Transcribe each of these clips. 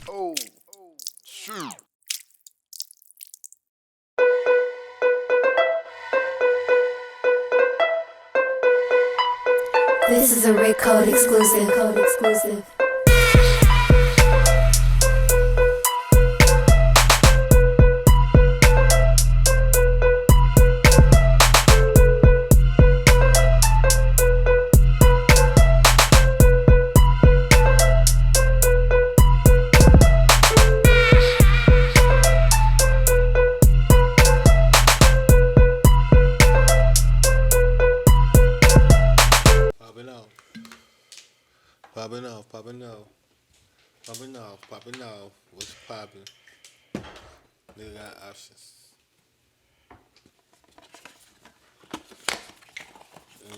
Oh, shoot. This is a Rick Code exclusive. Popping off. What's popping? Nigga got options. No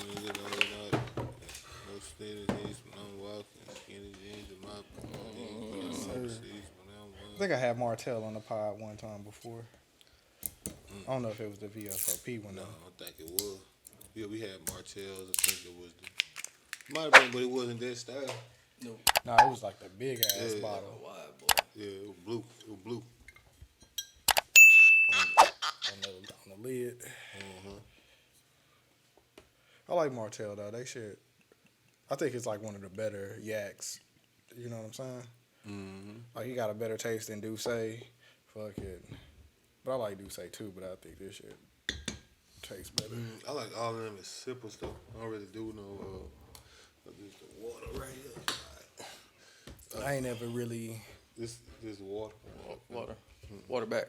steady days when I'm walking. Skinny jeans in my I think I had Martell on the pod one time before. I don't know if it was the VSOP one. No, I think it was. Yeah, we had Martell's. I think it was might have been, but it wasn't that style. No, it was like the big ass bottle. Wide boy. Yeah, it was blue. It was blue. On the lid. I like Martell though. They shit. I think it's like one of the better yaks. You know what I'm saying? Mm-hmm. Like he got a better taste than Douce. Fuck it. But I like Douce too. But I think this shit tastes better. I like all of them as sippers though. I don't really do no. Just the water right here. I ain't never really. This water. Water back.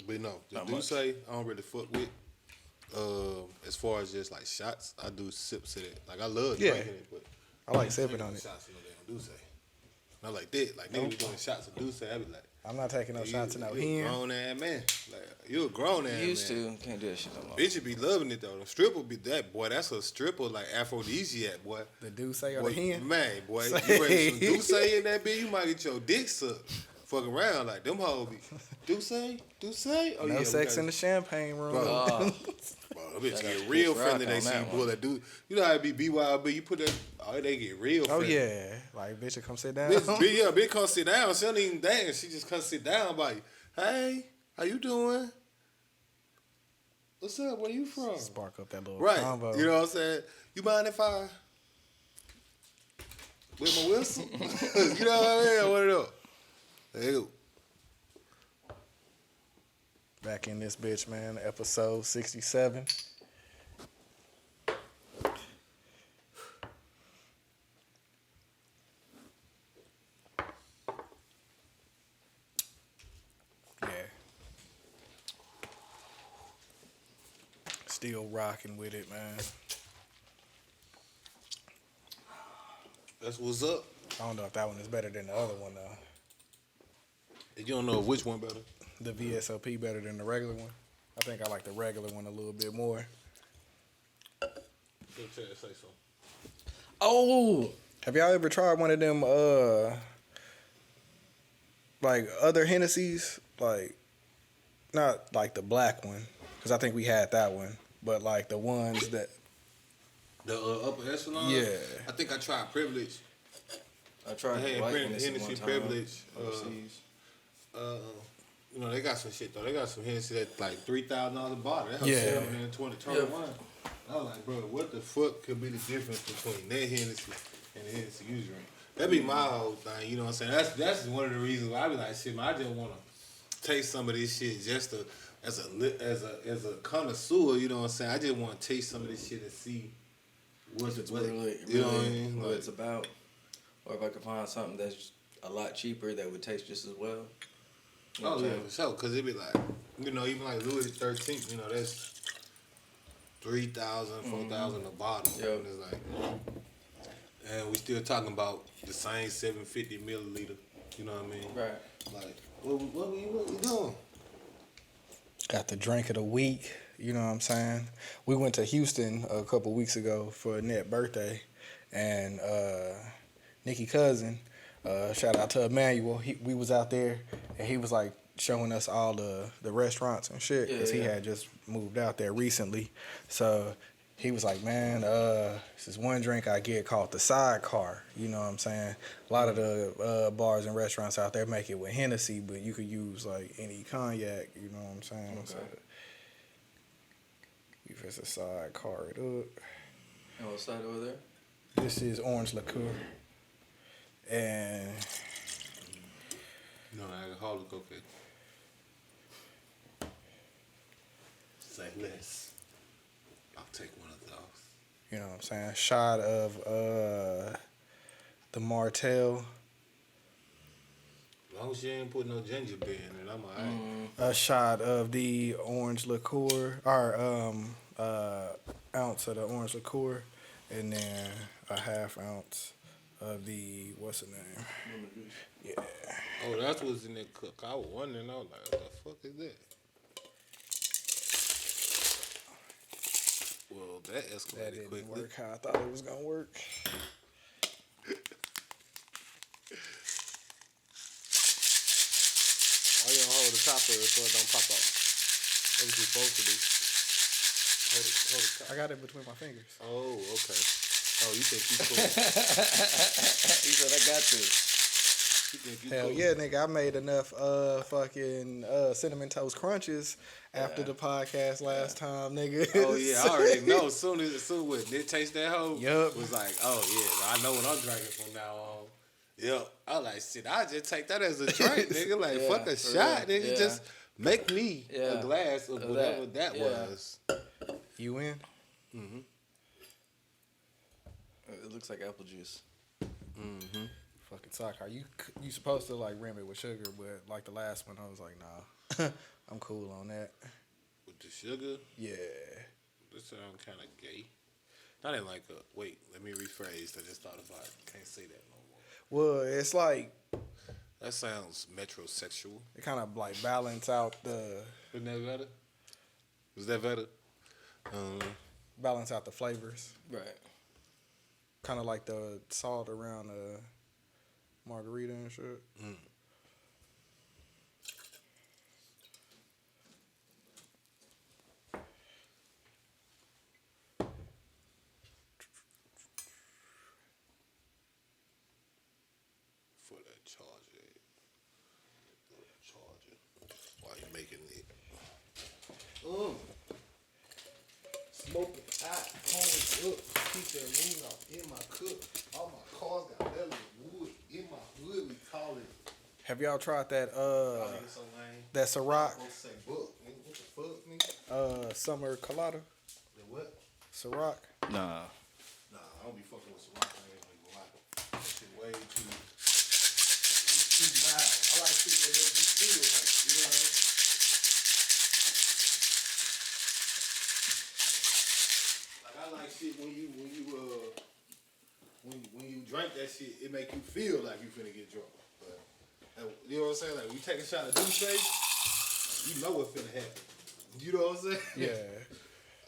But no, the Not Douce much. I don't really fuck with. As far as just like shots, I do sips of it. Like I love drinking it, but I like sipping on it. shots of no damn Douce. Not like that. Like nigga be doing shots of Douce. I be like, I'm not taking no shots of no you a hen. grown ass man. Like you a grown ass man. Used to. Can't do that shit no more. Bitch be loving it though. The stripper be that boy. That's a stripper like aphrodisiac boy. The Douce or Boy, the hen. man, boy, you bring some Douce in that bitch, you might get your dick sucked. Fuck around like them hoes be Douce. Oh No yeah, sex in the champagne room. Bro, bitch get real friendly. They see you pull that dude. You know how it be BYB. You put that. Oh, they get real. Oh friendly. yeah, like bitch, come sit down. Bitch come sit down. She don't even dance. She just come sit down by you. Hey, how you doing? What's up? Where you from? Spark up that little Right. combo. You know what I'm saying? You mind if I with my whistle? You know what I mean? What it up? There you go. Back in this bitch, man. Episode 67. Yeah. Still rocking with it, man. That's what's up. I don't know if that one is better than the other one, though. You don't know which one better. The VSOP better than the regular one. I think I like the regular one a little bit more. Say so. Oh, Have y'all ever tried one of them, like other Hennessy's? Like, not like the black one, because I think we had that one, but like the ones that. The upper echelon? Yeah. I think I tried Privilege. I tried Hey, the white Hennessy Hennessy one time. Privilege, Overseas. You know, they got some shit though. They got some Hennessy that's like $3,000 a bottle. That was Yeah. 2021. I was like, bro, what the fuck could be the difference between that Hennessy and the Hennessy you drink? That'd be my whole thing. You know what I'm saying? That's one of the reasons why I be like, shit, man, I just want to taste some of this shit just to, as a connoisseur. You know what I'm saying? I just want to taste some of this shit and see what's It's what. really, You know what I mean? what Like, it's about. Or if I could find something that's a lot cheaper that would taste just as well. You know oh what I'm yeah, saying? for sure. Cause it be like, you know, even like Louis XIII, you know, that's 3,000, 4,000 a bottle. Yeah. And it's like, and we still talking about the same 750 milliliter. You know what I mean? Right. Like, what we doing? Got the drink of the week. You know what I'm saying? We went to Houston a couple weeks ago for Annette's birthday, and Nikki cousin, shout out to Emmanuel. We was out there, and he was like showing us all the restaurants and shit, because he had just moved out there recently. So he was like, man, this is one drink I get called the sidecar. You know what I'm saying? A lot of the bars and restaurants out there make it with Hennessy, but you could use like any cognac. You know what I'm saying? Okay. So, you just a sidecar it up. And what's that over there? This is orange liqueur. And No alcoholic, okay. Say less. I'll take one of those. you know what I'm saying? Shot of the Martell. As long as you ain't put no ginger beer in it, I'm alright. A shot of the orange liqueur, or ounce of the orange liqueur, and then a half ounce of the, what's the name? Yeah. Oh, that's what's in that cup. I was wondering, I was like, what the fuck is that? Well, that That escalated didn't quickly. work how I thought it was gonna work. Why you don't hold the top of it so it don't pop off? That's what you're supposed to do. Hold the top. I got it between my fingers. Oh, okay. Oh, you think you cool? He said, I got this. You think you Hell cool? yeah, nigga! I made enough fucking cinnamon toast crunches after the podcast last time, nigga. Oh yeah, I already know. As soon when it taste that hoe, Yup. was like, oh yeah, I know what I'm drinking from now on. Yep. I was like, shit, I just take that as a drink, nigga. Like, Yeah, fuck a for shot, real. nigga. Yeah. Just make me a Yeah. glass of Of whatever that. that Yeah. was. You in? It looks like apple juice. Fucking sock. Are you supposed to like rim it with sugar, but like the last one, I was like, nah, I'm cool on that. With the sugar, Yeah. this sound kind of gay. Not in like a, wait, let me rephrase. I just thought about it. Can't say that no more. Well, it's like That sounds metrosexual. it kind of like balance out the Isn't that better? Was that better? flavors. Right. Kind of like the salt around the margarita and shit. For that charger. While you making it. Smoking hot, pouring up, keep that lean off in my cup. All my cars got belly wood in my hood. We call it. Have y'all tried that Nigga so lame. that Ciroc Supposed to say book. Nigga, what the fuck, nigga? summer colada? The what? Ciroc. Nah. Nah, I don't be fucking with Ciroc. I ain't gonna lie. That shit way too. It's too mild. I like shit that makes me feel like, you know what I mean? Like I like shit when you drink that shit, it make you feel like you finna get drunk. But you know what I'm saying? Like when you take a shot of Dubz, you know what finna happen. You know what I'm saying? Yeah.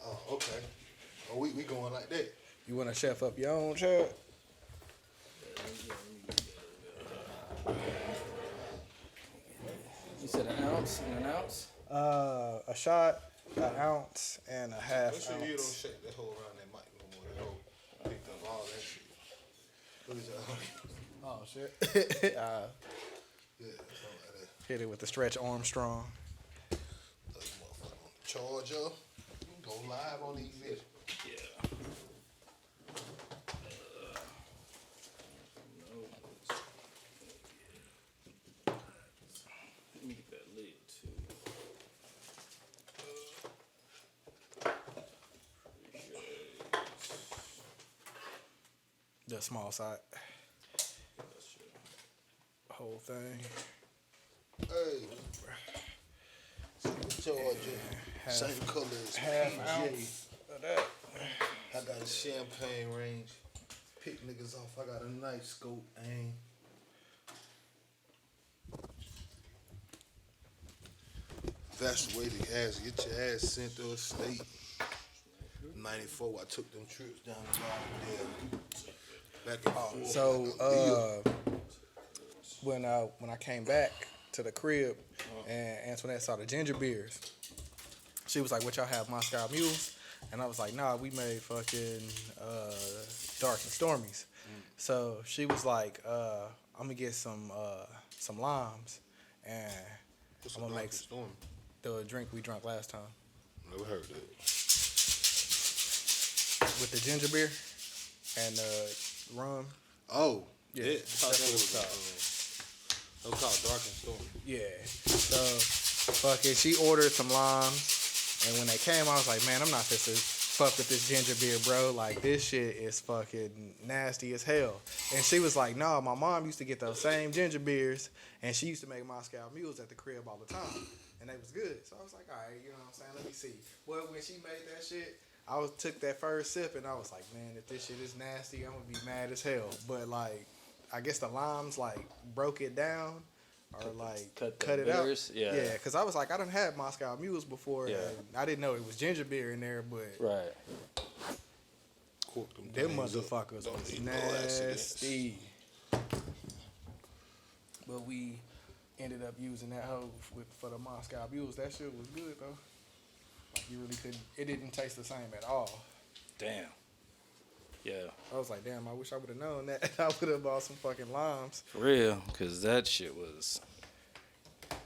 Oh, okay. Oh, we going like that. You want to chef up your own chug? You said an ounce and an ounce? A shot, an ounce, and a half Make sure you don't ounce. shake that hole around that mic no more. That hole picked up all that shit. Look at that. Oh shit. Yeah, something like that. Hit it with the Stretch Armstrong. Those motherfucker on the charger. Go live on these videos. Yeah. Let me get that lid too. The small side. Whole thing. Hey. Charger. Same color as Half PJ. ounce of that. I got a champagne range. Pick niggas off. I got a knife scope aim. That's the way to get your ass sent to a state. 94, I took them trips down the road there. Back and forth. So when I came back to the crib and Antoinette saw the ginger beers, she was like, "What y'all have, Moscow Mules?" And I was like, nah, we made fucking dark and stormies. So she was like, I'm gonna get some limes, and What's I'm gonna make storm? the drink we drank last time Never heard that. with the ginger beer and rum. Oh, Yeah, yeah. that's what it's called. It was called Dark and Storm. Yeah. So, fucking, she ordered some limes, and when they came, I was like, man, I'm not supposed to fuck with this ginger beer, bro. Like, this shit is fucking nasty as hell. And she was like, no, my mom used to get those same ginger beers, and she used to make Moscow mules at the crib all the time, and they was good. So I was like, all right, you know what I'm saying? Let me see. Well, when she made that shit, took that first sip, and I was like, man, if this shit is nasty, I'm gonna be mad as hell. But like, I guess the limes like broke it down, or like cut it out. Yeah. Yeah, because I was like, I done had Moscow mules before. Yeah. And I didn't know it was ginger beer in there, but Right. Cork them things up. motherfuckers Don't was need no accidents. nasty. But we ended up using that hoe for the Moscow mules. That shit was good though. Like you really couldn't. It didn't taste the same at all. Damn. Yeah. I was like, damn, I wish I would have known that. I would have bought some fucking limes. For real, because that shit was...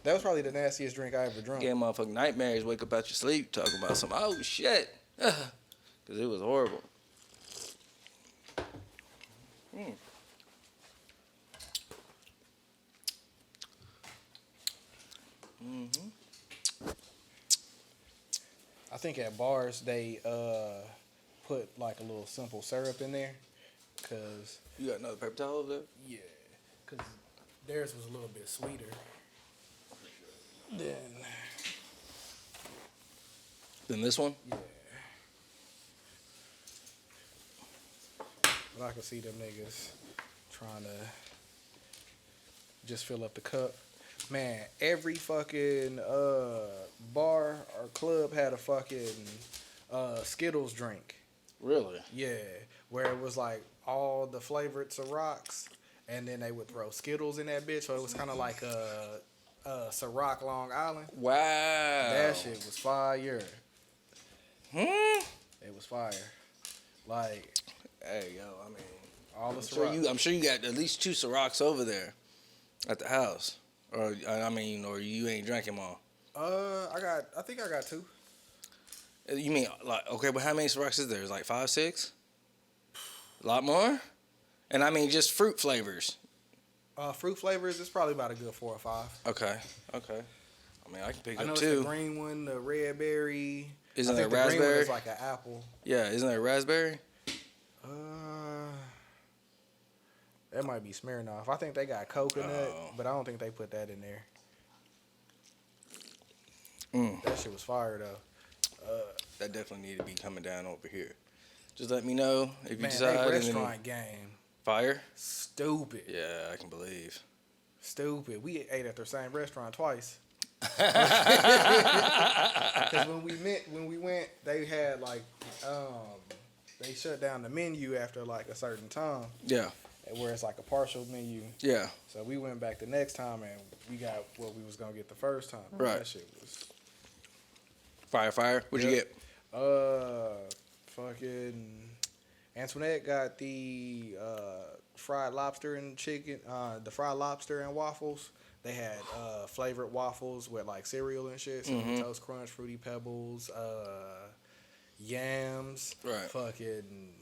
That was probably the nastiest drink I ever drunk. Gave motherfucking nightmares, wake up out your sleep, talking about some, oh shit. Because it was horrible. I think at bars they put like a little simple syrup in there, cause You got another paper towel over there? yeah, cause theirs was a little bit sweeter than Then this one? yeah. But I can see them niggas trying to just fill up the cup. Man, every fucking bar or club had a fucking Skittles drink. Really? Yeah, where it was like all the flavored Cirocs, and then they would throw Skittles in that bitch. So it was kind of like a Ciroc Long Island. Wow. That shit was fire. Hmm? It was fire. Like Hey, yo, I mean, all the Ciroc. I'm sure you got at least 2 Cirocs over there at the house. Or you ain't drinking them all. I think I got 2. You mean, like, okay, but how many Cirocs is there? Is like 5, 6? A lot more? And I mean, just fruit flavors. Fruit flavors, it's probably about a good 4 or 5. Okay. I mean, I can pick I know up it's 2. the green one, the red berry. Isn't I there think the green one raspberry? is like an apple. Yeah, isn't there raspberry? That might be Smirnoff. I think they got coconut, but I don't think they put that in there. That shit was fire though. That definitely need to be coming down over here. Just let me know if you Man, decide. that and then- restaurant game, Fire? stupid. Yeah, I can believe. Stupid. We ate at the same restaurant twice. Because when we went, they had like, they shut down the menu after like a certain time, Yeah. where it's like a partial menu. Yeah. So we went back the next time and we got what we was gonna get the first time. Right. That shit was Fire. What'd you Yep. get? fucking Antoinette got the fried lobster and chicken, the fried lobster and waffles. They had flavored waffles with like cereal and shit. Cinnamon Toast Crunch, Fruity Pebbles, yams. Right. Fucking.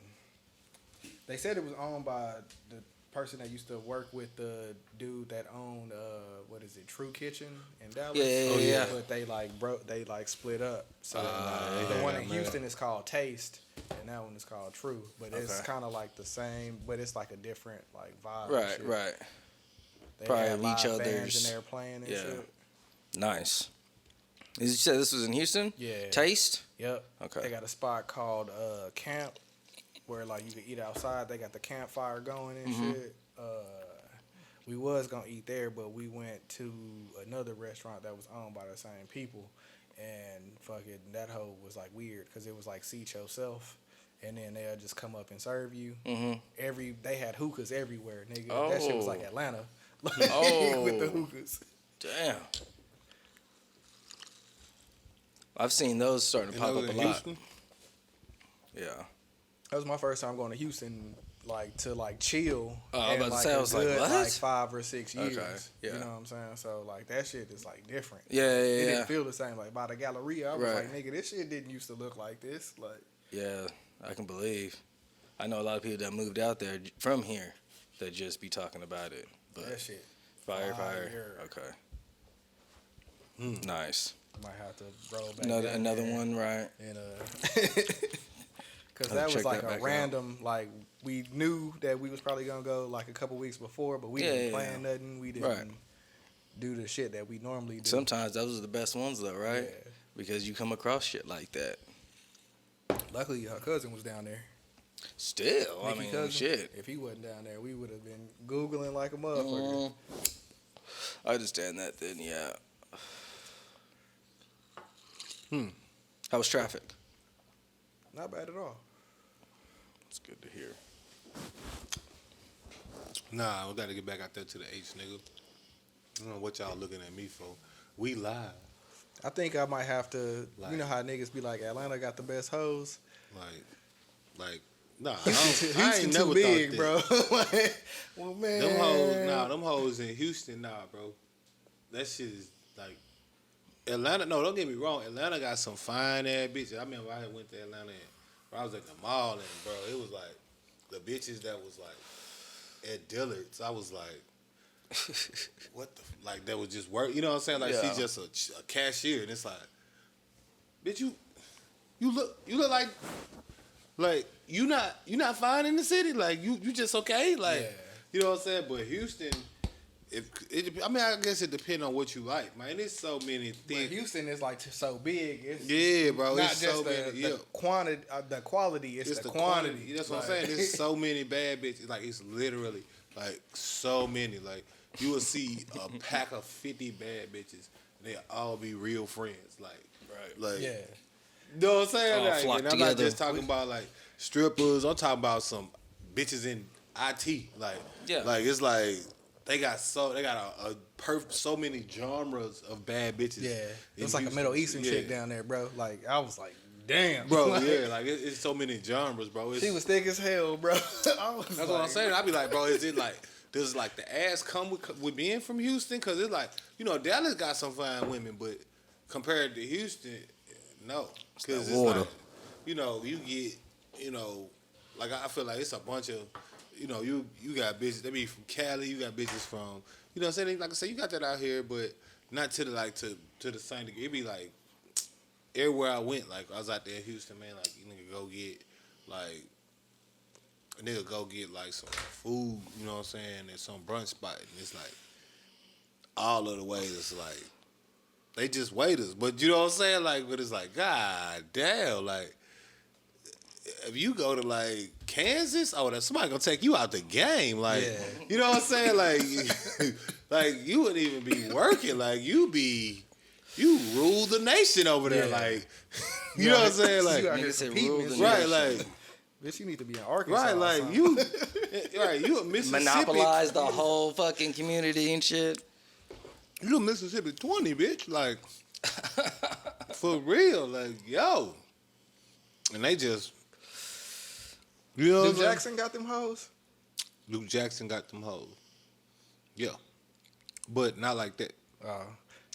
They said it was owned by the person that used to work with the dude that owned True Kitchen in Dallas. Yeah. But they like split up. So yeah, the one in man. Houston is called Taste, and that one is called True. But it's Okay. kind of like the same, but it's like a different like vibe. and Right. shit. Right. They Probably had each live bands other's- in there playing and yeah. shit. Nice. You said this was in Houston? Yeah. Taste? Yep. Okay. They got a spot called Camp, where like you can eat outside. They got the campfire going and shit. We was gonna eat there, but we went to another restaurant that was owned by the same people, and fucking that hoe was like weird because it was like seat yourself, and then they'll just come up and serve you. They had hookahs everywhere, nigga. That shit was like Oh. Atlanta, with the hookahs. Damn. I've seen those starting to And that pop was up a in lot. Houston? Yeah. That was my first time going to Houston, like to chill. Oh, I was in, about to say, I was like, good, what? Like 5 or 6 years. Okay, yeah. You know what I'm saying? So like that shit is like different. Yeah, It yeah. didn't feel the same. Like by the Galleria, I was Right. like, nigga, this shit didn't used to look like this. Like Yeah, I can believe. I know a lot of people that moved out there from here that just be talking about it. But that shit. fire. fire. Okay. Nice. Might have to roll back. Another down there one, right? And because I'll that was check like that back a out. random. Like we knew that we was probably gonna go like a couple weeks before, but we didn't plan nothing. We didn't Right. do the shit that we normally do. Sometimes those are the best ones, though, right? Yeah. Because you come across shit like that. Luckily, her cousin was down there. Still, I Nikki mean, cousin. shit. If he wasn't down there, we would have been Googling like a motherfucker. I understand that then, yeah. How was traffic? Not bad at all. It's good to hear. Nah, we got to get back out there to the H, nigga. I don't know what y'all looking at me for. We live. I think I might have to. Like- You know how niggas be like, Atlanta got the best hoes. Nah, Houston I ain't never too big, thought that. bro. Like, well, man. Them hoes in Houston, bro. That shit is like Atlanta. No, don't get me wrong. Atlanta got some fine ass bitches. I remember I went to Atlanta and I was at the mall and bro, it was like the bitches that was like at Dillard's. I was like, what the like that was just work. You know what I'm saying? Like Yeah. she's just a cashier and it's like, bitch, you look like you not fine in the city. Like you just okay. Like Yeah. you know what I'm saying. But Houston, I guess it depends on what you like, man. There's so many But things. Houston is like so big. It's Yeah, bro. not It's just so the, many. Yeah. the quantity, the quality. It's the quantity. That's what I'm Like- saying. There's so many bad bitches. Like it's literally like so many. Like you will see a pack of 50 bad bitches. And they all be real friends. Like yeah. you know what I'm saying? All Like, flock and I'm not together. just talking about like strippers. I'm talking about some bitches in IT. Like, Yeah. like it's like they got so many genres of bad bitches. Yeah, in it's like a Houston. Middle Eastern Yeah. chick down there, bro. Like I was like, damn, Bro, Like, yeah, like it's so many genres, bro. It's, she was thick as hell, bro. that's what I'm saying. I be like, bro, is it like does like the ass come with being from Houston? Because it's like Dallas got some fine women, but compared to Houston, no, because it's water. like you get like I feel like it's a bunch of you got bitches they be from Cali, you got bitches from what I'm saying, like I said, you got that out here, but not to the to the same degree. It be like everywhere I went, like I was out there in Houston, man, like you nigga go get like a nigga go get like some food, you know what I'm saying, at some brunch spot, and it's like all of the waiters like they just waiters, but you know what I'm saying, like, but it's like god damn, like if you go to like Kansas, somebody gonna take you out the game, like Yeah. you know what I'm saying, like like you wouldn't even be working, like you rule the nation over there, Yeah. like you know what I'm saying, like you out here Nigga said competing rule and the shit. right, like Bitch, you need to be in Arkansas. right, or like something. you a Mississippi, Monopolize the whole fucking community and shit. you a Mississippi 20, bitch, like for real, like yo, and they just you know what I'm Luke saying? Jackson got them hoes. Luke Jackson got them hoes. Yeah. But not like that.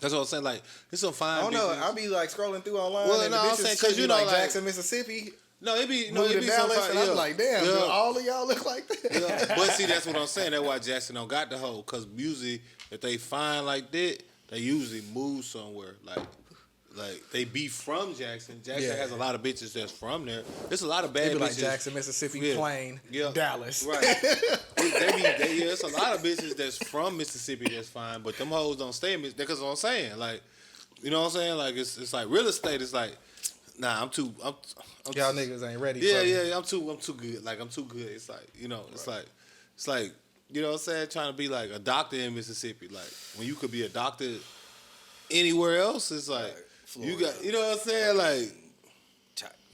That's what I'm saying. Like, it's some fine I don't know. bitches. I'll be like scrolling through online. Well, and no, the I'm bitches saying, 'cause should you be know, like like- Jackson, Mississippi. No, it be Moved to some Dallas, fine, and I'm like, damn, yeah. do all of y'all look like that? Yeah. But see, that's what I'm saying. That's why Jackson don't got the hoe. Because usually, if they find like that, they usually move somewhere. Like they be from Jackson. Jackson Yeah. has a lot of bitches that's from there. There's a lot of They bad be bitches. like Jackson, Mississippi, Yeah. Plain, Yeah. Dallas. Right. It's a lot of bitches that's from Mississippi that's fine, but them hoes don't stay in Mississippi. That's what I'm saying. Like, you know what I'm saying? Like, it's like real estate. It's like, nah, I'm Y'all too, niggas ain't ready. yeah, for me. yeah, I'm too good. Like, I'm too good. It's like, it's like, you know what I'm saying? Trying to be like a doctor in Mississippi. Like, when you could be a doctor anywhere else, it's like, you got, you know what I'm saying? Like,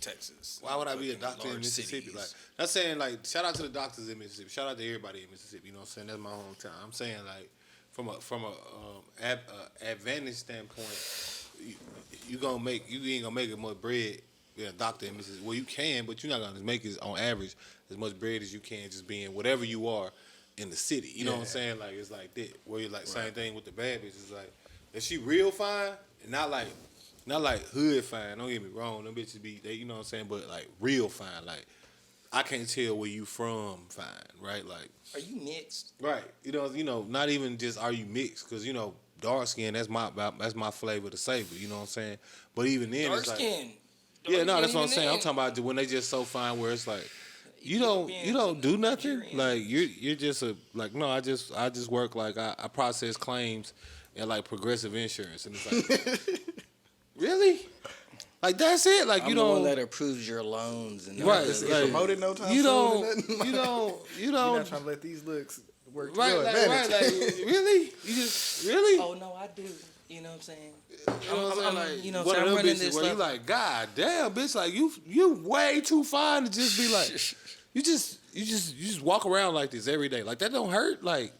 Texas. why would I be a doctor in Large Mississippi? cities. Like, not saying like shout out to the doctors in Mississippi. Shout out to everybody in Mississippi. You know what I'm saying? That's my hometown. I'm saying like from a advantage standpoint, you ain't gonna make as much bread be a doctor and Mrs. Well, you can, but you're not gonna make it on average as much bread as you can just being whatever you are in the city. You know what I'm saying? Like it's like that. Where you're like same thing with the bad bitch. It's like is she real fine and not like hood fine. Don't get me wrong. Them bitches be they. You know what I'm saying? But like real fine. Like I can't tell where you from fine. Right? Like Are you mixed? right. You know. Not even just are you mixed because dark skin. That's my flavor to savor. You know what I'm saying? But even then, Dark it's like, skin. yeah, no, that's what I'm even saying. I'm then. talking about when they just so fine where it's like you don't do nothing. Nigerian. Like you're just no. I just work like I process claims and like Progressive Insurance, and it's like really. Like that's it. Like I'm you the one don't that approves your loans and right. It's Like, promoted no time you soon or don't. nothing. You don't. You're not trying to let these looks work to Right. your Like, advantage. right. Like really. You just really. Oh no, I do. You know what I'm saying? You know what I'm saying? Like, you know, one so of I'm them running bitches this where you level. like, God damn, bitch, like you way too fine to just be like, you just walk around like this every day. Like that don't hurt. Like,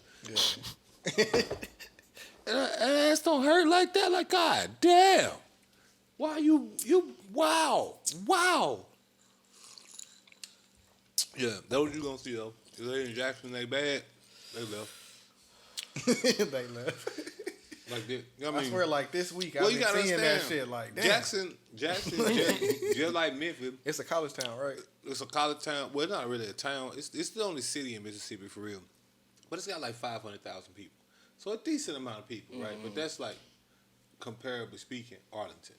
ass don't hurt like that. Like, God damn, why you wow. Yeah, those you gonna see though. If they in Jackson, they bad. They left They left. like that. You know what I I mean? swear, like this week, Well, I've you been gotta seeing that understand. shit. Like, damn, Jackson, just like Memphis. it's a college town, right? It's a college town. Well, it's not really a town. It's the only city in Mississippi for real, but it's got like 500,000 people, so a decent amount of people, right? But that's like, comparably speaking, Arlington,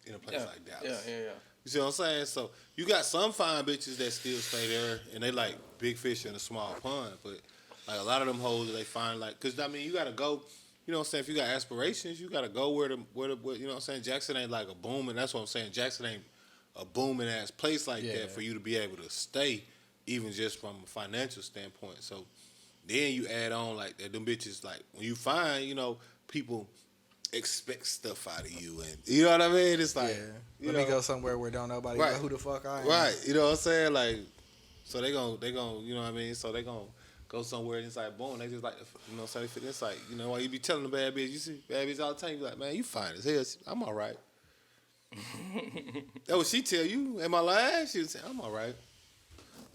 in a place like Dallas. Yeah. You see what I'm saying? So you got some fine bitches that still stay there, and they like big fish in a small pond. But like a lot of them hoes, they find like, cause I mean, you gotta go. You know what I'm saying? If you got aspirations, you gotta go where you know what I'm saying? Jackson ain't like a booming. That's what I'm saying. Jackson ain't a booming ass place like that for you to be able to stay, even just from a financial standpoint. So then you add on like that. Them bitches like when you find, people expect stuff out of you, and you know what I mean. It's like Let me go somewhere where don't nobody Right. know who the fuck I am. right. You know what I'm saying? Like, so they gon' you know what I mean. So they gon' go somewhere and it's like boom. They just like so it's like why you be telling the bad bitch, you see bad bitch all the time. You be like, man, you fine as hell. I'm all right. That what she tell you. Am I lying? She would say, I'm all right.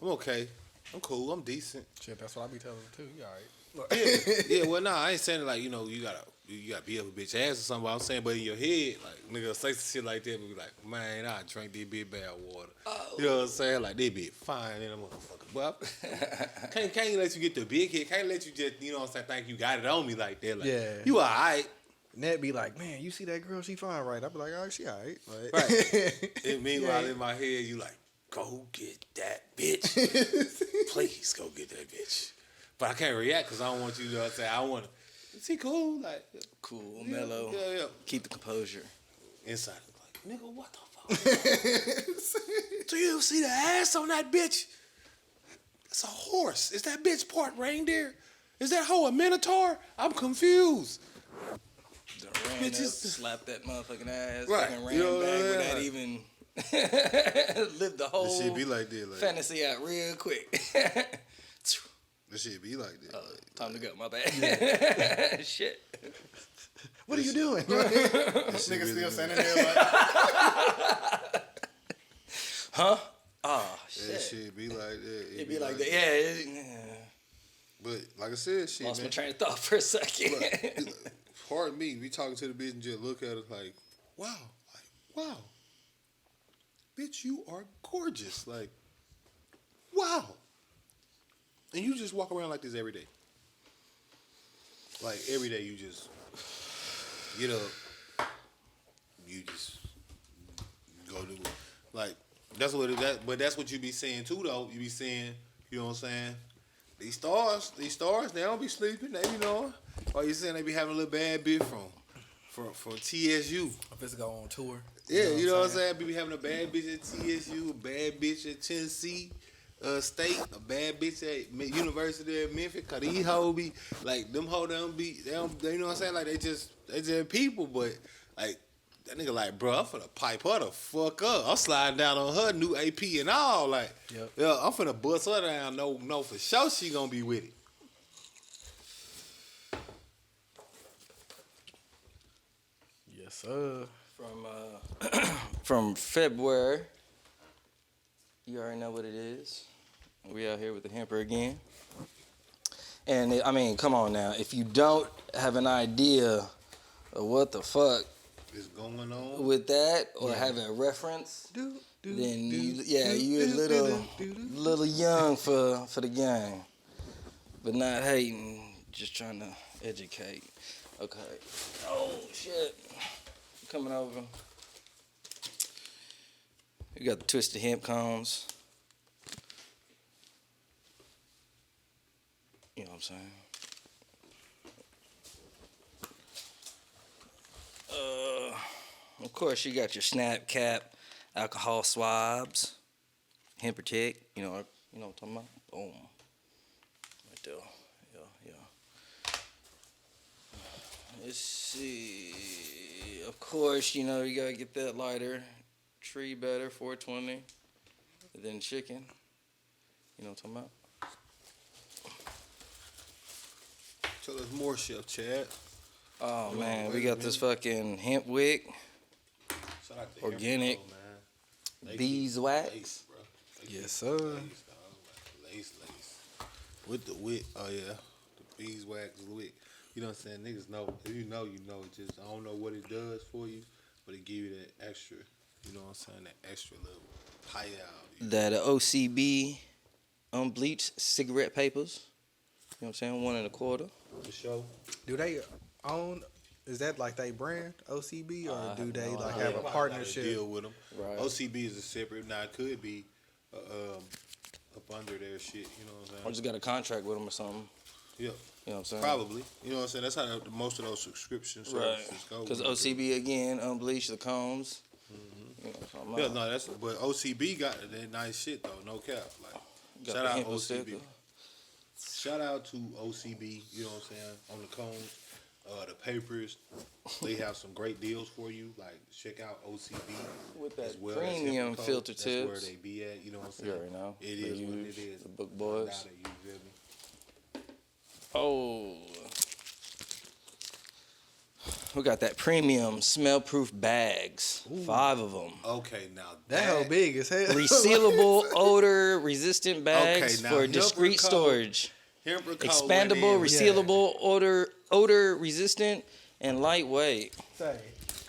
I'm okay. I'm cool. I'm decent. Shit, that's what I be telling them too. You all right? Yeah. Well, nah, I ain't saying it like you gotta beat up a bitch ass or something. But I'm saying, but in your head, like nigga say some shit like that, and be like, man, I drank this bit bad water. You know what I'm saying? Like they be fine in a motherfucker. But can't let you get the big hit. Can't let you just what I'm saying, think you got it on me like that. Like, Yeah. You all right. Ned be like, man, you see that girl? She fine, right? I be like, all right, she all right. Like, Right. And meanwhile, in my head, you like, go get that bitch. Please go get that bitch. But I can't react because I don't want you to know what I'm saying. I want to. Is he cool? Like, Cool, mellow. Yeah. Keep the composure. Inside, like, nigga, what the fuck? Do you see the ass on that bitch? It's a horse. Is that bitch part reindeer? Is that hoe a minotaur? I'm confused. Ran up, Bitches. slapped that motherfucking ass, Right. fucking ran You know what back I mean? without Like- even lived the whole This shit be like that. Like, fantasy out real quick. this shit be like that. Time to go, my bad. Shit. what are you doing? This Nigga shit still really standing there like, Huh? Oh, That shit. shit be like that. It'd be like that. Yeah. But like I said, shit, Lost man. my train of thought for a second. Pardon me, we talking to the bitch and just look at her like, wow, bitch, you are gorgeous, like, wow, and you just walk around like this every day, like every day you just get up, you just go do it, like that's what but that's what you be saying too though. You be saying, you know what I'm saying? These stars, they don't be sleeping. They be knowing. Or you saying they be having a little bad bitch from TSU. if it's go on tour. Yeah, you know what I'm saying? Be having a bad bitch at TSU, a bad bitch at Tennessee State, a bad bitch at University of Memphis. Cause these hoes be like them hoes they you know what I'm saying? Like they just people, but like that nigga like, bro, I'm finna pipe her the fuck up. I'm sliding down on her new AP and all. Like, Yep. yeah, I'm finna bust her down. No, for sure she gonna be with it. Yes, sir. from February. You already know what it is. We out here with the Hemper again. And I mean, come on now. If you don't have an idea of what the fuck is going on with that, or have a reference, then you a little young for the game, but not hating, just trying to educate. Okay. Oh shit. Coming over. We got the twisted hemp cones. You know what I'm saying? Of course, you got your snap cap, alcohol swabs, hemp protect. You know what I'm talking about? Boom. Right there. Yeah. Let's see. Of course, you gotta get that lighter. Tree better, 420. And then chicken. You know what I'm talking about? Tell us more, Chef Chad. Oh man, we got this fucking hemp wick, organic beeswax. Lace, bro. Yes, sir. Lace. With the wick. Oh yeah, the beeswax wick. You know what I'm saying? Niggas know. If you know, you know. It just, I don't know what it does for you, but it give you that extra. You know what I'm saying? That extra little pie out. That OCB unbleached cigarette papers. You know what I'm saying? 1 1/4. For sure. Do they own? Is that like they brand OCB, or do they like Yeah, have a probably partnership? gotta deal with them. Right. OCB is a separate. Now it could be up under their shit. You know what I'm I saying? just got a contract with them or something. Yeah. You know what I'm saying? Probably. You know what I'm saying? That's how most of those subscription services go. Because OCB again unbleached the combs. You know what I'm talking about? Yeah, no, but OCB got that nice shit though. No cap. Like, Got shout the out hemp OCB. sticker. Shout out to OCB. You know what I'm saying? On the cones, the papers. They have some great deals for you. Like, check out OCB With that as well premium as Hemper filter That's tips. where they be at. You know what I'm saying? You already know. It The is what huge, it is. the book boys. Without it, you feel me? Oh. We got that premium smell-proof bags. 5 of them. Okay, now That hell big as hell. Resealable, odor-resistant bags now for Hemper discreet Co. storage. Hemper Co. Expandable, went in. resealable, odor-resistant, and lightweight. Say,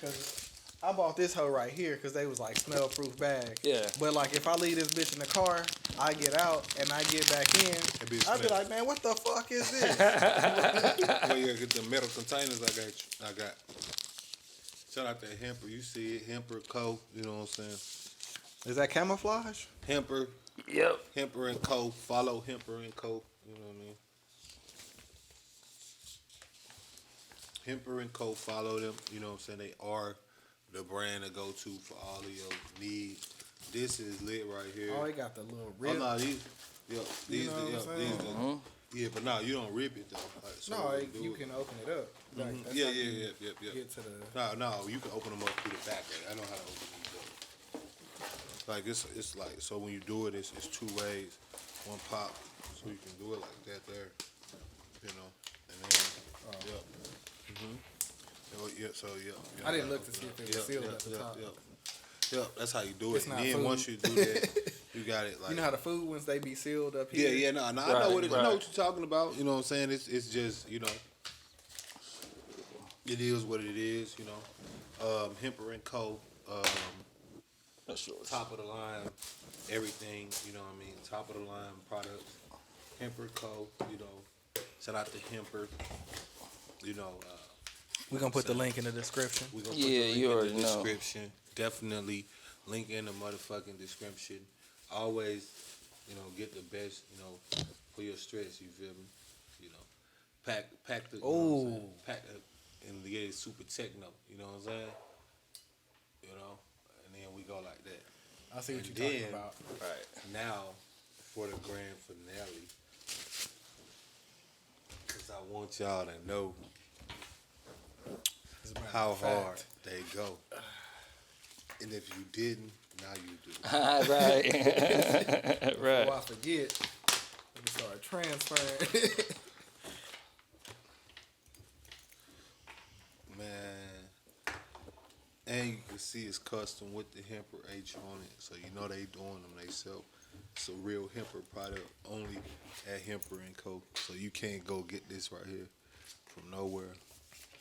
cause I bought this hoe right here because they was like smell-proof bag. Yeah. But like if I leave this bitch in the car, I get out and I get back in, be I'd be smell. like, man, what the fuck is this? Well, yeah, get the metal containers I got. Shout out to Hemper. You see it. Hemper Co. You know what I'm saying? Is that camouflage? Hemper. Yep. Hemper and Co. Follow Hemper and Co. You know what I mean? Hemper and Co. Follow them. You know what I'm saying? They are the brand to go to for all of your needs. This is lit right here. Oh, they got the little Oh, rib. no, these, You know what I'm saying? yeah, but no, you don't rip it though. Like, so No, when do you it- can open it up. Like, that's Yeah, how yeah, you yeah. Get to the. No, you can open them up through the back. Like, I know how to open these up. Like it's like, so when you do it, it's 2 ways, 1 pop, so you can do it like that there, you know, and then yeah. I didn't look to see if it was sealed at the top. Yep, that's how you do It's it. not And then food. once you do that, you got it like. You know how the food ones they be sealed up Yeah, here. no, I know Right, I know what you're talking about. You know what I'm saying? It's just, you know, it is what it is. You know, Hemper and Co. That's yours. Top of the line, everything. You know what I mean? Top of the line products. Hemper Co. You know, shout out to Hemper. You know, We're gonna put the link in the description. we're gonna Yeah, put the link you in already the know. description. Definitely link in the motherfucking description. Always, you know, get the best, you know, for your stress. You feel me? You know, pack the. You know what I'm saying? Pack and get it super techno. You know what I'm saying? You know, and then we go like that. I see what And you're talking then- about. Right. Now, for the grand finale, because I want y'all to know As a matter how of fact. hard they go. And if you didn't, now you do. Right. Right. Before I forget, let me start transferring. Man. And see it's custom with the Hemper H on it, so you know they doing them themselves. It's a real Hemper product only at Hemper and Co. So you can't go get this right here from nowhere.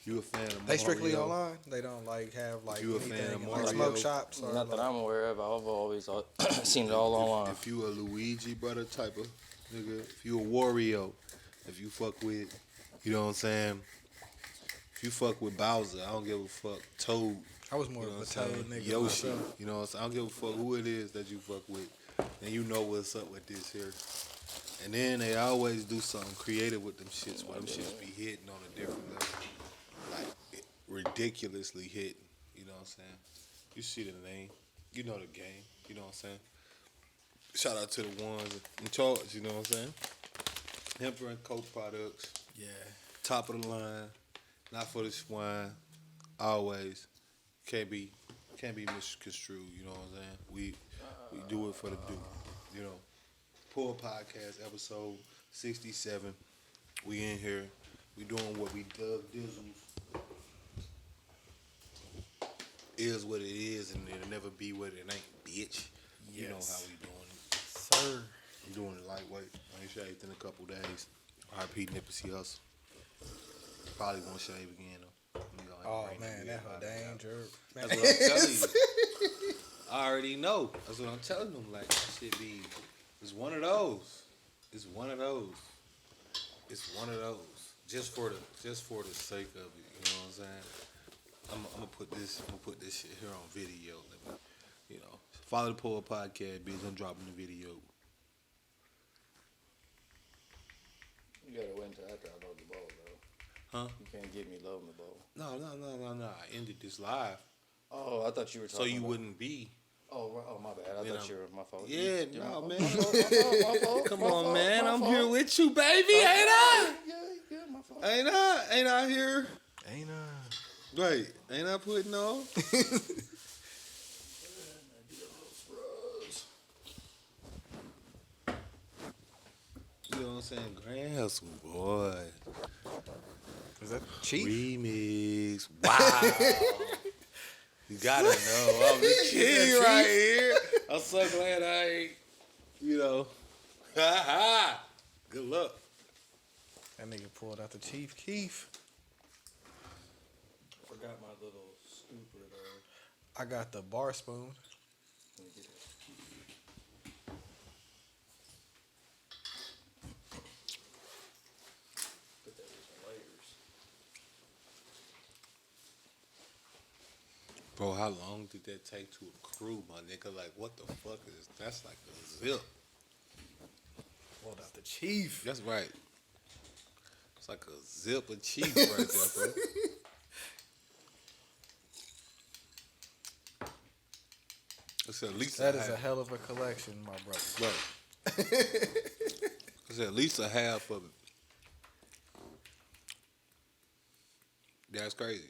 You a fan of Mario? They strictly online. They don't like have like You a fan anything of in, like Mario? smoke shops. Or Not that like, I'm aware of. I've always seen it all online. If you a Luigi brother type of nigga, if you a Wario, if you fuck with, you know what I'm saying? If you fuck with Bowser, I don't give a fuck. Toad, I was more you know of a what I'm Toad saying? nigga Yoshi, myself. you know what I'm saying? I don't give a fuck who it is that you fuck with, and you know what's up with this here. And then they always do something creative with them shits, where them shits be hitting on a different level, like ridiculously hitting. You know what I'm saying? You see the name, you know the game. You know what I'm saying? Shout out to the ones in charge. You know what I'm saying? Hemper and Co products, Yeah. top of the line, not for the swine. Always can't be misconstrued. You know what I'm saying? We do it for the do. You know. Poor Podcast episode 67. We in here. We doing what we dug dizzles. Is what it is, and it'll never be what it ain't, bitch. You know how we doing it. Sir. I'm doing it lightweight. I ain't shaved in a couple days. R.I.P. Nipsey Hussle. Probably gonna shave again though. Oh man, that whole danger. Man. That's what I'm telling you. I already know. That's what I'm telling them. Like, that shit be. It's one of those. It's one of those. It's one of those. Just for the sake of it. You know what I'm saying? I'm gonna put this shit here on video. Let me, you know, follow the Poor Podcast, bitch. I'm dropping the video. You gotta wait until after I load the bowl, though. Huh? You can't get me loading the bowl. No. I ended this live. Oh, I thought you were talking So you about... wouldn't be. Oh, my bad. I thought you were my fault. Yeah, You- no, my man. fault. Come My on, fault, man. my I'm fault. here with you, baby. Ain't I? Yeah, my fault. Ain't I here? Ain't Right. Ain't I putting on? You know what I'm saying? Grand Hustle, boy. Is that Chief? Remix. Wow. You gotta know. I'm the king right here. I'm so glad I ain't, you know. Good luck. That nigga pulled out the Chief Keef. Forgot my little stupid. I got the bar spoon. Let me get it. Put that in some layers. Bro, how long did that take to accrue, my nigga? Like, what the fuck is that's like a zip. Pulled out the Chief. That's right. It's like a zip of cheese right there, bro. It's at least That a is half. a hell of a collection, my brother. Right. It's at least a half of it. That's crazy.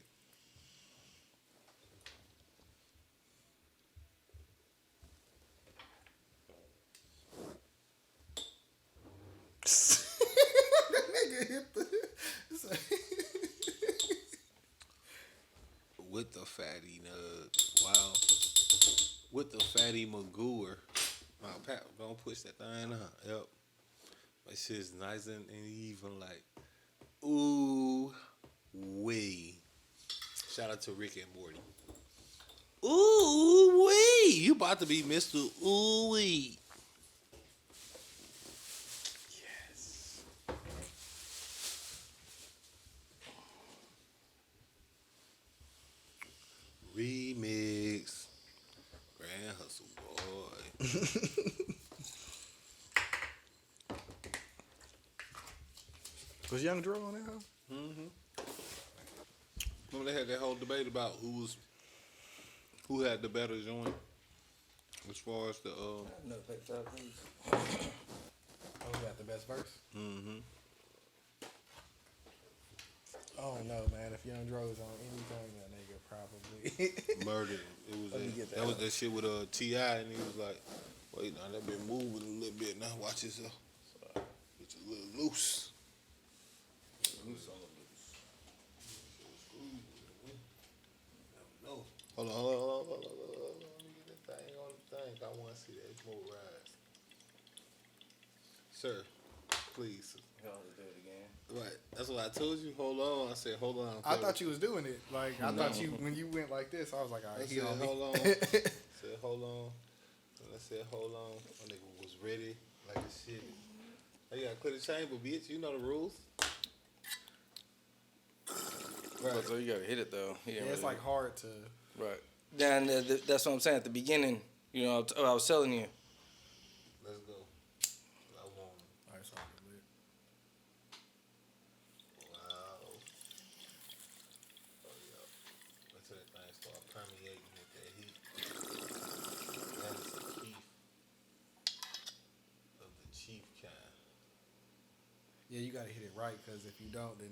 With the fatty nug. Wow. With the fatty Magooer. Wow, Pat, don't push that thing up. Yep. My shit's nice and even like, ooh, wee. Shout out to Rick and Morty. Ooh, wee. You about to be Mr. Ooh, wee. Yes. Remix. Grand Hustle, boy. Was Young Dro on that hoe? Remember they had that whole debate about who had the better joint as far as the No, take that, please. Oh, who got the best verse? Oh no, man! If Young Dro was on anything, that nigga probably. murdered. It was Let me get that that was up. that shit with T.I. and he was like, wait, now that been moving a little bit. Now watch yourself. It's a little loose. Loose on the loose. No. Hold on. Smoke rise. Sir, please. Y'all do it again. Right. That's what I told you. Hold on. I said, hold on. I thought you was doing it. Like I thought you when you went like this, I was like, all I right, he said, on me. hold on. I said, hold on. And I said, hold on. My nigga was ready like a shit. Hey, you gotta clear the chamber, bitch. You know the rules. Right. So you gotta hit it though. Yeah, it's like hard to. right. Then that's what I'm saying at the beginning. You know, I was telling you. Let's go. I want All right, so Wow. Oh, yeah. Until that thing start permeating with that heat. That is the chief of the chief kind. yeah, you gotta hit it right because if you don't, then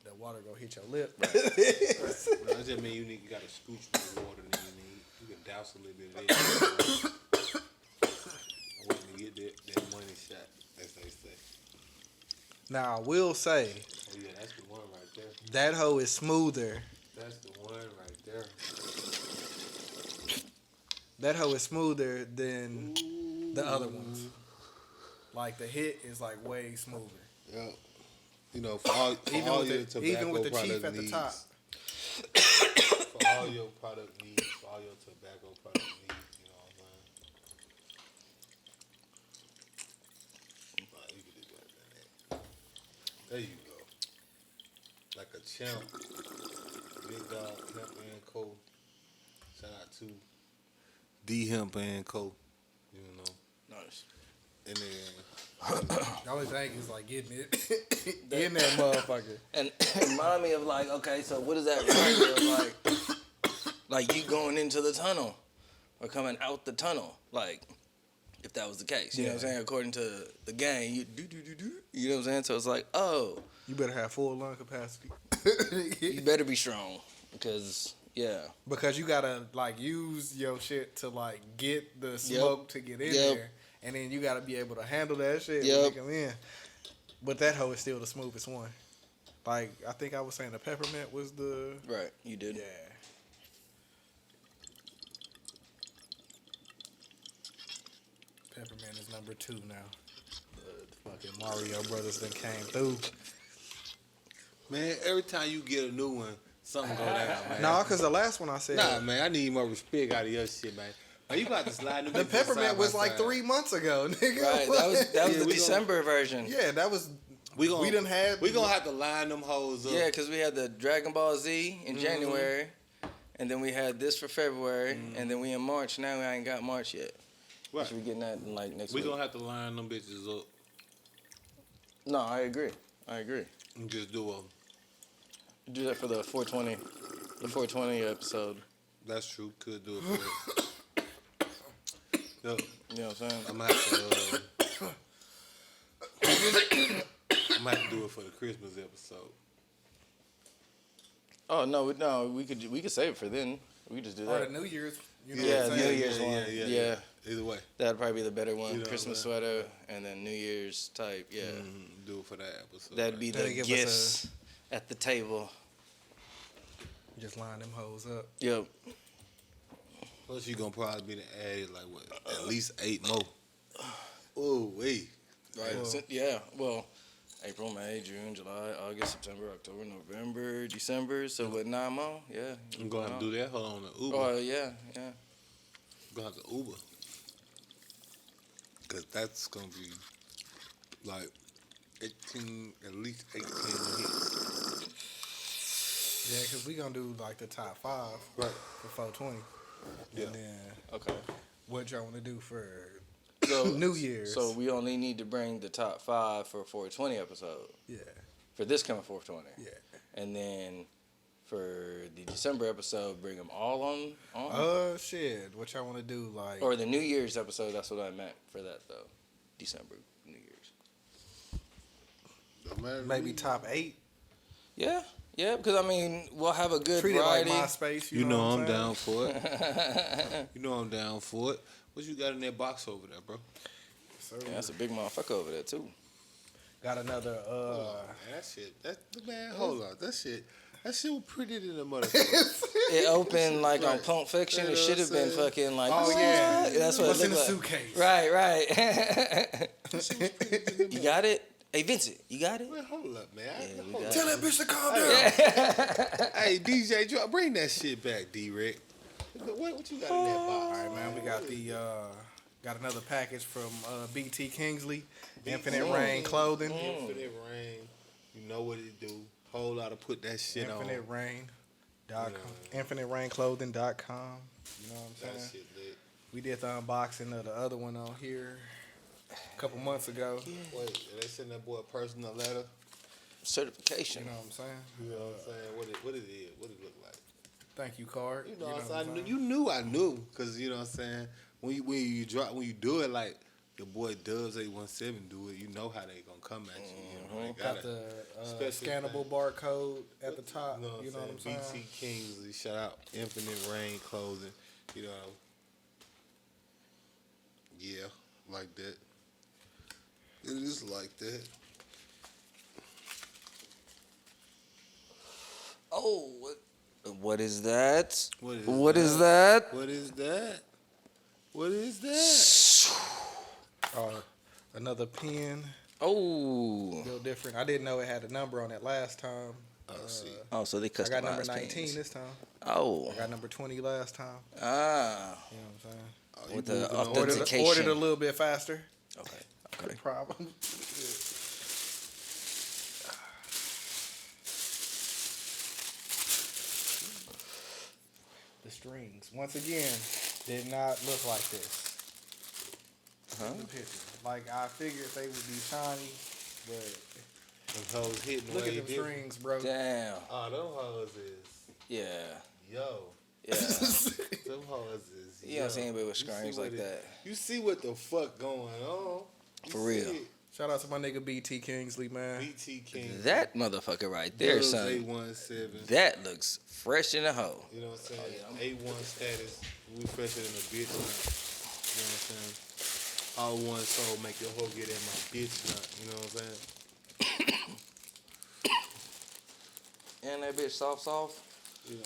the water go hit your lip. No, that just mean you gotta scooch more water than you need. You can douse a little bit of that. I want to get that money shot, as they say. Now I will say Oh yeah, that's the one right there. that hoe is smoother. That's the one right there. That hoe is smoother than the other ones. Like the hit is like way smoother. Yeah. You know, for all your tobacco even with the product chief at the needs, top. for all your product needs, for all your tobacco product needs, you know what I'm saying? Nah, you can do better than that. There you go. Like a champ. Big Dog, Hemp and Co. Shout out to D Hemp and Co. You know. Nice. And then The only thing is like getting it in that motherfucker. And remind me of like, okay, so what does that remind you of like you going into the tunnel or coming out the tunnel? Like, if that was the case, you know what I'm saying? According to the game, you do. You know what I'm saying? So it's like, oh, You better have full lung capacity. you better be strong because Because you gotta like use your shit to like get the smoke to get in there, and then you gotta be able to handle that shit when it come in. But that hoe is still the smoothest one. Like I think I was saying the peppermint was the right. You did. yeah. Peppermint is number 2 now. The fucking Mario Brothers then came through. man, every time you get a new one, something go down, man. No, because the last one I said. Nah, man, I need more respect out of your shit, man. Are you about to slide The peppermint was like 3 months ago, nigga. Right. That was the December version. Yeah, that was. We gonna have to line them hoes up. Yeah, because we had the Dragon Ball Z in January, and then we had this for February, and then we in March. Now we ain't got March yet. Right. So we getting that in like next We week. gonna have to line them bitches up No, I agree. and just do a. Do that for the 420 episode. That's true. Could do it for that. Yo, You know what I'm saying? I'm gonna have to. I'm gonna have to do it for the Christmas episode. Oh no, we could save it for then. We could just do Or that. the New Year's. You know Yeah, what I'm New saying? Year's one. Yeah. Either way, That'd probably be the better one. You know, Christmas man. sweater and then New Year's type. Yeah, do it for that episode. that'd be That'll the give us gifts at the table. Just line them hoes up. Yep. Plus, you gonna probably be to add like what, at least 8 more. Oh wait. Right. Well- Yeah. Well, April, May, June, July, August, September, October, November, December. So with 9 more, yeah. I'm gonna have to do that. Hold on, the Uber. Oh yeah. I'm gonna have to Uber. Cause that's gonna be like 18, at least 18 hits. Yeah, because we going to do like the top 5 Right. for 420. Yeah. And then Okay. what y'all want to do for So New Year's. So we only need to bring the top 5 for 420 episode Yeah, for this coming 420. yeah. And then for the December episode, bring them all on. Shit. What y'all want to do? Like, Or the New Year's episode. That's what I meant for that though. December New Year's. Don't matter. maybe top 8? Yeah. Yeah, because I mean we'll have a good Treat it like variety. MySpace. You know what I'm saying? down for it. You know I'm down for it. What you got in that box over there, bro? So, Yeah, that's a big motherfucker over there too. got another. Man, that shit. Man, hold on. That shit. That shit was pretty than the motherfucker. It opened like on Pulp Fiction. It should have been fucking like. Oh yeah, that's what what's it in the looked like. suitcase? Right. You got it? Hey Vincent, you got it? Man, hold up, man. we got Tell that bitch to calm down. Hey, DJ, bring that shit back, D-Rick. What you got in that box? All right, man. We got got another package from BT Kingsley, Infinite Rain Clothing. Infinite Rain. You know what it do. Whole lot of put that shit on. InfiniteRain.com. InfiniteRainClothing.com. You know what I'm saying? That shit lit. We did the unboxing of the other one on here a couple months ago. Wait, they send that boy a personal letter? Certification. You know what I'm saying? You know what I'm saying? What it is? What it look like? Thank you card. You know what I'm saying? You knew I knew, cause you know what I'm saying. When you do it like your boy Dubz 817 do it, you know how they gonna come at you. You know, they Got the scannable barcode at the top. You know what I'm saying? BT Kingsley, shout out Infinite Rain Clothing. You know, yeah, like that. It is like that. Oh, what is that? What is that? What is that? What is that? Another pen. Oh. A little different. I didn't know it had a number on it last time. See. Oh, so they customized. I got number 19 pens. this time. Oh. I got number 20 last time. Ah. You know what I'm saying? With the Ordered authentication. a little bit faster. Okay. No problem. The strings, once again, did not look like this. Huh? In the picture. Like, I figured they would be shiny, but Them hoes hitting look way at them different. strings, bro. Damn. Oh, them hoes is Yeah. yo. Yeah. Them hoes is You don't see anybody with You see strings what like that. You see what the fuck going on? For real. see it. Shout out to my nigga BT Kingsley, man. BT King. That motherfucker right there, Dubz son. 817. That looks fresh in the hole. You know what I'm saying? A1 status. We fresher than a bitch nut. You know what I'm saying? All one soul make your hoe get in my bitch nut. You know what I'm saying? And that bitch soft. You know,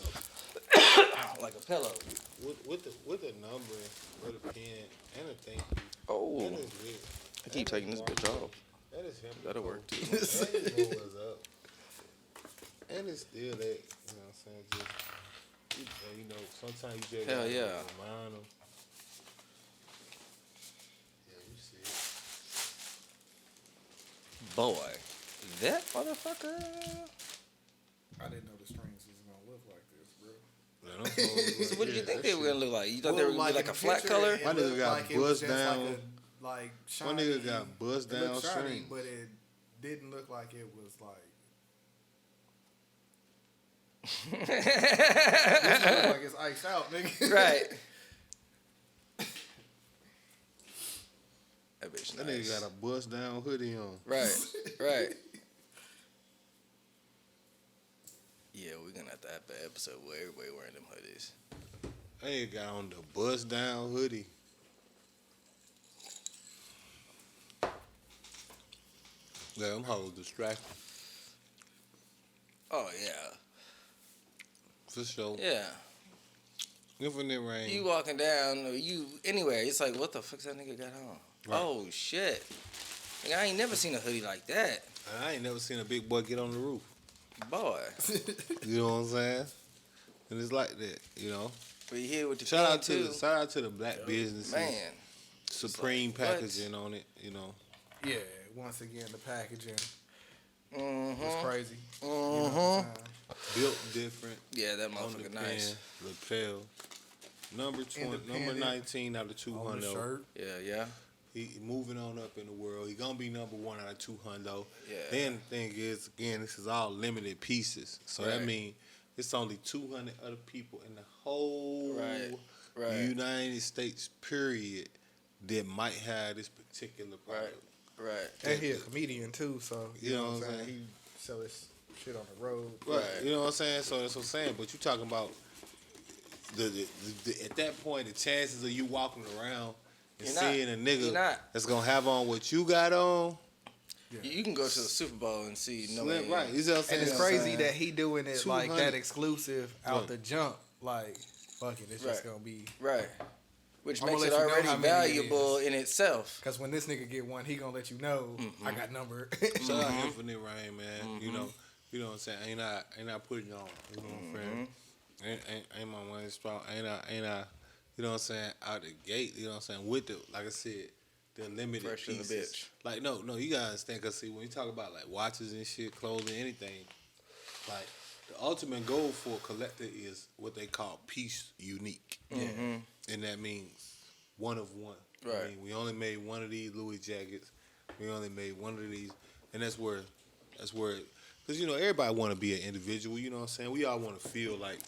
Like a pillow. with the number, with the pen, and the thank you. Oh. That is lit. I keep taking this bitch off. That is him. That'll work too. And you know what's up. And it's still that. You know what I'm saying? Just, you know, sometimes you just Hell gotta yeah. remind them. Yeah, you see it. Boy, that motherfucker. I didn't know the strings was gonna look like this, bro. So what did you think they were gonna look like? You thought they were gonna be like a flat color? My nigga got bust down. Like My nigga got bust it looked down shiny, string. but it didn't look like it was like. This look like it's iced out, nigga. Right. That bitch That nice. nigga got a bust down hoodie on. Right. Yeah, we're gonna have to have an episode where everybody wearing them hoodies. That nigga got on the bust down hoodie. Yeah, them hoes distracted. Oh yeah. For sure. Yeah. Infinite Rain. You walking down or you anywhere, it's like what the fuck's that nigga got on? Right. Oh shit. Nigga, I ain't never seen a hoodie like that. I ain't never seen a big boy get on the roof. Boy. You know what I'm saying? And it's like that, you know. But you here with the Shout pen, out to the black businesses. Man. Supreme It's like, what? packaging on it, you know. Yeah, once again, the packaging Mm-hmm. was crazy. You know Mm-hmm. what I'm saying? Built different. Yeah, that On the motherfucker pen, nice. lapel. Number 20, number Independent. 19 out of On 200. the shirt. Yeah. He moving on up in the world. He gonna be number 1 out of 200. Yeah. Then the thing is, again, this is all limited pieces. So that Right. means it's only 200 other people in the whole Right. United States period that might have this particular product. Right. And he a comedian too, so you know what I'm saying? saying? He sell his shit on the road. Right. You know what I'm saying? So that's what I'm saying. But you talking about the at that point, the chances of you walking around and You're not. seeing a You're nigga not. that's gonna have on what you got on, You can go to the Super Bowl and see no Slim, man. right. You see what I'm saying? And it's crazy that he doing it like 200. that exclusive out Right. the jump. Like, fuck it, it's just Right. gonna be. Right. Which I'ma makes let it you know already how many it valuable is. in itself. Cause when this nigga get one, he gonna let you know I got number. Shout out Infinite Rain, man. You know what I'm saying? Ain't I putting on. You know what I'm saying? Ain't my one strong. Ain't I, you know what I'm saying, out the gate, you know what I'm saying, with the, like I said, the limited Fresh in the pieces. bitch. Like, no, you gotta understand, cause see, when you talk about like watches and shit, clothing, anything, like the ultimate goal for a collector is what they call piece unique. And that means one of one. Right. I mean, we only made one of these Louis jackets. We only made one of these, and that's where, because you know everybody want to be an individual. You know what I'm saying? We all want to feel like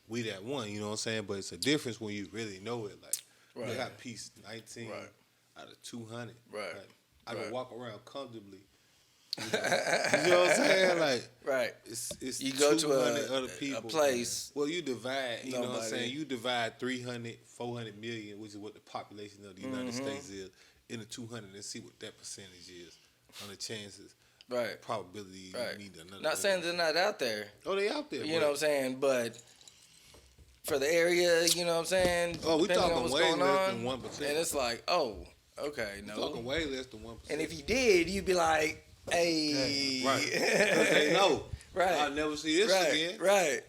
we that one. You know what I'm saying? But it's a difference when you really know it. Like I got piece 19 out of 200. Right. Like, I can walk around comfortably. You know what I'm saying? Like, Right. it's You go to 200 other people. a place. Well, you divide, you know what I'm Nobody. saying? You divide 300, 400 million, which is what the population of the United States is, into 200 and see what that percentage is on the chances, Right. probability Right. you need another. Not saying they're not out there. Oh, they out there. You know what I'm saying? But for the area, you know what I'm saying? Oh, we depending on talking what's way going less on, than 1%. And it's like, oh, okay, no. Talking way less than 1%. And if you did, you'd be like, hey. Right. Because they know. Right. I'll never see this Right. again. Right.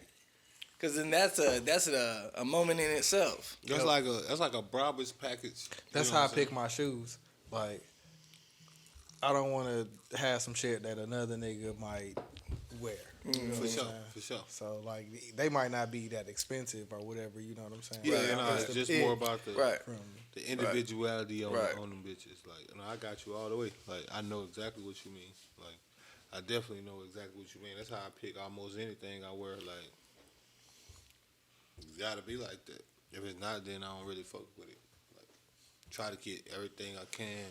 Because then that's a moment in itself. That's like a Brabus package. That's You know how I what I'm pick my shoes. Like, I don't want to have some shit that another nigga might wear. You know what I'm saying? For sure. So like, they might not be that expensive or whatever. You know what I'm saying? Yeah, Like, you know, that's it's the just it more about the Right. from the individuality on Right. on them bitches. Like, you know, I got you all the way. Like, I know exactly what you mean. Like, I definitely know exactly what you mean. That's how I pick almost anything I wear. Like, it's gotta be like that. If it's not, then I don't really fuck with it. Like, try to get everything I can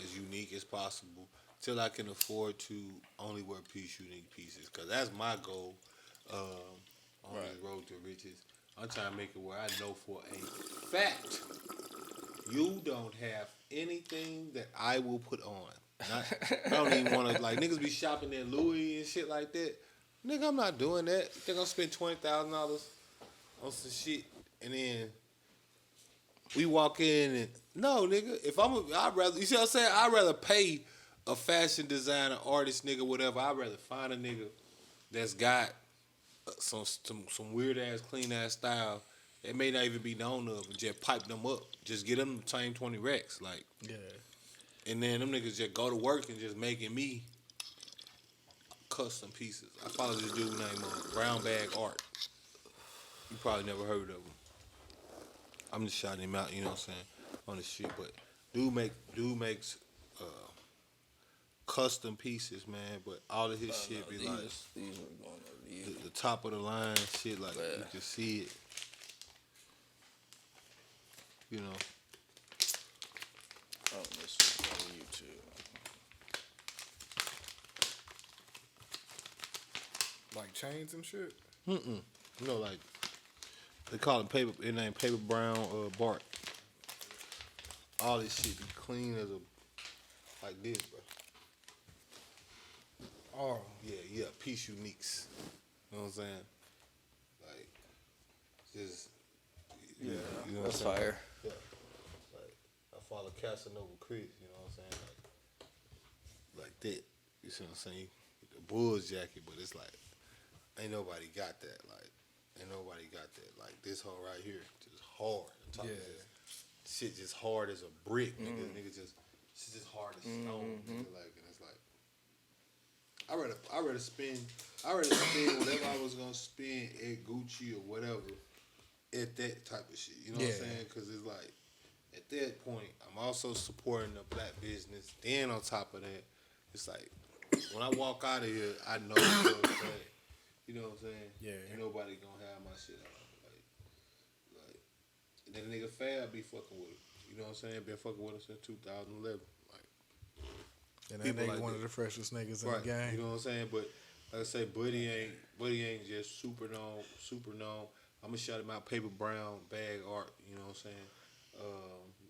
as unique as possible till I can afford to only wear unique pieces. Cause that's my goal on this road to riches. I'm trying to make it where I know for a fact you don't have anything that I will put on. I don't even want to, like, niggas be shopping at Louis and shit like that. Nigga, I'm not doing that. You think I'm spend $20,000 on some shit and then we walk in and no, nigga. If I'd rather, you see what I'm saying? I'd rather pay a fashion designer, artist, nigga, whatever. I'd rather find a nigga that's got some weird ass, clean ass style that may not even be known of, and just pipe them up. Just get them the same 20 racks, like. yeah. And then them niggas just go to work and just making me custom pieces. I follow this dude named Brown Bag Art. You probably never heard of him. I'm just shouting him out, you know what I'm saying, on the shit. But dude makes custom pieces, man. But all of his shit be like These are going over you. the top of the line shit, like you can see it. You know. Oh, this is on YouTube. Like chains and shit. You know, like they call him paper. His name Paper Brown Bart. All this shit be clean as a like this, bro. Oh, Yeah, piece uniques. You know what I'm saying? Like, just you know what That's I'm saying? fire. Yeah. Like I follow Casanova Chris. You know what I'm saying? Like that. You see what I'm saying? The Bulls jacket, but it's like ain't nobody got that. Like ain't nobody got that. Like this hoe right here, just hard. On top of this. Shit just hard as a brick, nigga. Nigga just shit just hard as stone. Nigga, like, and it's like I rather spend whatever I was gonna spend at Gucci or whatever at that type of shit. You know what I'm saying? Because it's like at that point, I'm also supporting the black business. Then on top of that, it's like when I walk out of here, I know you know what I'm saying? Yeah. Ain't nobody gonna have my shit on. And then the nigga Fab be fucking with it. You know what I'm saying? Been fucking with us since 2011. Like, and that people nigga like one that. of the freshest niggas right. in the game. You know what I'm saying? But like I say, Buddy ain't just super known. I'm gonna shout him out, Paper Brown Bag Art. You know what I'm saying?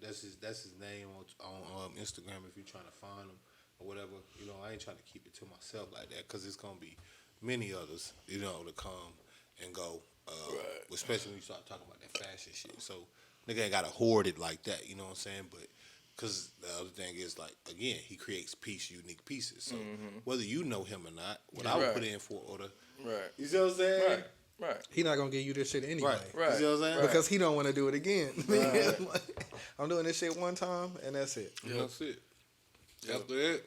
That's his name on Instagram if you're trying to find him. or whatever. You know, I ain't trying to keep it to myself like that because it's gonna be many others, you know, to come and go. Especially when you start talking about that fashion shit. So nigga ain't gotta hoard it like that. You know what I'm saying? But because the other thing is like again, he creates unique pieces. So whether you know him or not, what I would put in for order. Right. You see what I'm saying? Right. He not gonna give you this shit anyway. Right. You see what I'm saying? Because he don't want to do it again. Right. Like, I'm doing this shit one time and that's it. That's it. After that,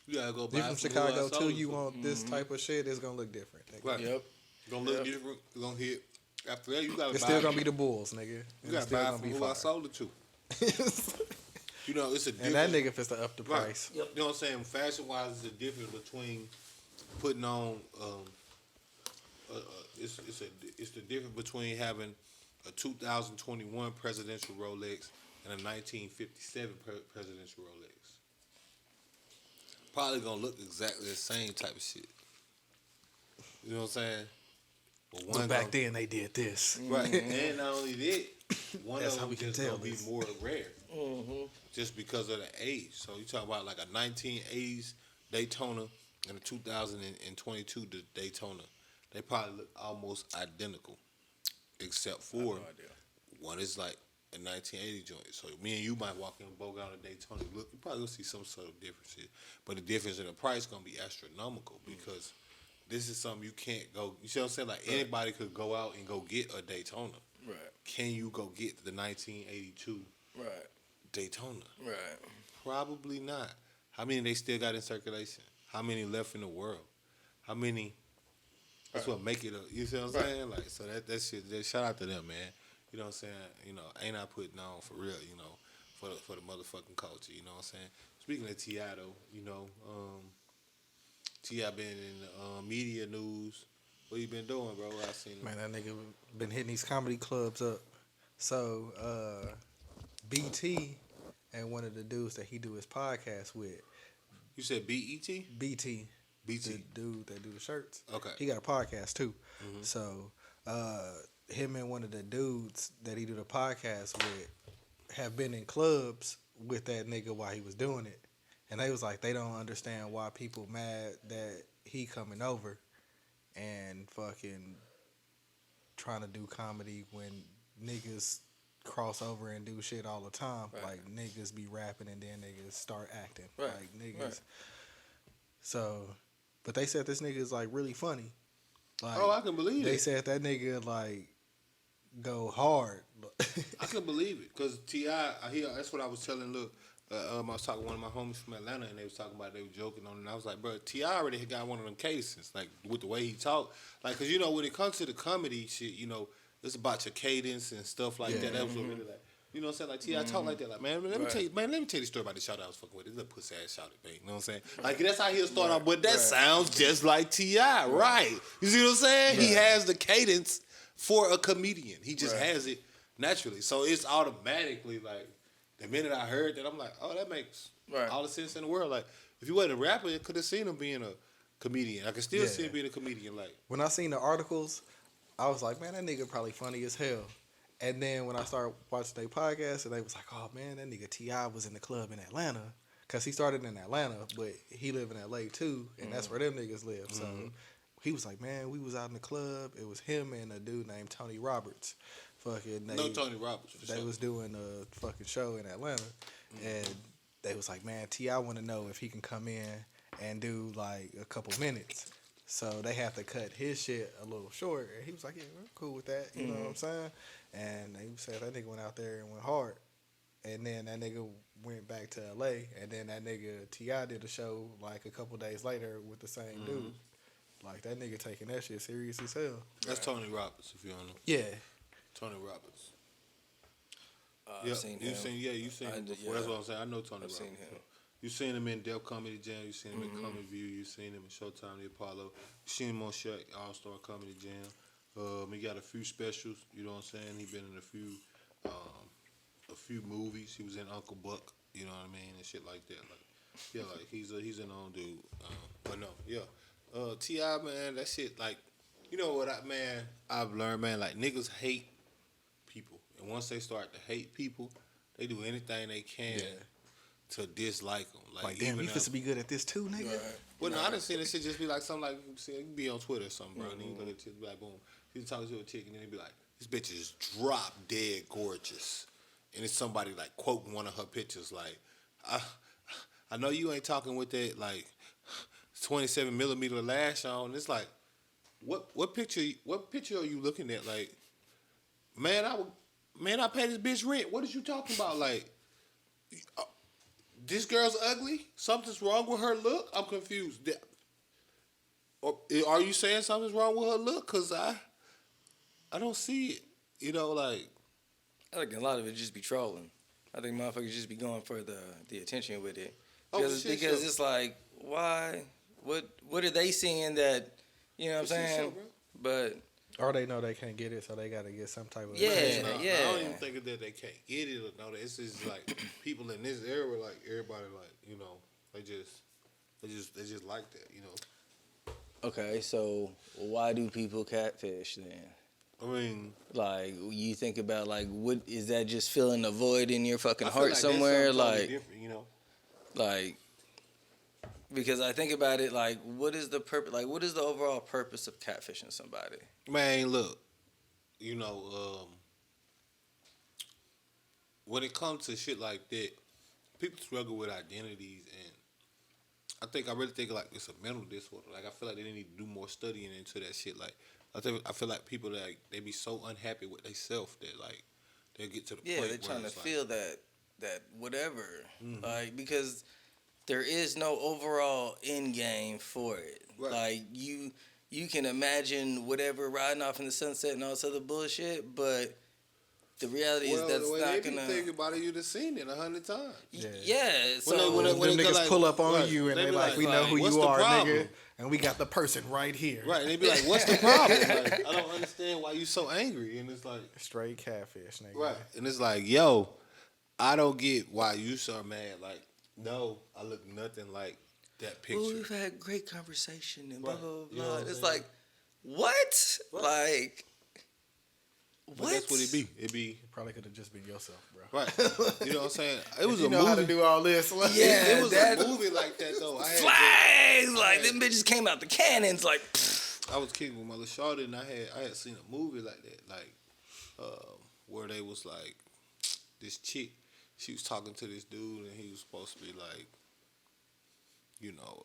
you gotta go buy You from some Chicago Hoods too, and you sodas. want this type of shit, it's gonna look different. Nigga. Right. Yep. It's gonna look different. It's gonna hit. After that, you gotta It's buy. still gonna be the Bulls, nigga. You And it's gotta still buy gonna from be who I fire. sold it to. You know, it's a And that difference. nigga finna up the Right. price. You know what I'm saying? Fashion wise, it's the difference between putting on. It's the difference between having a 2021 presidential Rolex and a 1957 presidential Rolex. Probably gonna look exactly the same type of shit. You know what I'm saying? But But back then they did this. right? And not only that, one That's of how them we can just tell gonna be this. more rare, just because of the age. So you talk about like a 1980s Daytona and a 2022 Daytona. They probably look almost identical, except for one is like a 1980 joint. So me and you might walk in and both out a Daytona. Look, you probably gonna see some sort of differences, but the difference in the price gonna be astronomical because this is something you can't go. You see what I'm saying? Like anybody could go out and go get a Daytona. Right. Can you go get the 1982 Right. Daytona? Right. Probably not. How many they still got in circulation? How many left in the world? How many? That's what make it. You see what I'm saying? Like so that shit. Shout out to them, man. You know what I'm saying? You know, ain't I putting on for real? You know, for the motherfucking culture. You know what I'm saying? Speaking of T.I. though, you know, T.I. been in the media news. What you been doing, bro? I seen him. Man, that nigga been hitting these comedy clubs up. So, BT and one of the dudes that he do his podcast with, You said BET? BT, BT. the dude that do the shirts. Okay. He got a podcast too. So, him and one of the dudes that he do the podcast with have been in clubs with that nigga while he was doing it. And they was like, they don't understand why people mad that he coming over and fucking trying to do comedy when niggas cross over and do shit all the time. Right. Like niggas be rapping and then niggas start acting. Right. Like niggas. Right. So, but they said this nigga is like really funny. Like, Oh, I can believe they it. said that nigga like go hard. I can believe it because T.I. That's what I was telling. Look, I was talking to one of my homies from Atlanta, and they was talking about they were joking on it. And I was like, bro, T.I. already had got one of them cases, like with the way he talked. Like, cause you know when it comes to the comedy shit, you know, it's about your cadence and stuff like that. That was what really like. You know what I'm saying? Like T.I. talk like that. Like, man, let me tell you the story about the shot I was fucking with. This little pussy ass shot it, man. You know what I'm saying? Like that's how he'll start off. But that sounds just like T.I. Right. You see what I'm saying? He has the cadence for a comedian. He just has it naturally. So it's automatically like the minute I heard that, I'm like, oh, that makes all the sense in the world. Like if you wasn't a rapper, you could have seen him being a comedian. I could still see him being a comedian. Like When I seen the articles, I was like, man, that nigga probably funny as hell. And then when I started watching their podcast, and they was like, oh man, that nigga T.I. was in the club in Atlanta. Because he started in Atlanta, but he live in L.A. too, and that's where them niggas live. So he was like, man, we was out in the club. It was him and a dude named Tony Roberts. Fucking, no Tony Roberts. For they sure. was doing a fucking show in Atlanta, and they was like, man, T.I. want to know if he can come in and do like a couple minutes. So they have to cut his shit a little short. And he was like, yeah, we're cool with that. You know what I'm saying? And they said that nigga went out there and went hard. And then that nigga went back to L.A. And then that nigga T.I. did a show like a couple days later with the same dude. Like that nigga taking that shit serious as hell. That's Tony Roberts, if you don't know. Yeah. Tony Roberts. I've seen him. You've seen him before. That's what I'm saying. I know Tony Roberts. I've seen him. You've seen him in Def Comedy Jam. You've seen him in Comedy View. You've seen him in Showtime, The Apollo. You've seen him on Shaq All-Star Comedy Jam. He got a few specials. You know what I'm saying? He been in a few movies. He was in Uncle Buck. You know what I mean? And shit like that. Like he's an old dude. But no, yeah. T.I., man, that shit, like, you know what I've learned, man, like niggas hate people. And once they start to hate people, they do anything they can to dislike them. Like, damn, you supposed to be good at this too, nigga. Right. Well, no, I done seen this shit just be like something like, see, it can be on Twitter or something, bro. And then you look at it, be like, boom. You talk to a chick and then they be like, this bitch is drop dead gorgeous. And it's somebody like quoting one of her pictures like, I know you ain't talking with that like 27 millimeter lash on. It's like, what picture are you looking at? Like, man, I pay this bitch rent. What is you talking about? Like, this girl's ugly? Something's wrong with her look? I'm confused. Or are you saying something's wrong with her look? Cause I don't see it. You know, like, I think a lot of it just be trolling. I think motherfuckers just be going for the attention with it. Oh, Because, shit, because sure. it's like, why? What are they seeing that, you know what I'm saying? Sure, bro. But Or they know they can't get it, so they got to get some type of... Yeah. I don't even think that they can't get it or know that. It's just like people in this era, like everybody, like, you know, they just like that, you know. okay, so why do people catfish then? I mean, Like, you think about, like, what is that, just filling a void in your fucking I feel heart like that's somewhere? something totally Like, different, you know. like, because I think about it, like, what is the purpose? Like, what is the overall purpose of catfishing somebody? Man, look, you know, when it comes to shit like that, people struggle with identities, and I really think like it's a mental disorder. Like, I feel like they need to do more studying into that shit. Like, I feel like people that, like, they be so unhappy with themselves that, like, they get to the Yeah, point they're where trying to it's like, feel that whatever, Mhm. like, because there is no overall end game for it. Right. Like, you can imagine whatever riding off in the sunset and all this other bullshit, but the reality is well, that's the way not they gonna. be thinking about it, you done seen it 100 times. Yeah. So When Them they go niggas like, pull up on right, you and they they be like, we know who what's you the are, problem? nigga, and we got the person right here. Right, and they be like, what's the problem? Like, I don't understand why you so angry. And it's like, Straight catfish, nigga. right. And it's like, yo, I don't get why you so mad. Like, no, I look nothing like that picture. Ooh, we've had great conversation and blah Right. blah You blah. know what I'm It's saying? like, what? Right. Like, But what? that's what it be. It be, Probably could have just been yourself, bro. right. You know what I'm saying? It was you a know how to movie. do all this. Like, Yeah. It was that- a movie like that, though. Flags! Like, them bitches came out the cannons. Like, I was kicking with my little shorty, and I had seen a movie like that, like where they was like this chick. She was talking to this dude, and he was supposed to be like, you know,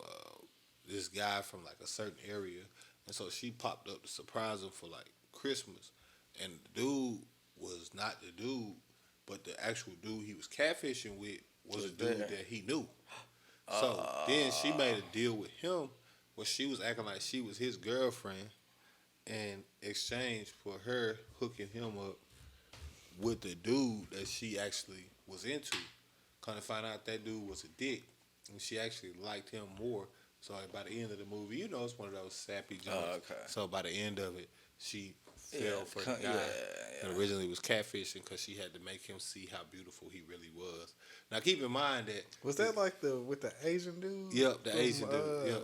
this guy from like a certain area, and so she popped up to surprise him for like Christmas, and the dude was not the dude, but the actual dude he was catfishing with was a dude that he knew. So then she made a deal with him where she was acting like she was his girlfriend in exchange for her hooking him up with the dude that she actually was into. Kind of find out that dude was a dick, and she actually liked him more. So by the end of the movie, you know, it's one of those sappy joints. okay. So by the end of it, she fell Yeah, for the guy yeah. that originally was catfishing because she had to make him see how beautiful he really was. Now keep in mind that was that like with the Asian dude? Yep, the from, Asian dude. Yep.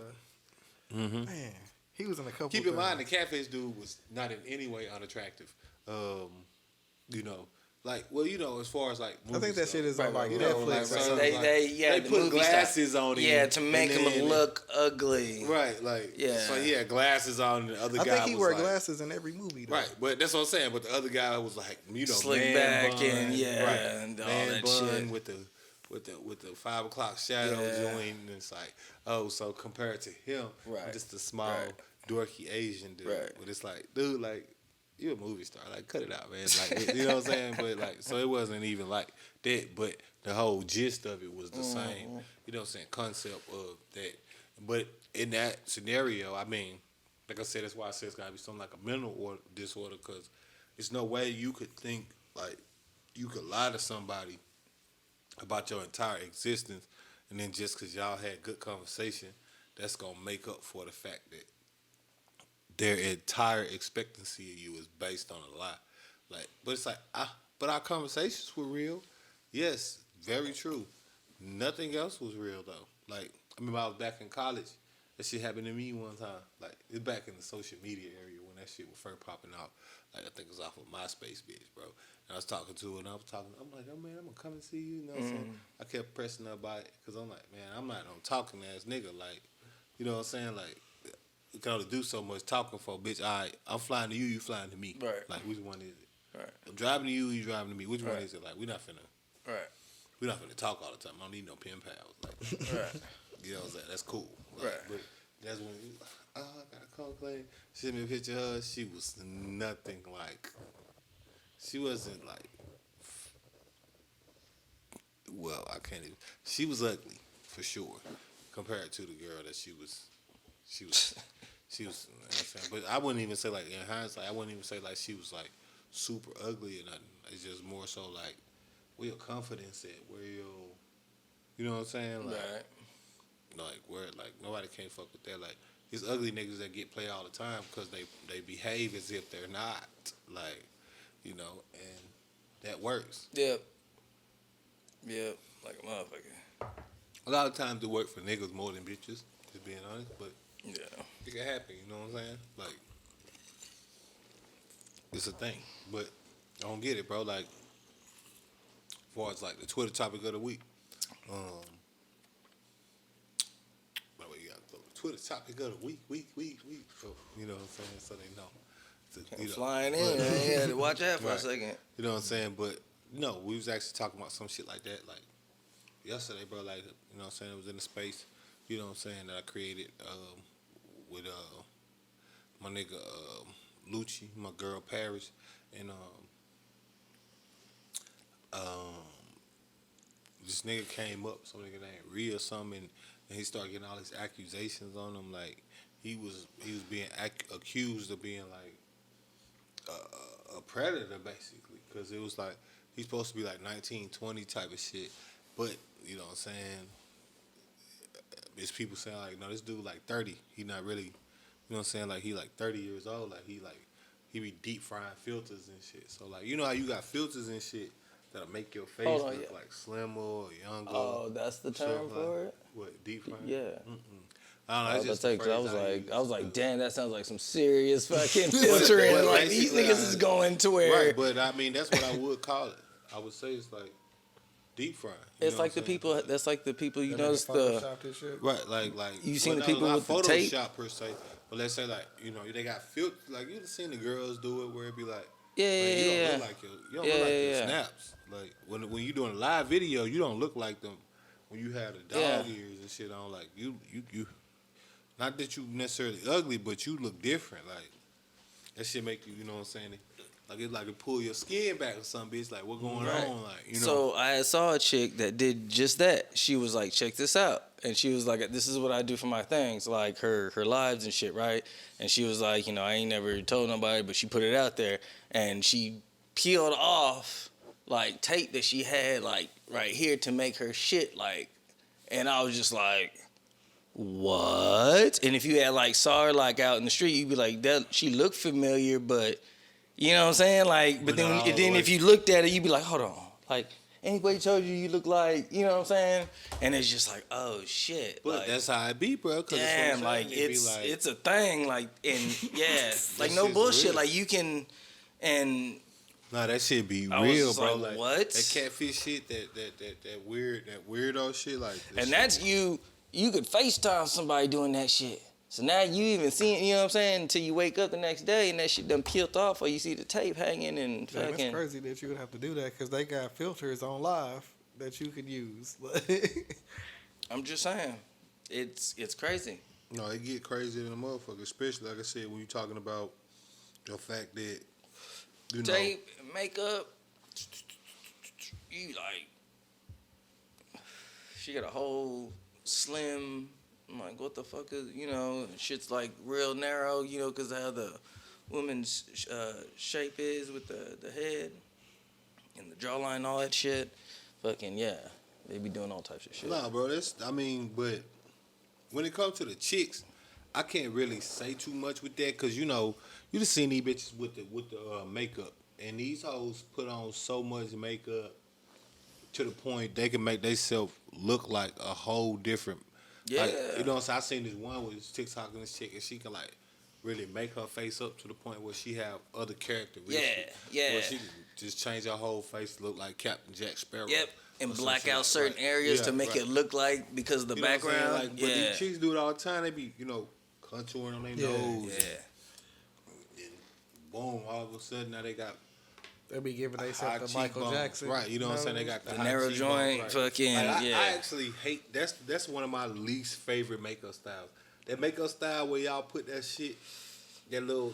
Mm-hmm. Man, he was in a couple. Keep in mind the catfish dude was not in any way unattractive. You know, like, well, you know, as far as like I think that shit is on like you know, Netflix. like, or so something. they the put movie glasses star. on him. Yeah, to make and then- him look ugly. right. Like, Yeah. So he had glasses on, and the other I guy think he was wear like, glasses in every movie. Though. right. But that's what I'm saying. But the other guy was like, you know, Slick man back bun, and, yeah, right. and all man that bun shit. with the 5 o'clock shadow Yeah. joint, and it's like, oh, so compared to him, Right. just a small Right. dorky Asian dude. Right. But it's like, dude, like, you a movie star. Like, cut it out, man. Like, you know what I'm saying? But, like, so it wasn't even like that. But the whole gist of it was the same, you know what I'm saying, concept of that. But in that scenario, I mean, like I said, that's why I said it's got to be something like a mental disorder, because there's no way you could think, like, you could lie to somebody about your entire existence, and then just because y'all had good conversation, that's going to make up for the fact that their entire expectancy of you is based on a lie. Like, but it's like, but our conversations were real. Yes, very true. Nothing else was real though. Like, I remember I was back in college. That shit happened to me one time. Like, it's back in the social media area when that shit was first popping out. Like I think it was off of MySpace, bitch, bro. And I was talking to her, and I'm like, oh man, I'm gonna come and see you. You know what I'm saying? I kept pressing her about it because I'm like, man, I'm not no talking ass nigga. Like, you know what I'm saying? Like, you can only do so much talking for, bitch. All right, I'm flying to you, you flying to me. Right. Like, which one is it? Right. I'm driving to you, you driving to me. Which one Right. is it? Like, we're not finna talk all the time. I don't need no pen pals. Like, Right. you know what I'm saying? That's cool. Like, Right. But that's when I got a call claim. She sent me a picture of her. She was nothing like. She wasn't like. Well, I can't even. She was ugly for sure, compared to the girl that she was. You know what I'm saying? But I wouldn't even say like in hindsight. I wouldn't even say like she was like super ugly or nothing. It's just more so like where your confidence at, where your, you know what I'm saying? Like, Right. like where like nobody can't fuck with that. Like these ugly niggas that get played all the time because they behave as if they're not. Like, you know, and that works. Yep. Yep. Like a motherfucker. A lot of times it work for niggas more than bitches, just being honest. But Yeah. it can happen, you know what I'm saying? Like, it's a thing. But I don't get it, bro. Like, as far as like the Twitter topic of the week. By the way, you got the Twitter topic of the week. So, you know what I'm saying? So they know. You know, Flying in, man. You had to watch that for a Right. second. You know what I'm saying? But no, we was actually talking about some shit like that, like yesterday, bro. Like, you know what I'm saying? It was in the space, you know what I'm saying, that I created with my nigga Lucci, my girl Paris, and this nigga came up, some nigga named Rhea or something, and he started getting all these accusations on him. Like he was being accused of being like a predator, basically, because it was like he's supposed to be like 19, 20 type of shit, but you know what I'm saying, it's people saying like, no, this dude like 30, he not really, you know what I'm saying, like he like 30 years old, like he be deep frying filters and shit. So like, you know how you got filters and shit that'll make your face look like slimmer or younger. Oh, that's the term for it? What, deep frying? Yeah. I don't know. I It's was, just the about to say, 'cause phrase I was like, use. damn, that sounds like some serious fucking filtering. but Like these basically, niggas is going to where Right, but I mean that's what I would call it. I would say it's like deep frying. You it's know like what the I'm saying? people. That's like the people. You That notice nigga the photoshopped his shit. Right, like You seen the not- people not with the Photoshop tape? per se, but let's say like, you know, they got filter. Like you seen the girls do it where it be like, yeah, man, you don't yeah, look like you don't Yeah, look like yeah, your yeah. snaps. Like when you doing a live video, you don't look like them when you have the dog ears and shit on. Like you. Not that you necessarily ugly, but you look different. Like that shit make you, you know what I'm saying? Like it's like it pull your skin back or something, bitch. Like what going on? Like, you know. So I saw a chick that did just that. She was like, check this out. And she was like, this is what I do for my things, like her lives and shit, right? And she was like, you know, I ain't never told nobody, but she put it out there. And she peeled off like tape that she had like right here to make her shit like. And I was just like, what? And if you had like saw her like out in the street, you'd be like, that she looked familiar, but you know what I'm saying? Like, but But not all then the way. if you looked at it, you'd be like, hold on, like anybody told you look like, you know what I'm saying? And it's just like, oh shit. But like, that's how it be, bro. damn, like it's a thing, like, and yeah, like no shit's bullshit, real. like you can, and Nah, that shit be I was real, just bro. like, what? That catfish shit, that weirdo shit, like. and that's you could FaceTime somebody doing that shit. So now you even see, you know what I'm saying, until you wake up the next day and that shit done peeled off, or you see the tape hanging and Damn, fucking. it's crazy that you would have to do that because they got filters on live that you could use. I'm just saying, it's crazy. No, it get crazy than a motherfucker, especially like I said when you talking about the fact that you know. Tape, makeup, you like. She got a whole slim. I'm like, what the fuck is, you know, shit's like real narrow, you know, because of how the woman's shape is with the head and the jawline and all that shit. Fucking, yeah. They be doing all types of shit. Nah, bro, but when it comes to the chicks, I can't really say too much with that because, you know, you just seen these bitches with the makeup. And these hoes put on so much makeup to the point they can make themselves look like a whole different. Yeah. Like, you know what I'm saying? I seen this one with this TikTok and this chick, and she can like really make her face up to the point where she have other characteristics. Yeah. Where she can just change her whole face to look like Captain Jack Sparrow. Yep. And or some black shit out like- certain right. areas Yeah, to make right. it look like because of the You know what I'm saying? background. Like, but these chicks do it all the time. They be, contouring on their nose. Yeah. And boom, all of a sudden now they got They be giving high themselves to Michael cheekbones. Jackson. Right, you know what I'm saying? They got The high narrow cheekbones, joint, right. fucking, I yeah. actually hate that's one of my least favorite makeup styles. That makeup style where y'all put that shit, that little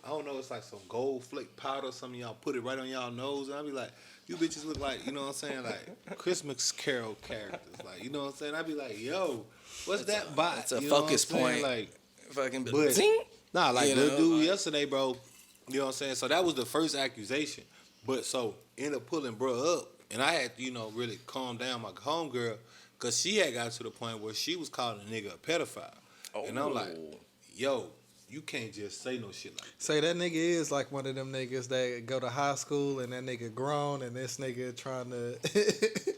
I don't know, it's like some gold flake powder or something, y'all put it right on y'all nose, and I be like, you bitches look like, you know what I'm saying, like Christmas Carol characters. Like, you know what I'm saying? I be like, yo, what's that bot? That's a You know what I'm focus saying? point. Like, Fucking but zing. nah, like You the know, dude like- yesterday, bro. You know what I'm saying? So that was the first accusation. But so ended up pulling bro up, and I had to, really calm down my homegirl, cause she had got to the point where she was calling a nigga a pedophile, and I'm like, yo, you can't just say no shit like that. Say that nigga is like one of them niggas that go to high school and that nigga grown and this nigga trying to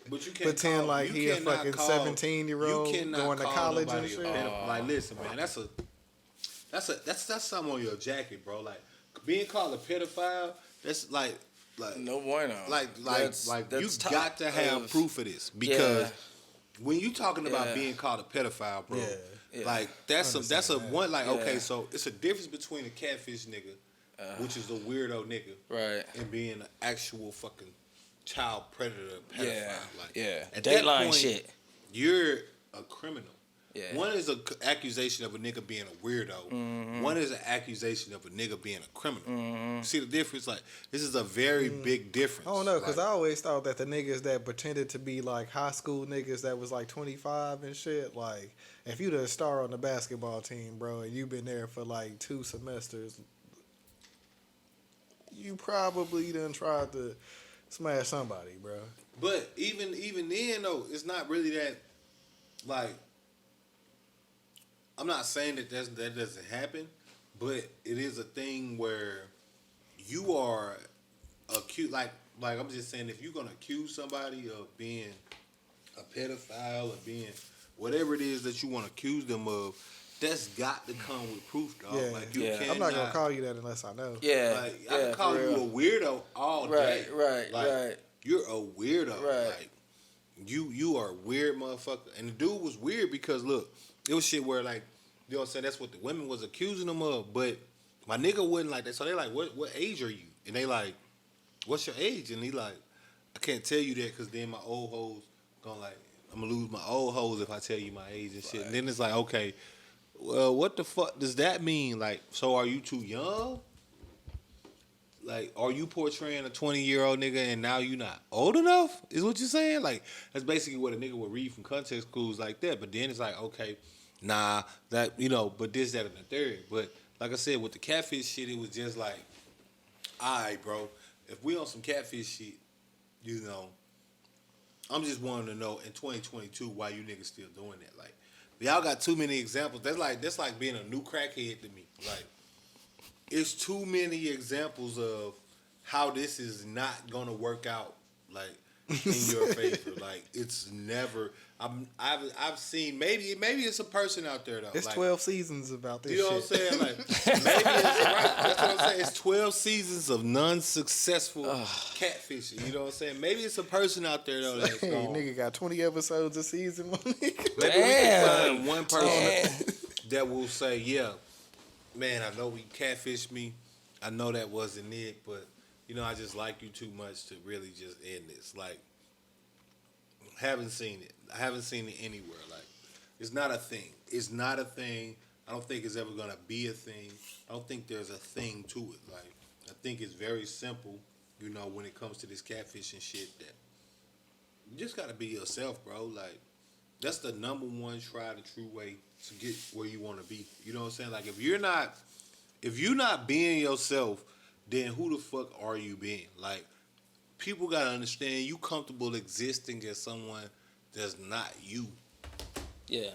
But you can't pretend call, like you he a cannot fucking call- 17-year-old you cannot going to call college and nobody a shit. pedophile. Like, listen, man, that's something on your jacket, bro. Like being called a pedophile, that's like No bueno. that's you top got to have of- proof of this because Yeah. when you talking about Yeah. being called a pedophile, bro, Yeah. like that's a Understand one like Yeah. okay, so it's a difference between a catfish nigga, which is a weirdo nigga, Right. and being an actual fucking child predator pedophile. Yeah. Like Yeah. at that Dateline point, shit. you're a criminal. Yeah. One is an accusation of a nigga being a weirdo. One is an accusation of a nigga being a criminal. See the difference? Like this is a very big difference. I don't know, because Like, I always thought that the niggas that pretended to be like high school niggas that was like 25 and shit, like if you the star on the basketball team, bro, and you've been there for like 2 semesters, you probably done tried to smash somebody, bro. but even then though, it's not really that. Like, I'm not saying that that doesn't happen, but it is a thing where you are accused. Like I'm just saying, if you're gonna accuse somebody of being a pedophile or being whatever it is that you want to accuse them of, that's got to come with proof, dog. Yeah. Like you Yeah. cannot. I'm not gonna call you that unless I know. Yeah. Like yeah, I can call for you real. a weirdo all day. Right. Like, Right. You're a weirdo. Right. Like you are a weird motherfucker. And the dude was weird because look, it was shit where like, you know what I'm saying, that's what the women was accusing him of, but my nigga wasn't like that. So they like, what age are you? And they like, what's your age? And he like, I can't tell you that because then my old hoes gonna like, I'm gonna lose my old hoes if I tell you my age and shit. Right. And then it's like, okay, well, what the fuck does that mean? Like, so are you too young? Like, are you portraying a 20-year-old nigga and now you not old enough? Is what you're saying? Like, that's basically what a nigga would read from context clues like that. But then it's like, okay, nah, that, but this, that, and the third. But like I said, with the catfish shit, it was just like, all right, bro, if we on some catfish shit, I'm just wanting to know in 2022 why you niggas still doing that. Like, y'all got too many examples. That's like being a new crackhead to me. Like, it's too many examples of how this is not gonna work out. Like in your favor. Like it's never. I've seen maybe it's a person out there though. It's like, 12 seasons about this you know shit. what I'm saying? Like maybe it's right. That's what I'm saying. It's 12 seasons of non-successful catfishing. You know what I'm saying? Maybe it's a person out there though that's Hey, gone. nigga got 20 episodes a season, my nigga. Maybe we can Damn. find one person that will say, yeah, man, I know we catfished me. I know that wasn't it, but I just like you too much to really just end this. Like, haven't seen it. I haven't seen it anywhere. Like, it's not a thing. It's not a thing. I don't think it's ever gonna be a thing. I don't think there's a thing to it. Like, I think it's very simple. When it comes to this catfishing shit, that you just gotta be yourself, bro. Like, that's the number one tried and true way to get where you want to be. You know what I'm saying? Like, if you're not being yourself, then who the fuck are you being? Like, people gotta understand you comfortable existing as someone that's not you. Yeah.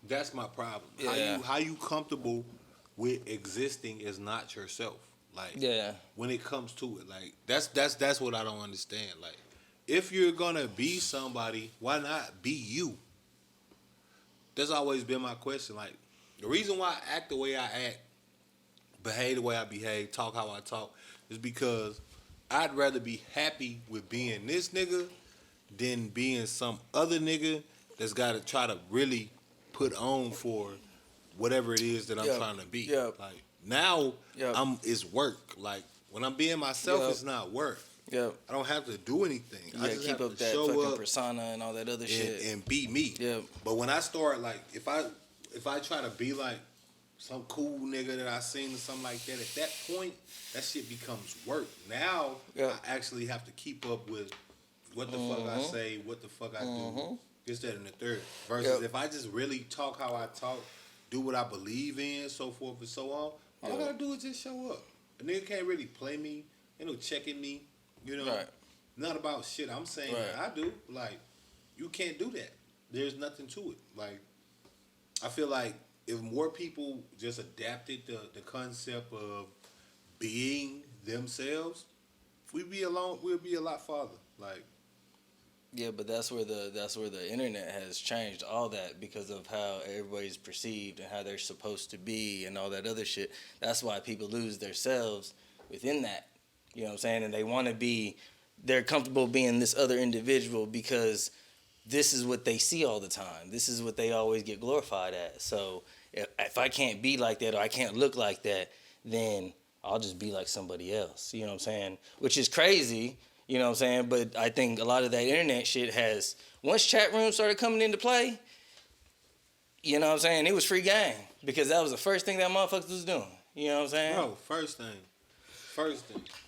That's my problem. Yeah. How you comfortable with existing as not yourself? Like, Yeah. when it comes to it, like that's what I don't understand. Like, if you're gonna be somebody, why not be you? That's always been my question. Like, the reason why I act the way I act behave the way I behave, talk how I talk, is because I'd rather be happy with being this nigga than being some other nigga that's got to try to really put on for whatever it is that I'm trying to be. Yep. Like now, it's work. Like when I'm being myself, it's not work. Yep. I don't have to do anything. Yeah, I just keep have up to that show fucking up persona and all that other shit. and be me. Yep. But when I start like if I try to be like some cool nigga that I seen or something like that, at that point that shit becomes work. Now I actually have to keep up with what the fuck I say, what the fuck I do, this, that, and the third. Versus if I just really talk how I talk, do what I believe in, so forth and so on, all I gotta do is just show up. A nigga can't really play me, ain't no checking me, you know. Right. Not about shit I'm saying that I do. Like, you can't do that. There's nothing to it. Like, I feel like if more people just adapted the concept of being themselves, we'd be a lot farther. Like, yeah, but that's where the internet has changed all that because of how everybody's perceived and how they're supposed to be and all that other shit. That's why people lose themselves within that. You know what I'm saying? And they want to be, they're comfortable being this other individual because this is what they see all the time. This is what they always get glorified at. So if I can't be like that or I can't look like that, then I'll just be like somebody else. You know what I'm saying? Which is crazy. You know what I'm saying? But I think a lot of that internet shit has, once chat rooms started coming into play, you know what I'm saying? It was free game because that was the first thing that motherfuckers was doing. You know what I'm saying? bro, first thing.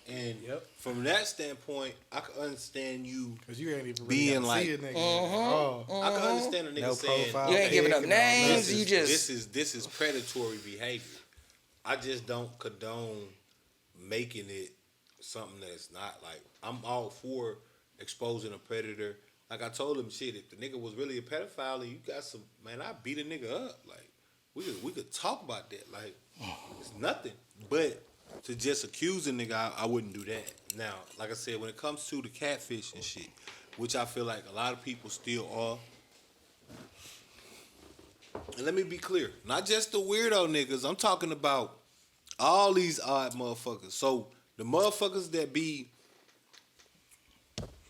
And from that standpoint, I can understand you Because you ain't even really being gotta like, see a nigga. I can understand a nigga No saying, profile. You ain't giving up Pic and all that. names. You just this is predatory behavior. I just don't condone making it something that's not. Like, I'm all for exposing a predator. Like I told him, shit, if the nigga was really a pedophile and you got some, man, I beat a nigga up. Like, we could talk about that. Like, it's nothing. But to just accuse a nigga, I wouldn't do that. Now, like I said, when it comes to the catfish and shit, which I feel like a lot of people still are. And let me be clear, not just the weirdo niggas. I'm talking about all these odd motherfuckers. So the motherfuckers that be,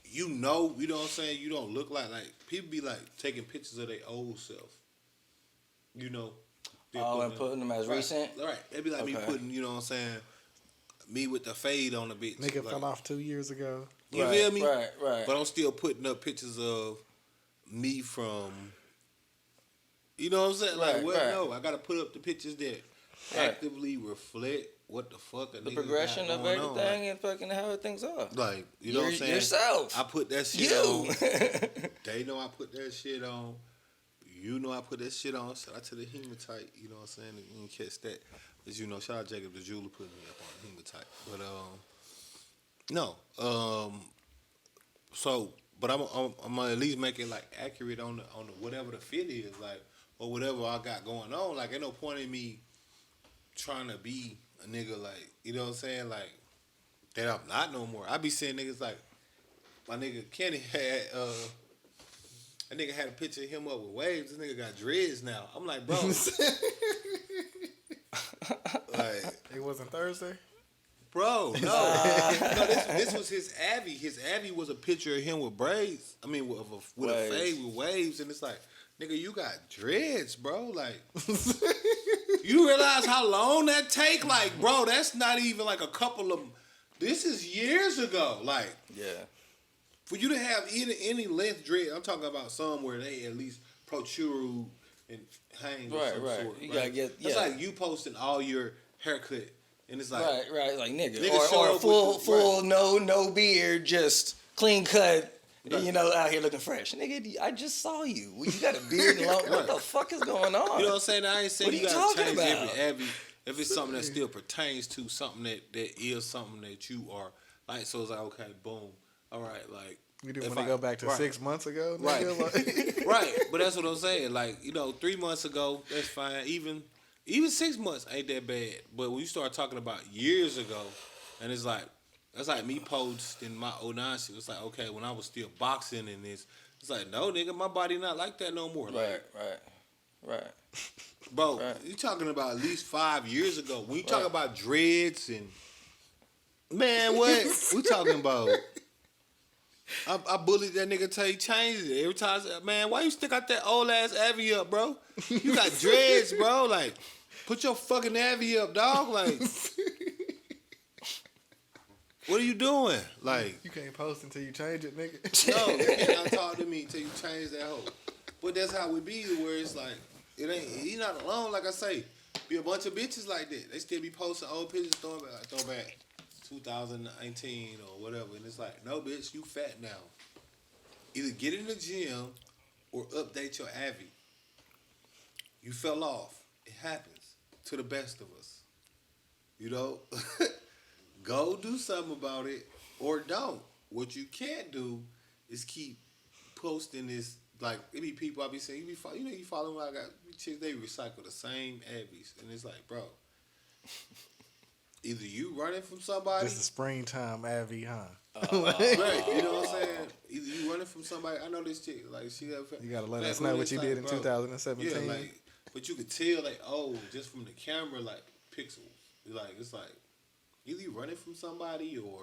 you know what I'm saying, you don't look like people be like taking pictures of their old self. You know. and putting them as recent? Right. They be like me putting, you know what I'm saying, me with the fade on the bitch. Nigga like, fell off 2 years ago. You feel me? Right. But I'm still putting up pictures of me from, you know what I'm saying? Like, no, I got to put up the pictures that actively reflect what the fuck a The nigga progression got of going everything on. and fucking how things are. Like, you know what I'm saying? Yourself. I put that shit on. They know I put that shit on. You know I put that shit on. Shout out to the hematite. You know what I'm saying? You can catch that. As you know, shout out Jacob the jeweler putting me up on hematite. But but I'm gonna at least make it like accurate on the whatever the fit is, like, or whatever I got going on. Like, ain't no point in me trying to be a nigga, like, you know what I'm saying, like, that I'm not no more. I be seeing niggas like my nigga Kenny had a nigga had a picture of him up with waves. This nigga got dreads now. I'm like, bro. Like, It wasn't Thursday? bro, no. This was his Abby. His Abby was a picture of him with braids. I mean, with a fade with waves. And it's like, nigga, you got dreads, bro. Like, you realize how long that take? Like, bro, that's not even like a couple of, this is years ago. Like, Yeah. for you to have any length dread, I'm talking about some where they at least protrude and hang of some sort. You gotta get, It's like you posting all your haircut, and it's like, right, like nigga show or up full no beard, just clean cut. You know, out here looking fresh. Nigga, I just saw you. You got a beard and long. What the fuck is going on? You know what I'm saying? I ain't saying What you are you gotta talking change about? every if it's something that still pertains to something that is something that you are like. So it's like, okay, boom, all right, like. You didn't want to go back to 6 months ago? Right. Nigga? Like, Right. But that's what I'm saying. Like, you know, 3 months ago, that's fine. Even 6 months ain't that bad. But when you start talking about years ago, and it's like, that's like me posting my 09 shit. It's like, okay, when I was still boxing and this, it's like, no, nigga, my body not like that no more. Like, Right. Bro, Right. you talking about at least 5 years ago. When you talk about dreads and man, what we talking about? I bullied that nigga till he changed it. Every time, I said, man, why you stick out that old ass Avy up, bro? You got dreads, bro. Like, put your fucking Avy up, dog. Like, what are you doing? Like, You can't post until you change it, nigga. no, you cannot talk to me till you change that hoe. But that's how we be, where it's like, it ain't, he not alone, like I say. Be a bunch of bitches like that. They still be posting old pictures, throwing back 2019 or whatever. And it's like, no, bitch, you fat now. Either get in the gym or update your Avy. You fell off. It happens to the best of us. You know? Go do something about it or don't. What you can't do is keep posting this. Like, it be people I be saying, you follow me, I got chicks, they recycle the same Avies. And it's like, bro, either you running from somebody. This is springtime Avy, huh? Right, you know what I'm saying? Either you running from somebody. I know this chick, like, she have. You gotta let us know what you did in 2017. Yeah, like, but you could tell, like, oh, just from the camera, like, pixels. Like, it's like, either you running from somebody or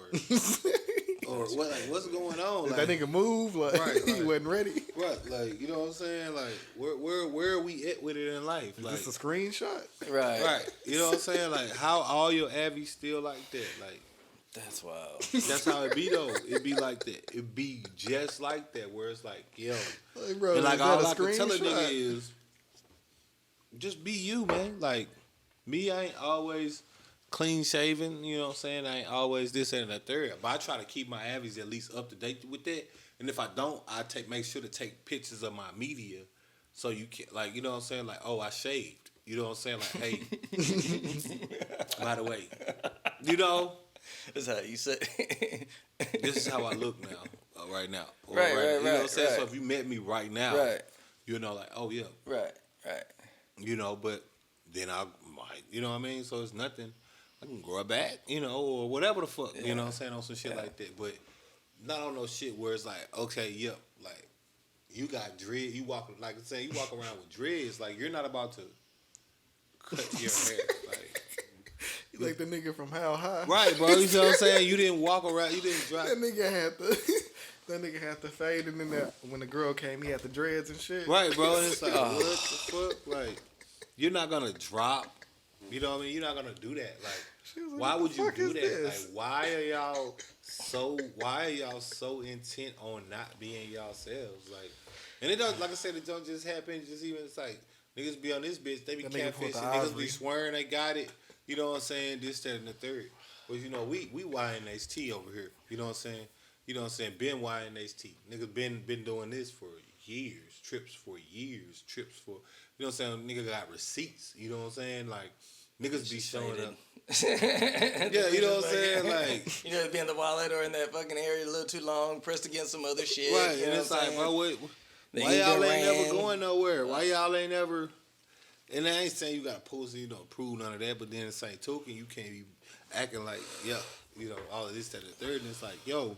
what? Like, what's going on? Did like, that nigga move? Like, right. he wasn't ready. Right, like, you know what I'm saying? Like, where are we at with it in life? Is Like, this a screenshot? Right. you know what I'm saying? Like, how all your Avies still like that? Like, That's wild. that's how it be though. It be like that. It be just like that. Where it's like, yo, Like, bro, and like is that all a I can tell a nigga screenshot? is, just be you, man. Like, me, I ain't always clean shaven, you know what I'm saying? I ain't always this and the third. But I try to keep my Avies at least up to date with that. And if I don't, I make sure to take pictures of my media so you can, like, you know what I'm saying? Like, oh, I shaved. You know what I'm saying? Like, hey, by the way, you know, That's how you say. this is how I look now, right now. Or Right, You know what I'm right, saying? right. So if you met me right now, Right. you know, like, oh, yeah, Right. you know, but then I might, you know what I mean? So it's nothing. I can grow it back, you know, or whatever the fuck, you know what I'm saying, on some shit like that. But not on no shit where it's like, okay, yep, like, you got dread, you walk, like I say, you walk around with dreads, like, you're not about to cut your hair, like. You like the nigga from How High? Right, bro, you know what I'm saying? You didn't walk around, you didn't drop. That nigga had the fade, and then when the girl came, he had the dreads and shit. Right, bro, and it's like, what the fuck? Like, you're not gonna drop, you know what I mean? You're not gonna do that. Like, She was like, why "What would the you fuck do is that? this?" Like, why are y'all so intent on not being y'allselves? Like, and it don't, like I said, it don't just happen. Just even it's like niggas be on this bitch, they be That nigga put catfishing, the niggas Osprey. be swearing they got it. You know what I'm saying? This, that, and the third. But you know, we YNHT over here. You know what I'm saying? You know what I'm saying? Been YNHT. Niggas been doing this for years. Trips for years. Trips for, you know what I'm saying? Nigga got receipts. You know what I'm saying? Like, niggas be showing up. Yeah, you know what I'm saying? Like, You know, be in the wallet or in that fucking area a little too long, pressed against some other shit. right. You know And it's what I'm like, saying? bro, They why ain't y'all been ain't never ran. going nowhere? Why y'all ain't never, and I ain't saying you got to post and you don't prove none of that, but then the same token, you can't be acting like, yeah, you know, all of this, that, and the third, and it's like, yo,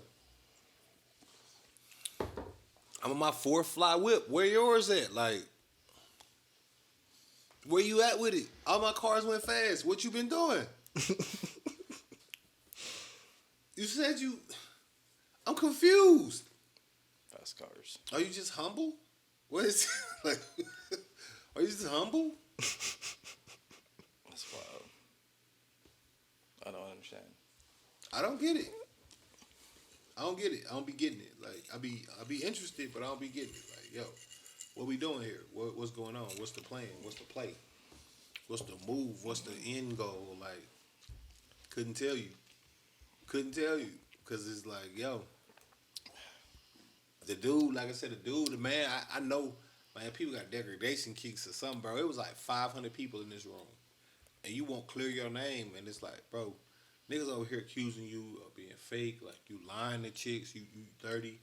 I'm on my fourth fly whip. Where yours at? Like, where you at with it? All my cars went fast. What you been doing? You said I'm confused. Fast cars. Are you just humble? What is like? Are you just humble? That's wild. I don't understand. I don't get it. I don't get it. I don't be getting it. Like I be interested, but I don't be getting it. Like, yo, what we doing here? What's going on? What's the plan? What's the play? What's the move? What's the end goal? Like, couldn't tell you. Cause it's like, yo, the dude, like I said, the man, I know, man, people got degradation kicks or something, bro. It was like 500 people in this room. And you won't clear your name. And it's like, bro, niggas over here accusing you of being fake. Like, you lying to chicks. You 30. You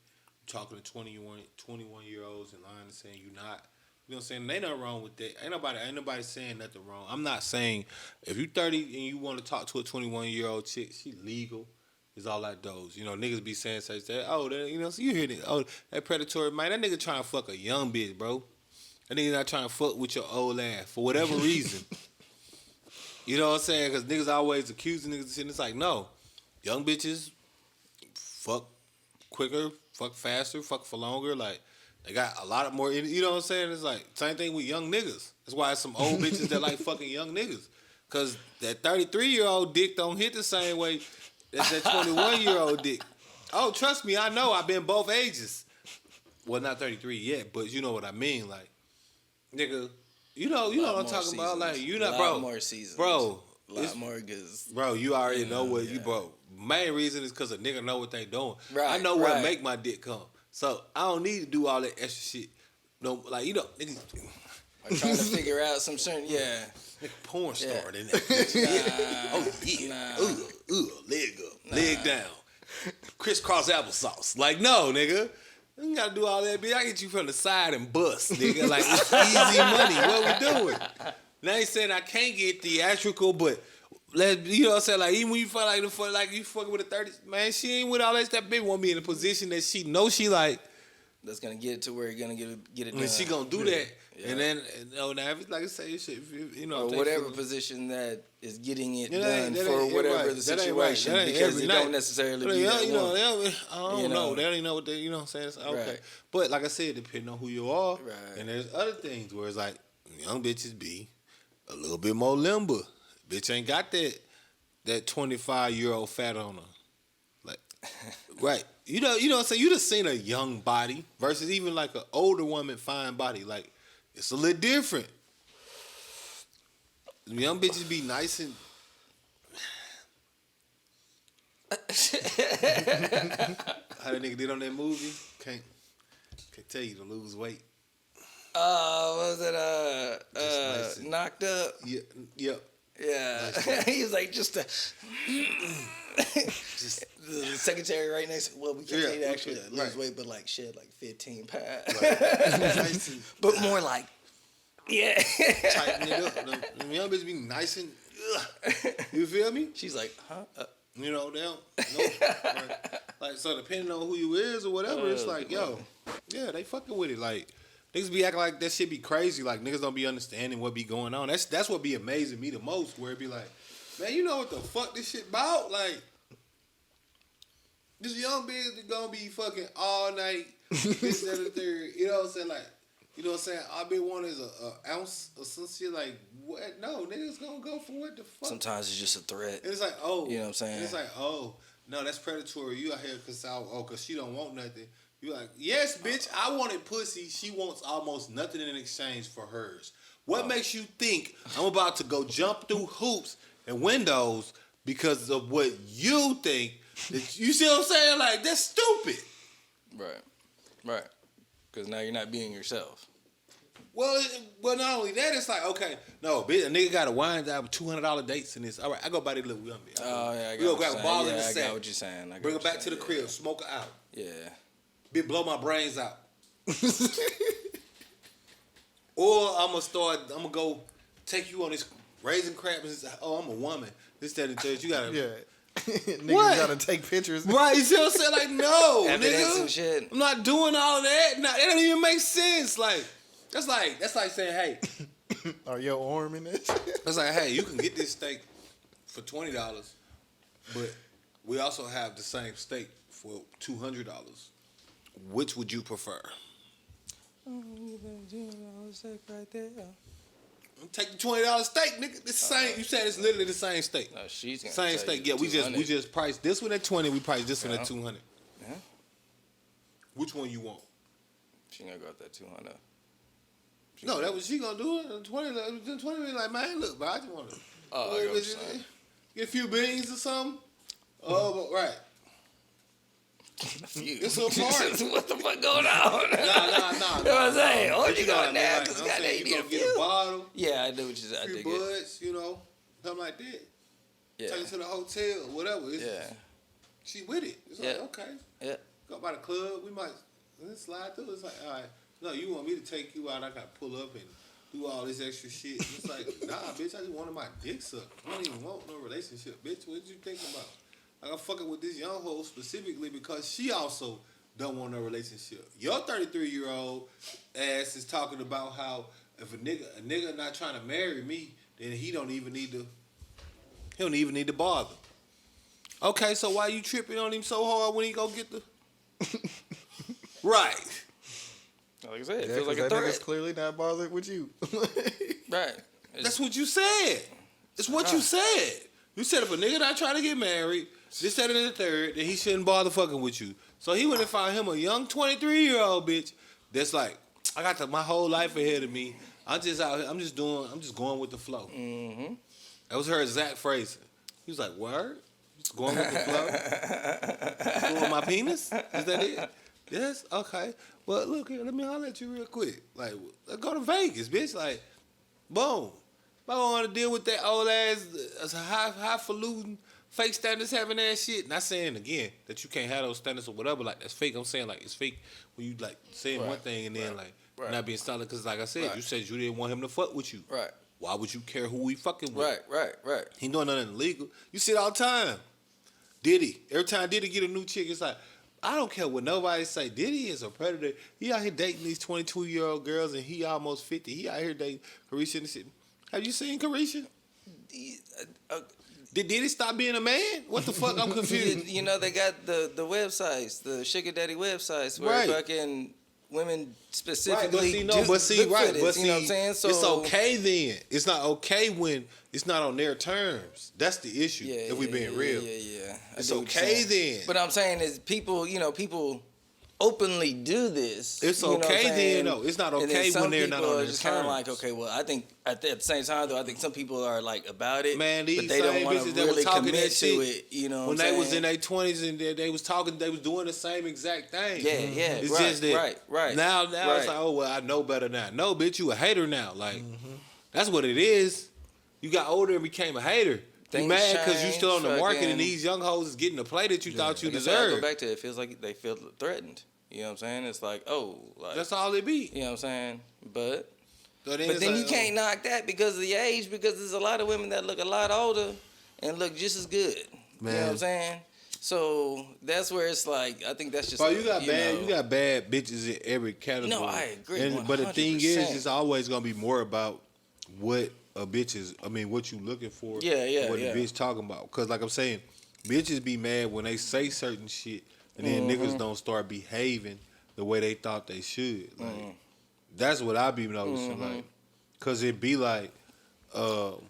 talking to 21-year-olds and lying and saying you not. You know what I'm saying? Ain't nothing wrong with that. Ain't nobody saying nothing wrong. I'm not saying if you 30 and you want to talk to a 21-year-old chick, she legal. It's all like those. You know, niggas be saying such that. Oh, that, you know, so you hear it. Oh, that predatory, man. That nigga trying to fuck a young bitch, bro. a nigga not trying to fuck with your old ass for whatever reason. You know what I'm saying? Because niggas always accusing niggas of shit. It's like, no. Young bitches fuck quicker, fuck faster, fuck for longer. Like, they got a lot of more, you know what I'm saying? It's like, same thing with young niggas. That's why some old bitches that like fucking young niggas. Because that 33-year-old dick don't hit the same way as that 21-year-old dick. Oh, trust me, I know. I've been both ages. Well, not 33 yet, but you know what I mean. Like, nigga, you know what I'm talking about? Like, you not, bro. A lot more seasons. Bro. A lot more because... Bro, you already know what you, bro. Main reason is because a nigga know what they doing. Right, I know what make my dick come. So, I don't need to do all that extra shit. No, like, you know, niggas... I'm trying to figure out some certain... Yeah. Nigga porn star in that bitch. Yeah. Oh, yeah. Leg up. Leg down. Crisscross applesauce. Like, no, nigga. You ain't gotta do all that, bitch. I get you from the side and bust, nigga. Like, it's easy money. What we doing? Now I ain't saying I can't get theatrical, but you know what I'm saying? Like, even when you feel like you fucking with a 30, man, she ain't with all that stuff. Baby want me in a position that she knows she like. That's gonna get it to where you're gonna get it done. And she gonna do that. Yeah. And then, now if it's like I say, shit, you know, or whatever position that is getting it done for whatever the situation, because it don't necessarily be that you know, one. I don't know. They don't even know what they, you know what I'm saying? It's okay. Right. But like I said, depending on who you are, right. And there's other things where it's like, young bitches be a little bit more limber. Bitch ain't got that 25-year-old fat on her. Like, right. You know what I'm saying? You just seen a young body versus even like an older woman fine body. Like, it's a little different. Young bitches be nice and... How that nigga did on that movie? Can't tell you to lose weight. Was it nice Knocked Up? Yeah. Yep. Yeah. Nice. He was like, just the secretary right next to, well, we can't say actually lose weight, but like shit, like 15 pounds. Right. But more like, tighten it up. Them young bitches be nice and, you feel me? She's like, huh? You know, they don't know. Like, so depending on who you is or whatever, it's like, yo, yeah, they fucking with it. Like, niggas be acting like that shit be crazy. Like, niggas don't be understanding what be going on. That's what be amazing me the most, where it be like, man, you know what the fuck this shit about? Like, this young bitch gonna be fucking all night, this, that, and the third. You know what I'm saying? Like, you know what I'm saying? All bitch want is a ounce or some shit. Like, what? No, niggas gonna go for what the fuck? Sometimes it's just a threat. And it's like, oh. You know what I'm saying? It's like, oh, no, that's predatory. You out here cause she don't want nothing. You like, yes, bitch, I wanted pussy. She wants almost nothing in exchange for hers. What makes you think I'm about to go jump through hoops and windows because of what you think? That, you see what I'm saying? Like, that's stupid. Right. Because now you're not being yourself. Well, not only that, it's like, okay, no, bitch, a nigga got to wind up $200 dates in this. All right, I go buy this little young bitch. Oh, yeah, I got we go grab a ball in the sack. I got what you're saying. Bring her back to the crib, smoke her out. Yeah. Bitch, blow my brains out. Or I'm gonna go take you on this raising crap and say, oh, I'm a woman. This, that, and third. You gotta. Yeah. Niggas gotta take pictures. Right, you see what I'm saying? Like, no, nigga. And shit. I'm not doing all that. Nah, that don't even make sense. Like, that's like saying, hey. Are your arm in this? It's like, hey, you can get this steak for $20, but we also have the same steak for $200. Which would you prefer? Steak right there. Take the $20 steak, nigga. It's the same. You said it's literally the same steak. No, she's gonna same steak. Yeah, we just priced this one at $20. We priced this one at $200. Yeah. Which one you want? She gonna go with that $200. No, that was she gonna do it. $20. Like, man, look, bro, I just want to get a few beans or something. Oh, right. It's a party. What the fuck going on? Nah. You know what I'm saying? Oh, you going now? Because you gonna get a bottle. Yeah, I know what you said. A few buds, you know, something like that. Yeah. Take it to the hotel, whatever. She with it. It's like, okay. Yeah. Go by the club. We might slide through. It's like, all right. No, you want me to take you out? I got to pull up and do all this extra shit. It's like, nah, bitch. I just wanted my dick sucked. I don't even want no relationship, bitch. What you thinking about? Like, I'm fucking with this young hoe specifically because she also don't want no relationship. Your 33-year-old ass is talking about how if a nigga not trying to marry me, then he don't even need to bother. Okay, so why you tripping on him so hard when he go get the right? Like I said, it Yeah, feels like a that threat. nigga's clearly not bothered with you. Right. That's what you said. It's what you said. You said if a nigga not trying to get married, this, that, and the third, then he shouldn't bother fucking with you. So he went and found him a young 23-year-old bitch that's like, I got my whole life ahead of me. I'm just out here. I'm just going with the flow. Mm-hmm. That was her exact phrase. He was like, word? Just going with the flow? Going with my penis? Is that it? Yes? Okay. Well, look here. Let me holler at you real quick. Like, let's go to Vegas, bitch. Like, boom. I don't want to deal with that old ass, highfalutin, fake standards having that shit. Not saying, again, that you can't have those standards or whatever. Like, that's fake. I'm saying, like, it's fake when you, like, saying one thing and then, like, not being solid. Because, like I said, you said you didn't want him to fuck with you. Right. Why would you care who he fucking with? Right. He doing nothing illegal. You see it all the time. Diddy. Every time Diddy get a new chick, it's like, I don't care what nobody say. Diddy is a predator. He out here dating these 22-year-old girls and he almost 50. He out here dating Carisha and shit. Have you seen Carisha? Did Diddy stop being a man? What the fuck? I'm confused. You know, they got the websites, the sugar daddy websites where fucking women specifically But see, look for this, you know what I'm saying? So it's okay then. It's not okay when it's not on their terms. That's the issue. If we being real. Yeah. It's okay then. But I'm saying is people openly do this. It's you know what I'm okay saying? then though. It's not And then okay some when they're not people on are their just kind of terms. like, okay, well, I think at the same time though, I think some people are like about it, Man, these but they don't same want to bitches that was really talking commit that to shit it. You know, when what I'm they was saying? in their 20s and they was talking, they was doing the same exact thing. Yeah, It's right, just that right. now it's like, oh well, I know better now. No, bitch, you a hater now. Like that's what it is. You got older and became a hater. You Things mad because you change, still on the market fucking- and these young hoes is getting the play that you thought you Like I said, I deserved. go back to it feels like they feel threatened. You know what I'm saying? It's like, oh, like That's all it be. you know what I'm saying? But So then it's you like, can't knock that because of the age, because there's a lot of women that look a lot older and look just as good. You know what I'm saying? So that's where it's like, I think that's just. Bro, you got know, bad bitches in every category. No, I agree, But the thing is, 100%. it's always gonna be more about what a bitch is. I mean, what you looking for. Yeah, What yeah. the bitch talking about. Because like I'm saying, bitches be mad when they say certain shit, and then niggas don't start behaving the way they thought they should. Like that's what I be noticing. Like, cause it be like, you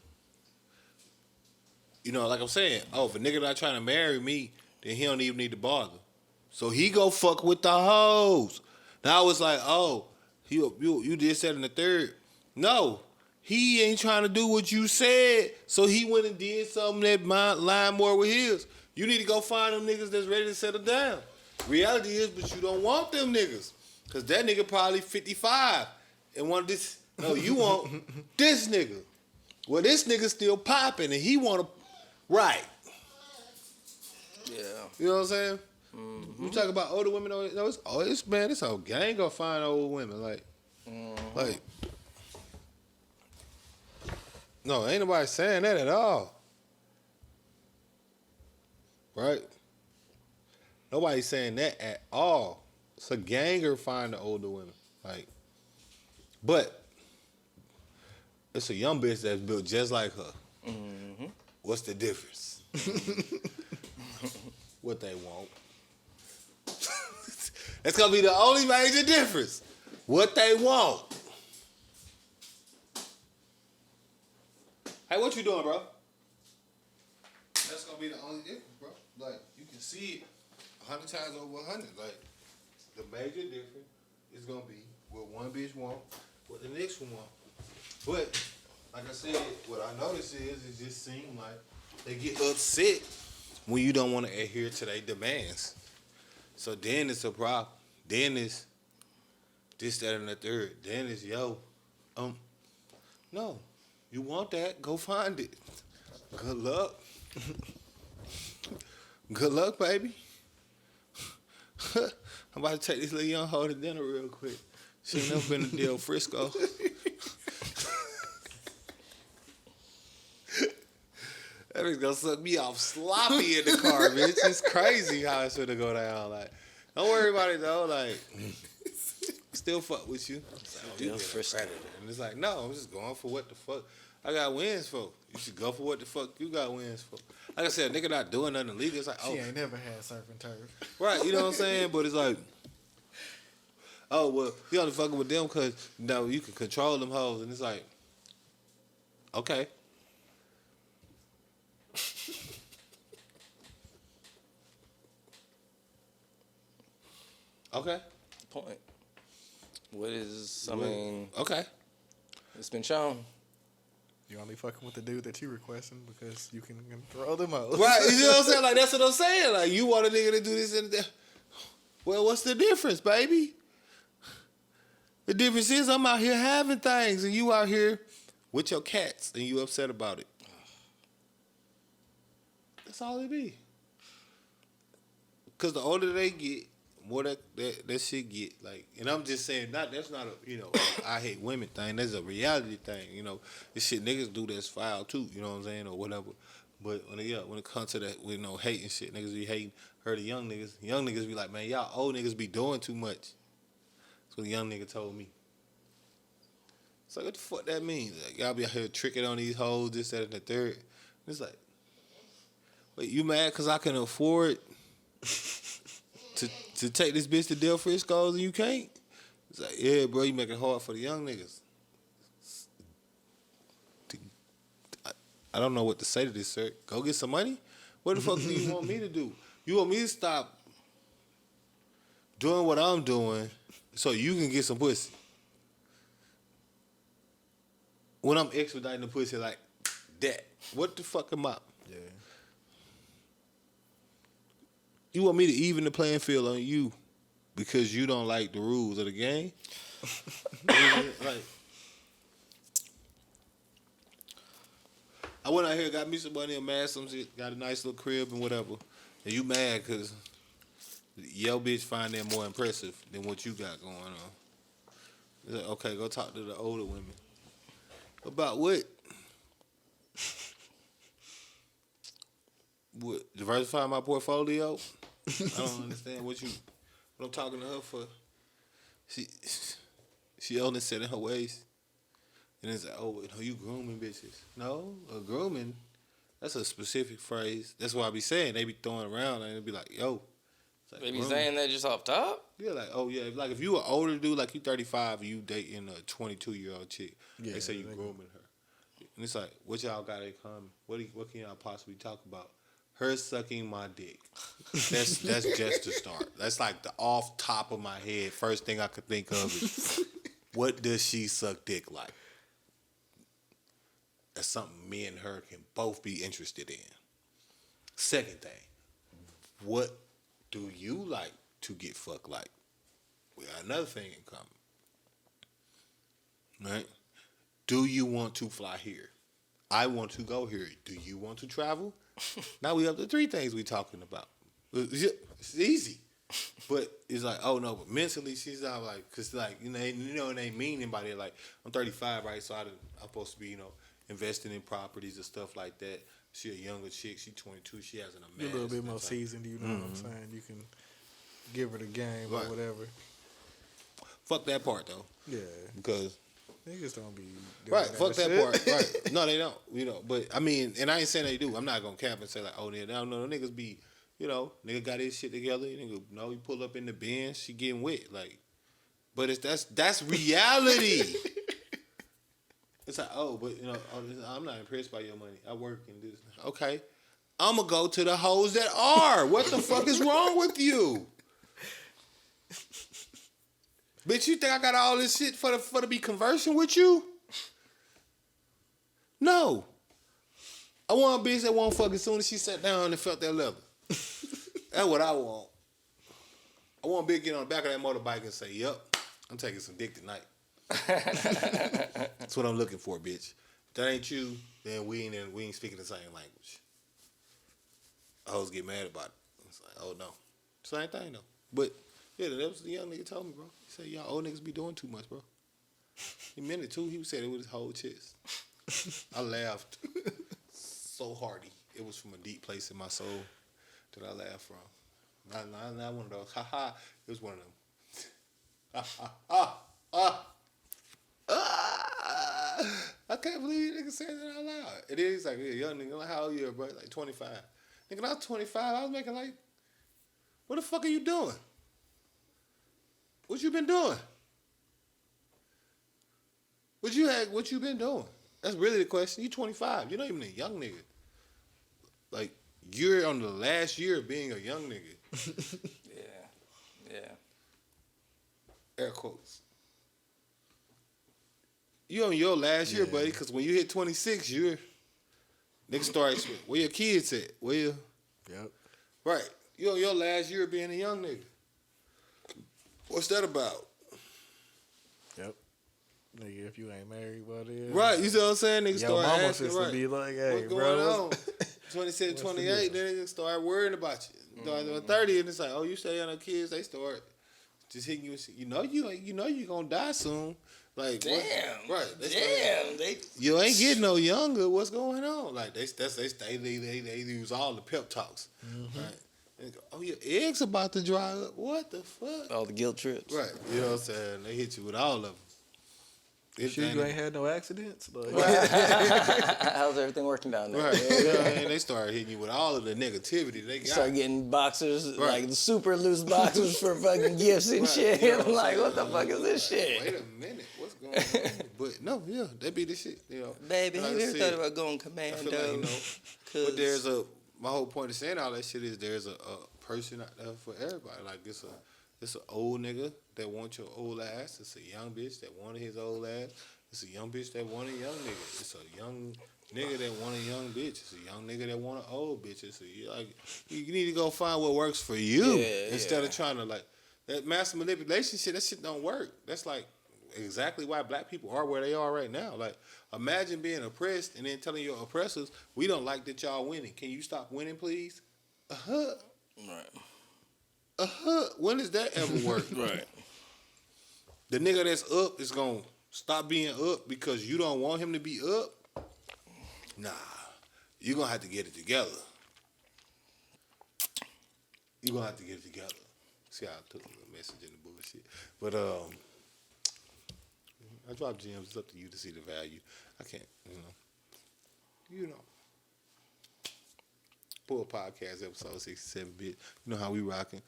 know, like I'm saying, oh, if a nigga not trying to marry me, then he don't even need to bother. So he go fuck with the hoes. Now it's like, oh, you did that in the third. No, he ain't trying to do what you said. So he went and did something that line more with his. You need to go find them niggas that's ready to settle down. Reality is, but you don't want them niggas. Cause that nigga probably 55 and want this. No, you want this nigga. Well, this nigga still popping and he want to, right. Yeah. You know what I'm saying? You talk about older women. No, this whole gang gonna find old women. Like, no, ain't nobody saying that at all. Right? Nobody's saying that at all. It's a ganger find the older women. Like, but it's a young bitch that's built just like her. What's the difference? What they want. That's gonna be the only major difference. What they want. Hey, what you doing, bro? That's gonna be the only difference, bro. Like, you can see it 100 times over 100. Like, the major difference is gonna be what one bitch want, what the next one want. But, like I said, what I notice is it just seems like they get upset when you don't want to adhere to their demands. So then it's a problem. Then it's this, that, and the third. Then it's, no. You want that, go find it. Good luck. Good luck, baby. I'm about to take this little young hoe to dinner real quick. She ain't never been to Del Frisco. That bitch gonna suck me off sloppy in the car, bitch. It's crazy how it's gonna go down. Like, Don't worry about it though. Like, still fuck with you. It's like, Still you frustrated. and it's like, no, I'm just going for what the fuck I got wins for. You should go for what the fuck you got wins for. Like I said, nigga not doing nothing illegal. It's like, She ain't never had surf and turf. right, you know what I'm saying? But it's like, oh, well, you only fucking with them because, you can control them hoes. And it's like, okay. Okay. Point. What is, I mean, Okay. it's been shown. You only fucking with the dude that you requesting because you can throw them out. Right, you know what I'm saying? Like, that's what I'm saying. Like, you want a nigga to do this and that. Well, what's the difference, baby? The difference is I'm out here having things and you out here with your cats and you upset about it. That's all it be. Because the older they get, more that shit get. Like, and I'm just saying, that's not a, I hate women thing. That's a reality thing, This shit niggas do that's foul too, you know what I'm saying, or whatever. But when it comes to that, hating shit, niggas be hating. Heard of young niggas. Young niggas be like, man, y'all old niggas be doing too much. That's what the young nigga told me. It's like, what the fuck that means? Like, y'all be out here tricking on these hoes, this, that, and the third. It's like, wait, you mad because I can afford to take this bitch to Del Frisco's and you can't? It's like, yeah, bro, you make it hard for the young niggas. I don't know what to say to this, sir. Go get some money? What the fuck do you want me to do? You want me to stop doing what I'm doing so you can get some pussy? When I'm expediting the pussy like that, what the fuck am I? Yeah. You want me to even the playing field on you because you don't like the rules of the game? Like, I went out here, got me some money, amassed some shit, got a nice little crib and whatever. And you mad because your bitch find that more impressive than what you got going on. It's like, okay, go talk to the older women. About what? What? Diversify my portfolio? I don't understand what I'm talking to her for. She only set in her ways. And it's like, oh, you grooming bitches. No, grooming, that's a specific phrase. That's what I be saying. They be throwing around and it be like, yo. Like, They be grooming. saying that just off top? Yeah, like, oh, yeah. Like, if you an older dude, like you 35 and you dating a 22-year-old chick, they say you grooming her. And it's like, what y'all got in common? What can y'all possibly talk about? Her sucking my dick. That's just the start. That's like the off top of my head. First thing I could think of is, what does she suck dick like? That's something me and her can both be interested in. Second thing, what do you like to get fucked like? We got another thing in common. Right? Do you want to fly here? I want to go here. Do you want to travel? Now we up to 3 things we talking about. It's easy. But it's like, oh no, but mentally she's not like, cause like, it ain't mean anybody. Like, I'm 35, right? So I'm supposed to be, investing in properties and stuff like that. She a younger chick. She 22. She has an amass. You're a little bit more seasoned. You know what I'm saying? You can give her the game or whatever. Fuck that part though. Yeah. Because niggas don't be doing right. Fuck that shit. part. Right. No, they don't. But I mean, and I ain't saying they do. I'm not gonna cap and say like, oh, no, niggas be, nigga got his shit together. Nigga, you pull up in the Benz, she getting wet. Like, but that's reality. It's like, oh, but I'm not impressed by your money. I work in this. Okay, I'm gonna go to the hoes that are. What the fuck is wrong with you? Bitch, you think I got all this shit for to be conversing with you? No. I want a bitch that won't fuck as soon as she sat down and felt that leather. That's what I want. I want a bitch to get on the back of that motorbike and say, yup, I'm taking some dick tonight. That's what I'm looking for, bitch. If that ain't you, then we ain't speaking the same language. Hoes get mad about it. It's like, oh no. Same thing though. But yeah, that was the young nigga told me, bro. He said, y'all old niggas be doing too much, bro. He meant it too. He said it with his whole chest. I laughed so hearty. It was from a deep place in my soul that I laughed from. Not one of those. Ha ha. It was one of them. I can't believe nigga saying that out loud. It is like, yeah, young nigga, like, how old you, bro? Like 25. Nigga, when I was 25, I was making like, what the fuck are you doing? What you been doing? What you been doing? That's really the question. You 25. You're not even a young nigga. Like, you're on the last year of being a young nigga. Yeah. Air quotes. You on your last year, buddy, because when you hit 26, you're nigga starts with where your kids at? Where you? Yep. Right. You on your last year of being a young nigga. What's that about? Yep. Nigga, if you ain't married, what is? Right. You see what I'm saying? Nigga Yo, start mama asking, used to be like, hey, what's bro. going on? 27, 28, then niggas start worrying about you. Mm-hmm. 30, and it's like, oh, you stay on the kids, they start just hitting you with shit. You know you gonna die soon. Like, Damn. What? Right. Damn. You ain't getting no younger. What's going on? Like, they use all the pep talks. Mm-hmm. Right. And go, oh, your eggs about to dry up. What the fuck? All the guilt trips. Right. You know what I'm saying? They hit you with all of them. Sure you ain't had no accidents? Like, how's everything working down there? Right. And they start hitting you with all of the negativity they got. Start getting boxers, right. like the super loose boxers for fucking gifts and shit. You know I'm like, what the fuck is this shit? Wait a minute. What's going on? But no, yeah, that be the shit. You know, Baby, like have you ever said, thought about going commando? I feel like, but my whole point of saying all that shit is there's a person out there for everybody. Like it's an old nigga that wants your old ass. It's a young bitch that wanted his old ass. It's a young bitch that want a young nigga. It's a young nigga that want a young bitch. It's a young nigga that want an old bitch. You need to go find what works for you instead of trying to like that master manipulation shit. That shit don't work. That's like exactly why black people are where they are right now. Like imagine being oppressed and then telling your oppressors, we don't like that y'all winning. Can you stop winning, please? Right. When does that ever work? Right. The nigga that's up is gonna stop being up because you don't want him to be up? Nah. You're going to have to get it together. You're going to have to get it together. See how I took a message in the bullshit. But I drop gems. It's up to you to see the value. I can't, You know. Pull podcast episode 67 bit. You know how we rocking,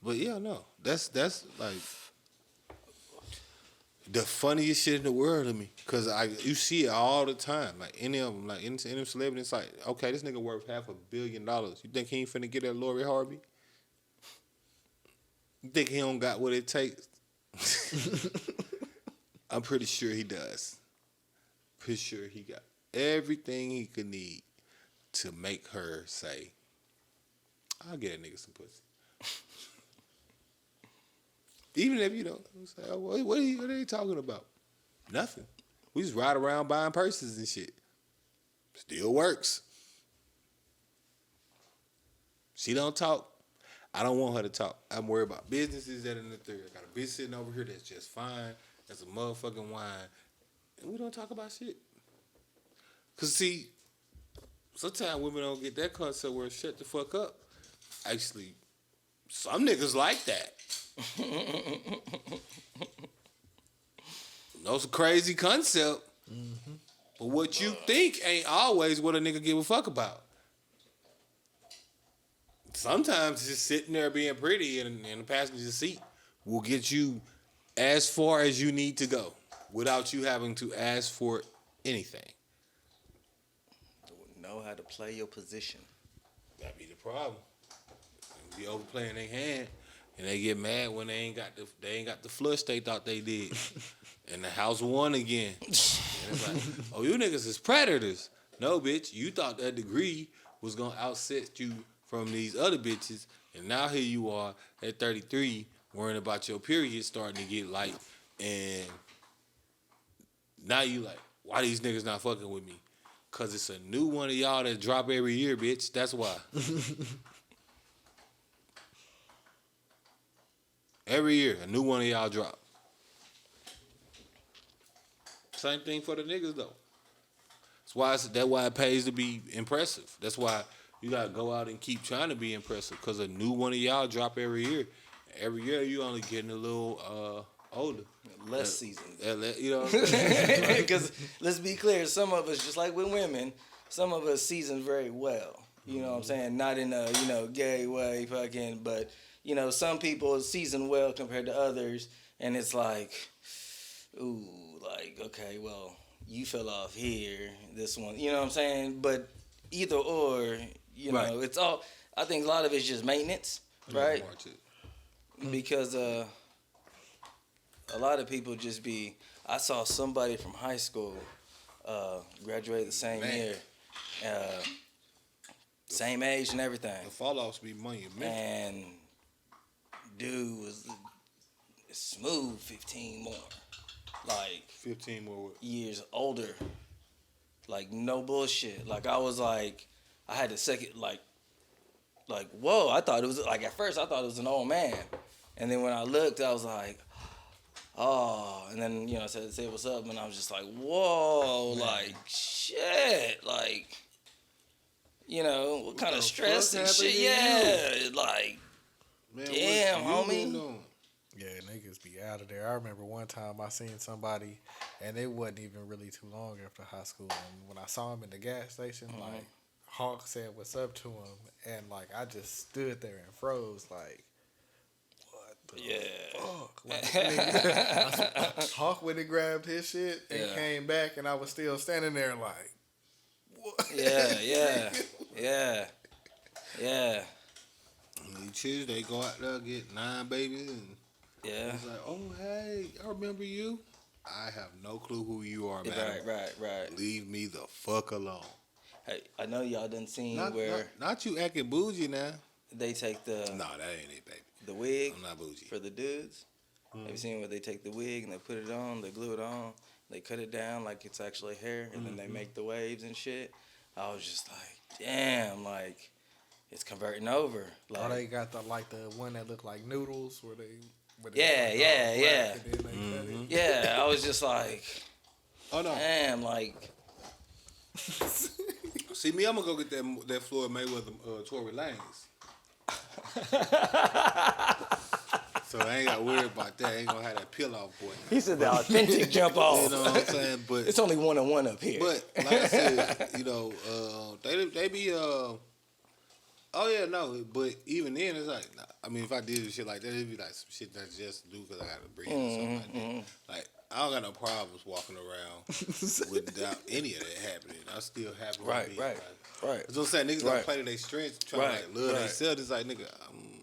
But yeah, no. That's like the funniest shit in the world to me, cause you see it all the time. Like any of them, like any of them celebrities, it's like, okay, this nigga worth $500 million. You think he ain't finna get that Lori Harvey? You think he don't got what it takes? I'm pretty sure he does. Pretty sure he got everything he could need to make her say, "I'll get a nigga some pussy." Even if you don't say, oh, what are you talking about? Nothing. We just ride around buying purses and shit. Still works. She don't talk. I don't want her to talk. I'm worried about businesses that in the third. I got a bitch sitting over here that's just fine. That's a motherfucking wine. And we don't talk about shit. Because, see, sometimes women don't get that concept where shut the fuck up. Actually, some niggas like that. That's a crazy concept. Mm-hmm. But what you think ain't always what a nigga give a fuck about. Sometimes just sitting there being pretty in the passenger seat will get you as far as you need to go without you having to ask for anything. Know how to play your position. That be the problem. They be overplaying their hand. And they get mad when they ain't got the flush they thought they did. And the house won again. And it's like, oh, you niggas is predators. No, bitch, you thought that degree was gonna outset you from these other bitches, and now here you are at 33 worrying about your period starting to get light, and now you like, why these niggas not fucking with me? Cause it's a new one of y'all that drop every year, bitch. That's why. Every year, a new one of y'all drop. Same thing for the niggas, though. That's why it pays to be impressive. That's why You gotta go out and keep trying to be impressive, cause a new one of y'all drop every year. Every year you only getting a little older. Less seasoned. You know what I'm saying? Because let's be clear, some of us, just like with women, some of us season very well. You know what I'm saying? Not in a, gay way, fucking, but, some people season well compared to others, and it's like, ooh, like, okay, well, you fell off here, this one, you know what I'm saying? But either or, Right. it's all, I think a lot of it's just maintenance, right? Watch it. Because a lot of people just be. I saw somebody from high school graduate the same year, same age and everything. The fall offs be monumental. And dude was smooth 15 more, like 15 more. years older. Like no bullshit. Like I was like, I had to second like whoa. I thought it was like at first I thought it was an old man. And then when I looked, I was like, oh. And then, I said, say what's up. And I was just like, whoa, man. Like, shit. Like, what kind of stress and shit. Yeah. Like, man, damn, homie. Yeah, niggas be out of there. I remember one time I seen somebody, and it wasn't even really too long after high school. And when I saw him in the gas station, like, Hawk said what's up to him. And, like, I just stood there and froze, like, fuck? Like, Hawk went and grabbed his shit and came back, and I was still standing there like, what? Yeah. These chicks, they go out there, get 9 babies, and it's like, oh, hey, I remember you. I have no clue who you are, man. Right. Leave me the fuck alone. Hey, I know y'all done seen where... Not you acting bougie now. They take the... No, that ain't it, baby. The wig I'm not bougie. for the dudes. Have you seen where they take the wig and they put it on, they glue it on, they cut it down like it's actually hair, and then they make the waves and shit? I was just like, damn, like it's converting over. Like, they got the one that look like noodles where they. Yeah. Yeah, I was just like, oh no, damn, like. See me, I'm gonna go get that Floyd Mayweather Tory Lanez. So I ain't got to worry about that. I ain't gonna have that peel off boy. He said the authentic jump off. You know what I'm saying? But it's only 1-on-1 up here. But like I said, they be oh yeah, no. But even then, it's like, I mean, if I did shit like that, it'd be like some shit that I just do because I got to breathe or something like that. Like I don't got no problems walking around without any of that happening. I still happy. Right. That's what I'm saying. Niggas don't play to their strengths, trying to like love themselves. It's like, nigga, I'm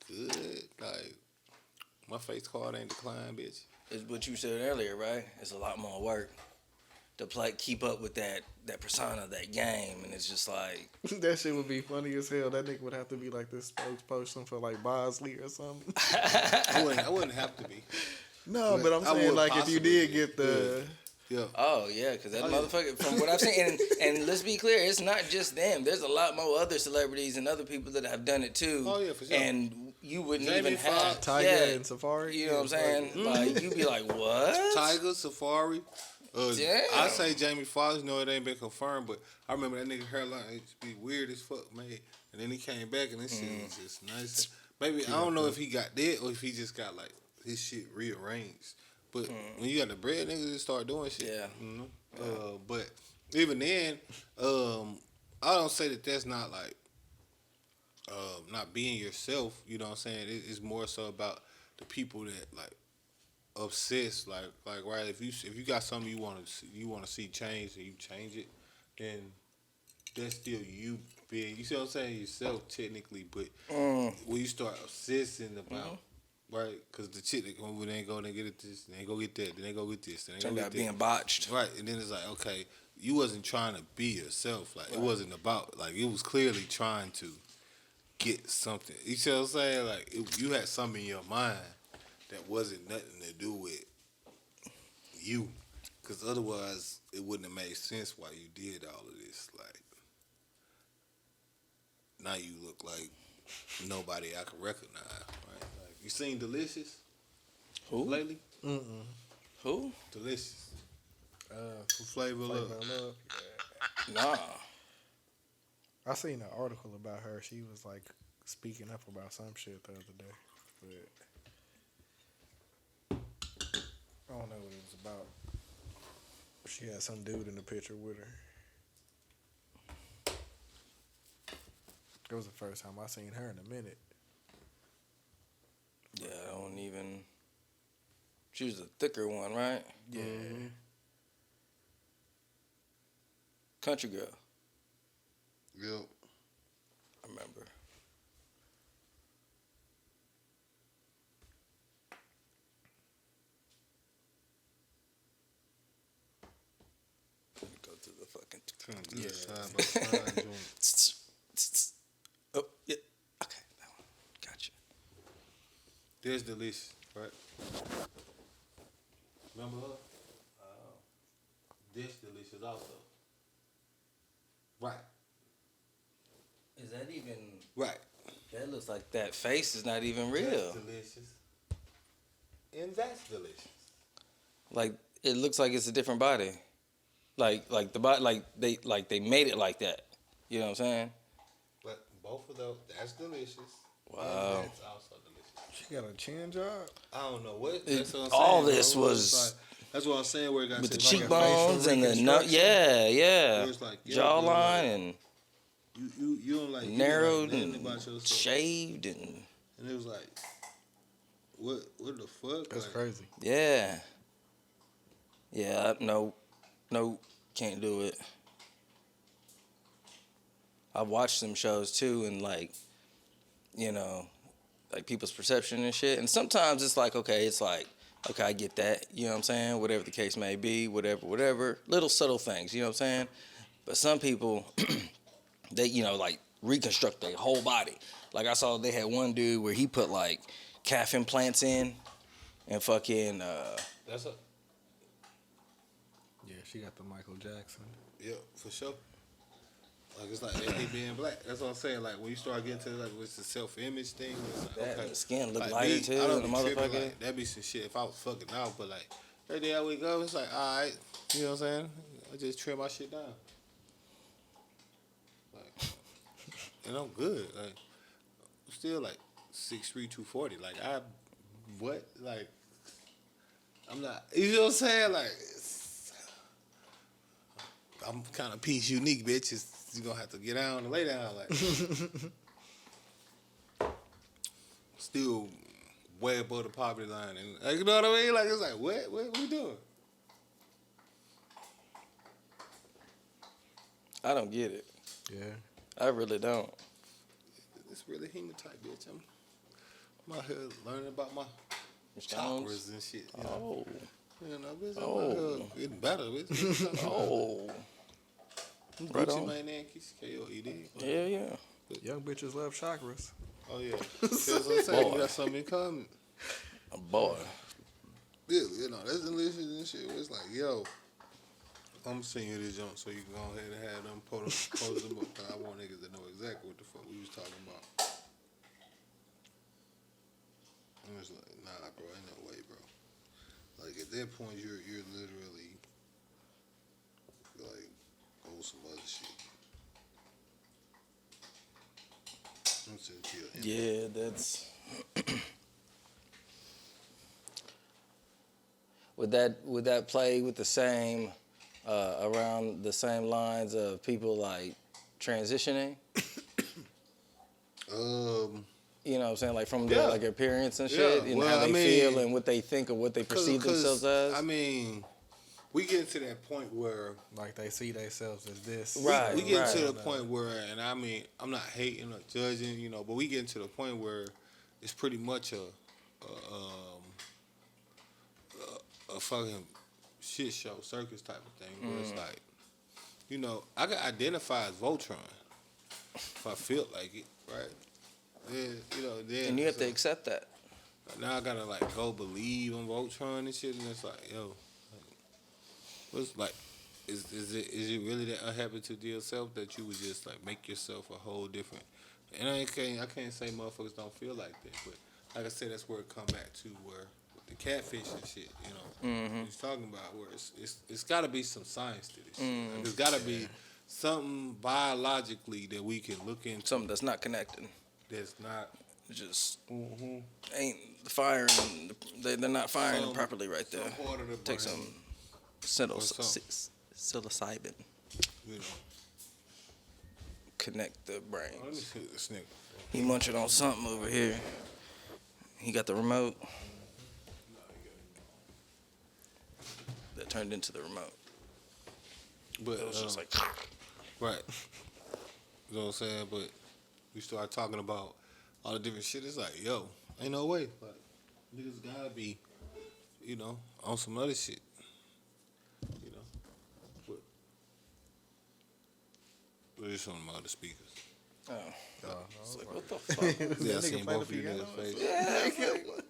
good. Like my face card ain't declined, bitch. It's what you said earlier, right? It's a lot more work to keep up with that persona, that game, and it's just like that shit would be funny as hell. That nigga would have to be like this spokesperson for like Bosley or something. I wouldn't have to be. No, but I'm saying like if you did get the. Yeah. Oh yeah, because that motherfucker. From what I've seen, and let's be clear, it's not just them. There's a lot more other celebrities and other people that have done it too. Oh yeah, for sure. And you wouldn't Jamie even have Tiger and Safari. You know what I'm saying? Like you'd be like, what? Tiger, Safari. Damn. I say Jamie Foxx. No, it ain't been confirmed, but I remember that nigga hairline used to be weird as fuck, man. And then he came back and this shit was just nice. Maybe I don't know if he got that or if he just got like his shit rearranged. But when you got the bread, niggas just start doing shit. Yeah. But even then, I don't say that that's not like not being yourself. You know what I'm saying? It's more so about the people that like obsessed. Like right. If you got something you want to see change and you change it, then that's still you being. You see what I'm saying? Yourself technically, but when you start obsessing about. Right, because the chick that when they go and they get this, they go get that, then they go get this, then they go get that. Being botched. Right, and then it's like, okay, you wasn't trying to be yourself. Like, it wasn't about, like, it was clearly trying to get something. You see what I'm saying? Like, you had something in your mind that wasn't nothing to do with you. Because otherwise, it wouldn't have made sense why you did all of this. Like, now you look like nobody I can recognize, right? You seen Delicious? Who? Lately? Who? Delicious. From Flavor of Love. Nah. I seen an article about her. She was like speaking up about some shit the other day, but I don't know what it was about. She had some dude in the picture with her. It was the first time I seen her in a minute. Yeah, I don't even. She was the thicker one, right? Yeah. Country girl. Yep. I remember. Let me go through the fucking. Kind of do side by side joint. Oh, yeah. Okay, that one. Gotcha. There's Delicious, right? Remember her? This Delicious also. Right. Is that even. Right. That looks like that face is not even real. That's Delicious. And that's Delicious. Like, it looks like it's a different body. Like the body, like they made it like that. You know what I'm saying? But both of those, that's Delicious. Wow. And that's also Delicious. She got a chin job. I don't know what. That's what I'm all saying, this bro. was- It's like, that's what I'm saying. Where it got With to the like a cheekbones facial and the reconstruction. yeah. Where it's like, yeah, jawline bro, like, and you don't like narrowed you don't like nothing and about yourself. shaved and And it was like, what the fuck? That's like, crazy. yeah. No, can't do it. I've watched some shows too, and like, you know, like people's perception and shit. And sometimes it's like, okay, I get that. You know what I'm saying? Whatever the case may be, whatever. Little subtle things, you know what I'm saying? But some people, they, you know, like reconstruct their whole body. Like I saw they had one dude where he put like calf implants in and fucking, That's a Yeah, she got the Michael Jackson. yeah, for sure. Like it's like they being black. That's what I'm saying. Like when you start getting to like what's the self-image thing, it's like, that okay. the skin look Like lighter me, too I don't than the be tripping, motherfucker. like, that'd be some shit if I was fucking out. But like every day I wake up, it's like all right, you know what I'm saying? I just trim my shit down. Like, and I'm good. Like I'm still like 6'3", 240. Like like I'm not. You know what I'm saying? Like I'm kind of piece unique, bitch. You gonna have to get down and lay down, like. Still way above the poverty line, and like, you know what I mean? Like it's like, what we doing? I don't get it. Yeah. I really don't. It's really hematite, bitch. I'm out here learning about my Stones? chakras and shit. You know, Oh, bitch. I'm Oh. out here getting better, bitch. oh, right Gucci on. Mane, Yankees, KO, Yeah. Young bitches love chakras. Oh yeah, that's what I'm saying. Boy. You got something in common. A boy. Yeah, you know, that's delicious and shit. It's like, yo, I'm gonna send you this junk so you can go ahead and have them post them up. 'Cause I want niggas to know exactly what the fuck we was talking about. I'm just like, nah, bro, ain't no way, bro. Like at that point, you're literally like on some other shit. I'm sending to your Yeah, that's. Would that play with the same around the same lines of people like transitioning? You know what I'm saying? Like from their Yeah. like appearance and shit, Yeah. and Well, how they I mean, feel and what they think of what they perceive 'cause, themselves as. I mean, we get to that point where Like they see themselves as this. Right. we get to the point where, and I mean, I'm not hating or judging, you know, but we get to the point where it's pretty much a fucking shit show, circus type of thing. Where it's like, you know, I can identify as Voltron if I feel like it, right? Then, you know, then And you have so to accept that. now I gotta like go believe on Voltron and shit, and it's like, yo, like, what's like, is it really that unhappy to yourself that you would just like make yourself a whole different? And I can't say motherfuckers don't feel like that, but like I said, that's where it come back to where the catfish and shit, you know, he's talking about where it's got to be some science to this shit. Like, there's got to be something biologically that we can look into. Something that's not connected. That's not. Just ain't firing. They're not firing properly right there. Some part of the Take brain, some psilocybin. you know. Connect the brains. Let me see this nigga. He munching on something over here. He got the remote. That turned into the remote. But It was just like. right. You know what I'm saying? But we start talking about all the different shit. It's like, yo, ain't no way. Like, niggas gotta be, you know, on some other shit. You know. But just on my other speakers. Oh. It's like, what the fuck? Yeah, I seen both of you niggas' face. Yeah,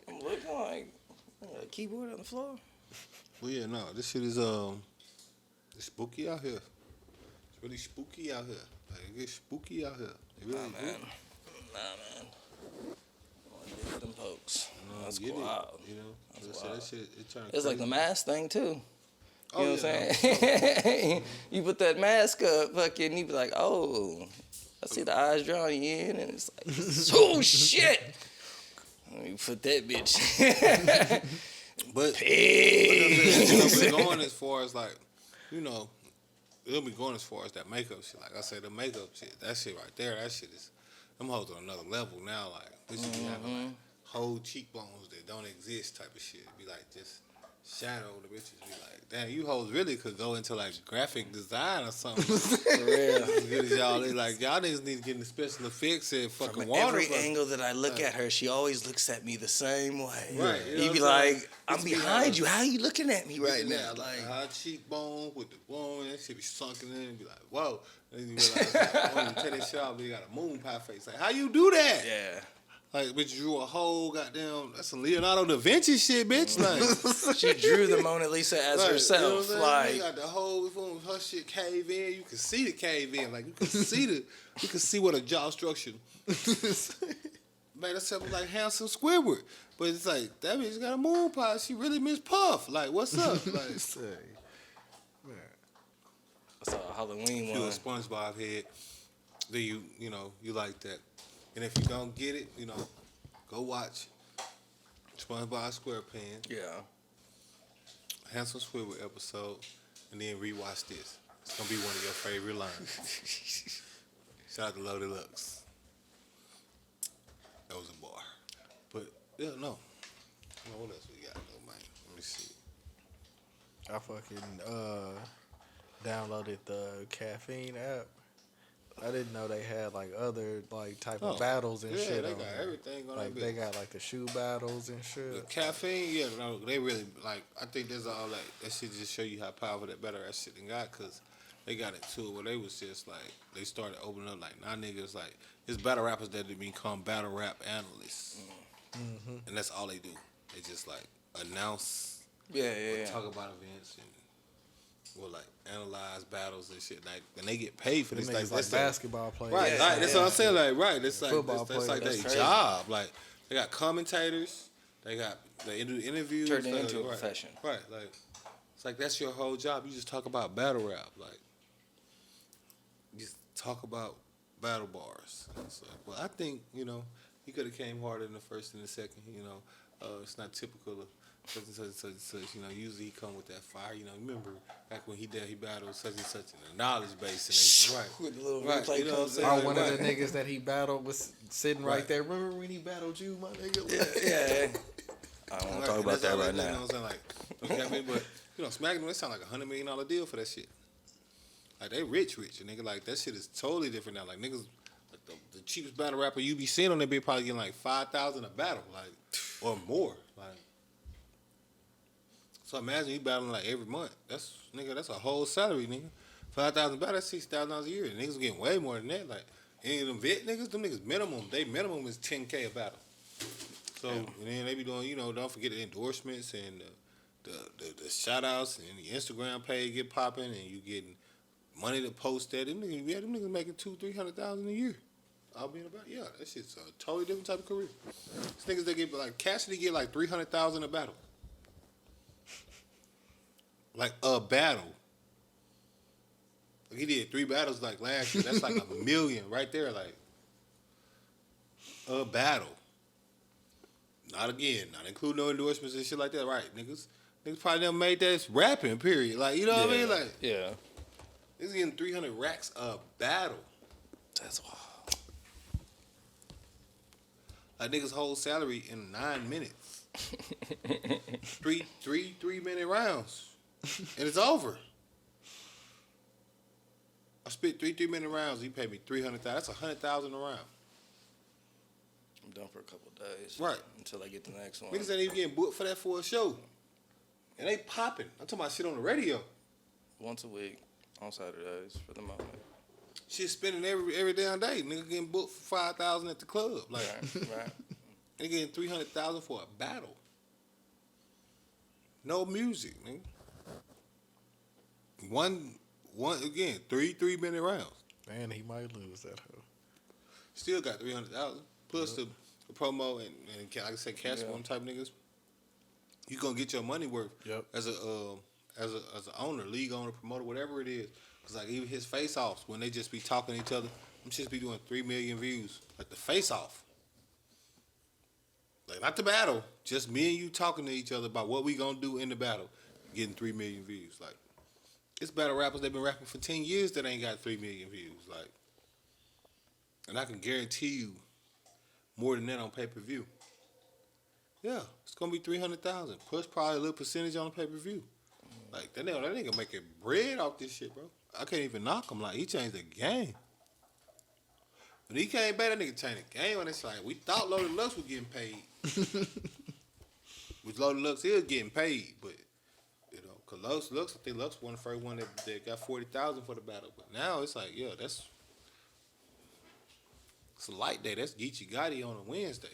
I'm looking like a keyboard on the floor. Well, yeah, no, this shit is it's spooky out here. It's really spooky out here. Like, it gets spooky out here. It really Nah, do. man. I want to get with them folks. That's Get it, wild. you know, That's so wild. that shit, it turned It's like the crazy. mask thing too. You Oh, know what yeah. I'm saying? You put that mask up, fucking, you be like, oh, I see the eyes drawing you in, and it's like, oh shit. Let me put that bitch. But Peace. it'll be going as far as like, you know, it'll be going as far as that makeup shit. Like I said, the makeup shit, that shit right there, that shit is, them hoes on another level now. Like, this should be having like whole cheekbones that don't exist type of shit. It'd be like just shadow the bitches. Be like, damn, you hoes really could go into like graphic design or something. For real. As good as y'all is, like y'all niggas need to get into special effects and fucking From water. every angle that I look at her, she always looks at me the same way. Right, you know You what be I'm like, saying? I'm It's be behind like- you. How are you looking at me right now? Like Like, high cheekbone with the bone, that shit be sunken in and be like, whoa. And you realize, like, I don't even take that shit off, but you got a moon pie face. Like, how you do that? yeah. Like, bitch, you drew a whole goddamn, that's some Leonardo da Vinci shit, bitch. Like, She drew the Mona Lisa as like, herself. You know what I'm saying? Like, You got the whole, her shit cave in. You can see the cave in. Like, you can see what a jaw structure. Man, that's something like handsome Squidward. But it's like, that bitch got a moon pie. She really Miss Puff. Like, what's up? Like, I saw a Halloween you a one. SpongeBob head, then you know, you like that. And if you don't get it, you know, go watch SpongeBob SquarePants, Yeah. Handsome Squidward episode, and then rewatch this. It's gonna be one of your favorite lines. Shout out to Low Deluxe. That was a bar. But yeah, no. What else we got though, man? Let me see. I fucking downloaded the caffeine app. I didn't know they had like other like type of battles and yeah, shit. they on got there. everything on Like that they bitch. got like the shoe battles and The shit. caffeine, yeah, no, they really, like, I think that's all, like, that shit just show you how powerful that better that shit done got, because they got into it where they was just, like, they started opening up, like, now niggas, like, it's battle rappers that become battle rap analysts, and that's all they do. They just, like, announce, Yeah. talk about events, and will, like, analyze battles and shit, like, and they get paid for Them this, niggas like that's their- basketball players. Right, Yeah, like, that's what I'm saying. Like, right, that's like Football that's like players. their That's crazy. job. Like, they got commentators, they got the interviews, Turned it like, into a right, profession. Right, like it's like that's your whole job. You just talk about battle rap, like you just talk about battle bars. So, well, I think you know he could have came harder in the first and the second. You know, it's not typical of such and such and such and such. You know, usually he come with that fire. You know, remember back when he battled such and such in the knowledge base, and they, right. With the little Right, replay you know what I'm comes saying? in. Or Like, one of the right. niggas that he battled was sitting right Right. there. Remember when he battled you, my nigga? Yeah. I don't want Right, to talk and about that's that all right they do, you know now. what I'm saying? Like, okay, I mean, but you know, Smackdown, they sound like $100 million deal for that shit. Like they rich, and nigga, like that shit is totally different now. Like niggas, like the cheapest battle rapper you be seeing on that bitch probably getting like 5,000 a battle, like or more, like. So imagine you battling like every month. That's a whole salary, nigga. 5,000 battle, that's $6,000 a year. And niggas getting way more than that. Like any of them vet niggas, them niggas minimum is $10K a battle. So and then they be doing, you know, don't forget the endorsements and the shout outs and the Instagram page get popping and you getting money to post that. Them niggas making $200,000-$300,000 a year. I'll be in about that shit's a totally different type of career. These niggas they get like Cassidy get like $300,000 a battle. Like a battle. Like, he did 3 battles like last year. That's like $1 million right there. Like a battle. Not again. Not including no endorsements and shit like that. Right, niggas. Niggas probably never made that rapping. Period. Like, you know what I mean? Like, yeah. niggas getting 300 racks a battle. That's wild. Like, niggas' whole salary in 9 minutes. 3-minute rounds. And it's over. I spit 3-minute rounds. He paid me $300,000. That's $100,000 a round. I'm done for a couple of days. Right. Until I get the next one. Niggas ain't even getting booked for that for a show. And they popping. I'm talking about shit on the radio. Once a week on Saturdays for the moment. Shit spending every damn day. Nigga getting booked for $5,000 at the club. Like, Right. they getting $300,000 for a battle. No music, nigga. One again, 3-minute rounds. Man, he might lose that hoe. Still got $300,000 plus the promo and like I said, cash one type niggas. You gonna get your money worth. Yep. As an owner, league owner, promoter, whatever it is. Cause like even his face offs when they just be talking to each other, them shits be doing 3 million views. Like the face off. Like not the battle, just me and you talking to each other about what we gonna do in the battle, getting 3 million views. Like it's battle rappers that been rapping for 10 years that ain't got 3 million views. Like, and I can guarantee you more than that on pay-per-view. Yeah, it's gonna be 300,000 plus probably a little percentage on the pay-per-view. Like that nigga making bread off this shit, bro. I can't even knock him. Like he changed the game. When he came back, that nigga changed the game. And it's like we thought Loaded Lux was getting paid. Which Loaded Lux is getting paid, but you know, cause Lux, I think Lux won the first one that got 40,000 for the battle. But now it's like, yeah, it's a light day. That's Geechee Gotti on a Wednesday.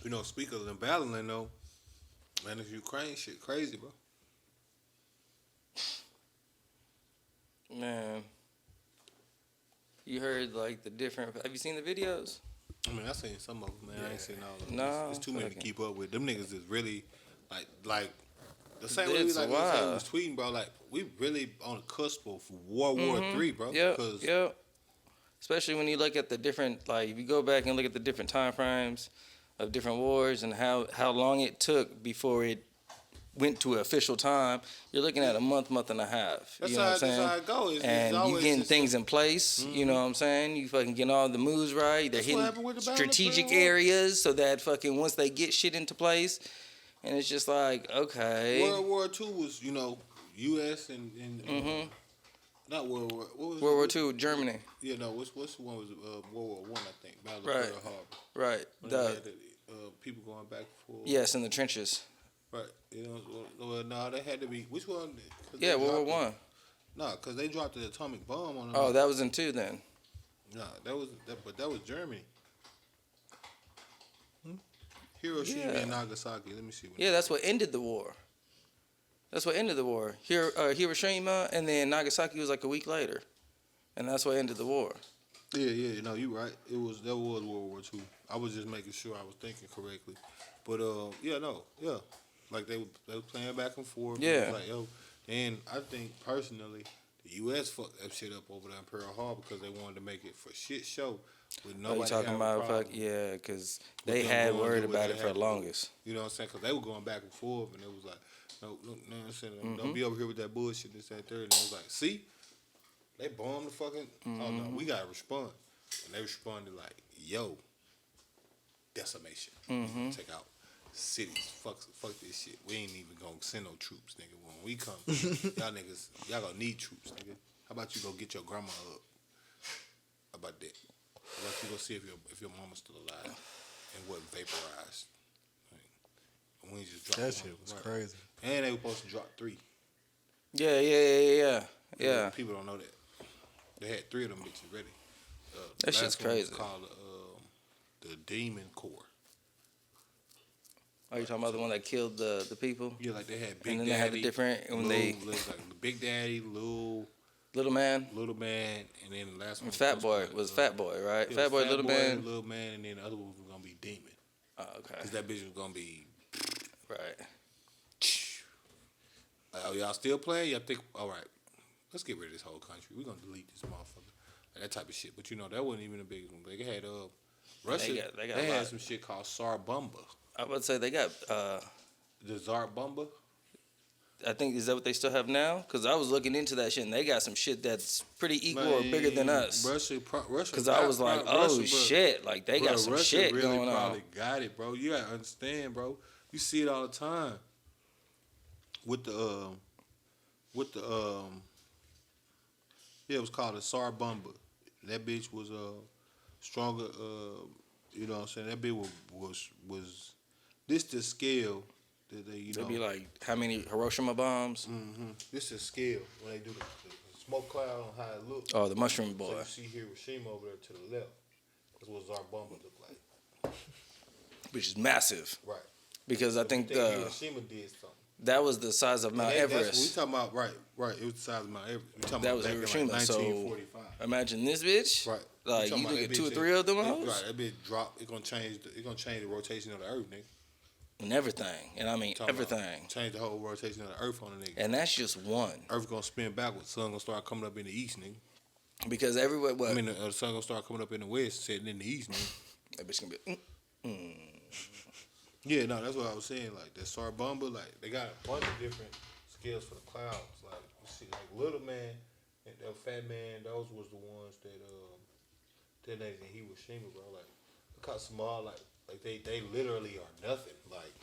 You know, speak of them battling though, man, this Ukraine shit crazy, bro. Man, you heard like the different. Have you seen the videos? I mean, I seen some of them, man. I ain't seen all of them. No, It's too many to fucking- keep up with. Them niggas is really like the same way we It's like wild. was tweeting, bro. Like we really on the cusp of World War III, bro. Yep. Especially when you look at the different, like if you go back and look at the different time frames of different wars and how long it took before it went to official time, you're looking at a month and a half. That's you know what I'm saying? That's how it goes. It's And you always getting just- things in place, you know what I'm saying? You fucking getting all the moves right. They're That's what happened hitting with the Battle of strategic Pearl Harbor. areas so that fucking once they get shit into place, and it's just like, okay. World War II was, you know, U.S. and not World War. What was World War II, Germany. Yeah, no. What's the one was World War I? I think Battle of Right. Pearl Harbor. Right. When they had the, people going back and forth. Yes, in the trenches. Right. You know, well, no, they had to be. Which one? 'Cause Yeah, they World dropped War the- One. No, because they dropped the atomic bomb on them. Oh, that was in 2 then. No, but that was Germany. Hiroshima Yeah. and Nagasaki. Let me see. Yeah, that's what ended the war. That's what ended the war. Hiroshima and then Nagasaki was like a week later, and that's what ended the war. Yeah. No, you right. That was World War II. I was just making sure I was thinking correctly. But yeah. Like they were playing back and forth. Yeah. It was like, yo, and I think personally, the U.S. fucked that shit up over there in Pearl Harbor because they wanted to make it for shit show with Are nobody. you talking having a about problem. Yeah, because With they them had going worried through what about they it for had the to do. longest. You know what I'm saying? Because they were going back and forth, and it was like, no, you know what I'm saying? Don't be over here with that bullshit, this, that, third. And it was like, see? They bombed the fucking, oh no, we got to respond. And they responded like, yo, decimation. Take out cities. Fuck this shit. We ain't even going to send no troops, nigga. When we come, y'all going to need troops, nigga. How about you go get your grandma up? How about that? How about you go see if your mama's still alive and wasn't vaporized? Like, we ain't just dropped That one. shit was Right. crazy. And they were supposed to drop 3. Yeah. People don't know that. They had 3 of them bitches ready. That shit's last one was crazy. called the Demon Corps. Are you talking about the one that killed the people? Yeah, like they had Big And then Daddy. they had the different when like Big Daddy, Little Man, Little Man, and then the last one and Fat Boy was Fat Boy, right? Fat Boy, Little Man. Little Man, and then the other one was gonna be Demon. Oh, okay. Cause that bitch was gonna be Right. Like, oh, y'all still playing? Y'all think, all right, let's get rid of this whole country. We're gonna delete this motherfucker. Like, that type of shit. But you know, that wasn't even a big one. They had Russia. They had some shit called Sarbumba. I would say they got. The Zarbumba. I think is that what they still have now? Because I was looking into that shit and they got some shit that's pretty equal or bigger than us. Russia. Because I was like, oh shit, like they got some Russia shit really going on. probably got it, bro. You gotta understand, bro. You see it all the time with the yeah, it was called a Sarbumba. That bitch was stronger. You know what I'm saying? That bitch was this the scale. It'd be like how many Hiroshima bombs? Mm-hmm. This is scale when they do the smoke cloud on how it looks. Oh, the mushroom boy. So you see Hiroshima over there to the left. That's what Zarbumba look like. Which is massive. Right. Because I think Hiroshima did something. that was the size of Mount Everest. That's what we talking about. Right. It was the size of Mount Everest. We talking That about was back in Hiroshima. like So 1945. imagine this bitch. Right. Like you look at 2 or 3 of them hoes. Right. That bitch drop. It's gonna change the rotation of the Earth, nigga. And everything. And I mean everything. Change the whole rotation of the Earth on the nigga. And that's just one. Earth gonna spin backwards. Sun gonna start coming up in the east, nigga. Because everywhere, what? I mean, the sun gonna start coming up in the west, setting in the east, nigga. That bitch gonna be. Yeah, no, that's what I was saying. Like that Sarbumba, like they got a bunch of different skills for the clouds. Like you see, like Little Man and that Fat Man, those was the ones that detonated in Hiroshima, bro. Like look how small, like they literally are nothing. Like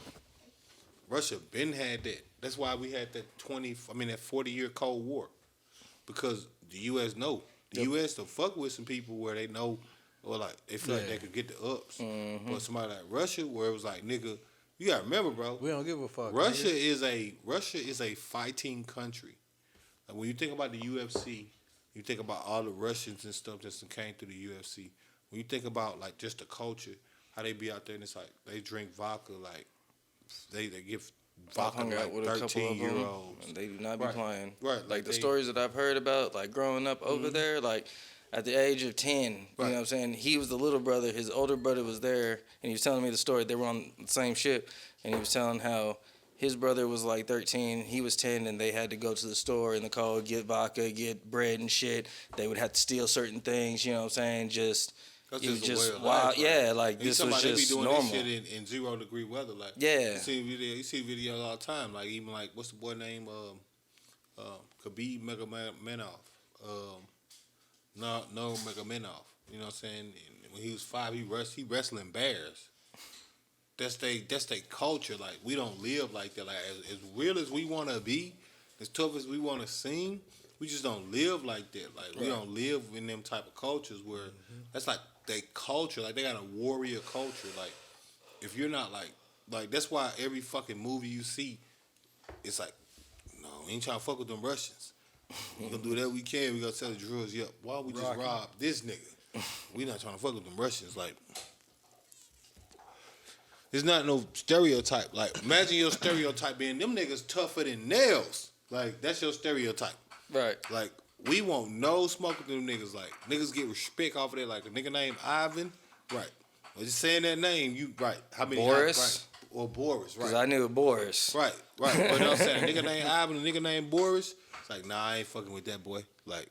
Russia been had that. That's why we had that 40-year Cold War, because the U.S. know the U.S. to fuck with some people where they know. Or like they feel like they could get the ups, but somebody like Russia, where it was like, nigga, you gotta remember, bro. We don't give a fuck. Russia is a fighting country. Like when you think about the UFC, you think about all the Russians and stuff that came through the UFC. When you think about like just the culture, how they be out there and it's like they drink vodka, like they give vodka hung out like with a couple of 13-year-olds. and they do not be playing. Right, Like the they- stories that I've heard about, like growing up over there, like at the age of 10, you know what I'm saying? He was the little brother. His older brother was there, and he was telling me the story. They were on the same ship, and he was telling how his brother was like 13, he was 10, and they had to go to the store in the cold, get vodka, get bread and shit. They would have to steal certain things, you know what I'm saying? That's It was just a just way of wild. life, Yeah, like And you this talking was about just they be doing normal. this shit in 0-degree weather, like Yeah. You see videos all the time, like even like what's the boy name? Khabib Nurmagomedov. No Magomedov. You know what I'm saying? And when he was 5, he wrestling bears. That's they culture. Like we don't live like that. Like as real as we want to be, as tough as we want to seem, we just don't live like that. Like we don't live in them type of cultures where that's like they culture. Like they got a warrior culture. Like if you're not like that's why every fucking movie you see, it's like, no, we ain't trying to fuck with them Russians. We gonna do that we can. We gonna tell the drills, yep. Why don't we just rob this nigga? We not trying to fuck with them Russians. Like, there's not no stereotype. Like, imagine your stereotype being them niggas tougher than nails. Like, that's your stereotype. Right. Like, we won't no smoke with them niggas. Like, niggas get respect off of that. Like, a nigga named Ivan, right. Well, just saying that name, you, right. How many? Boris? Right. Or Boris, right. Because I knew Boris. Right. But you know what I'm saying? A nigga named Ivan, a nigga named Boris, it's like, nah, I ain't fucking with that boy. Like,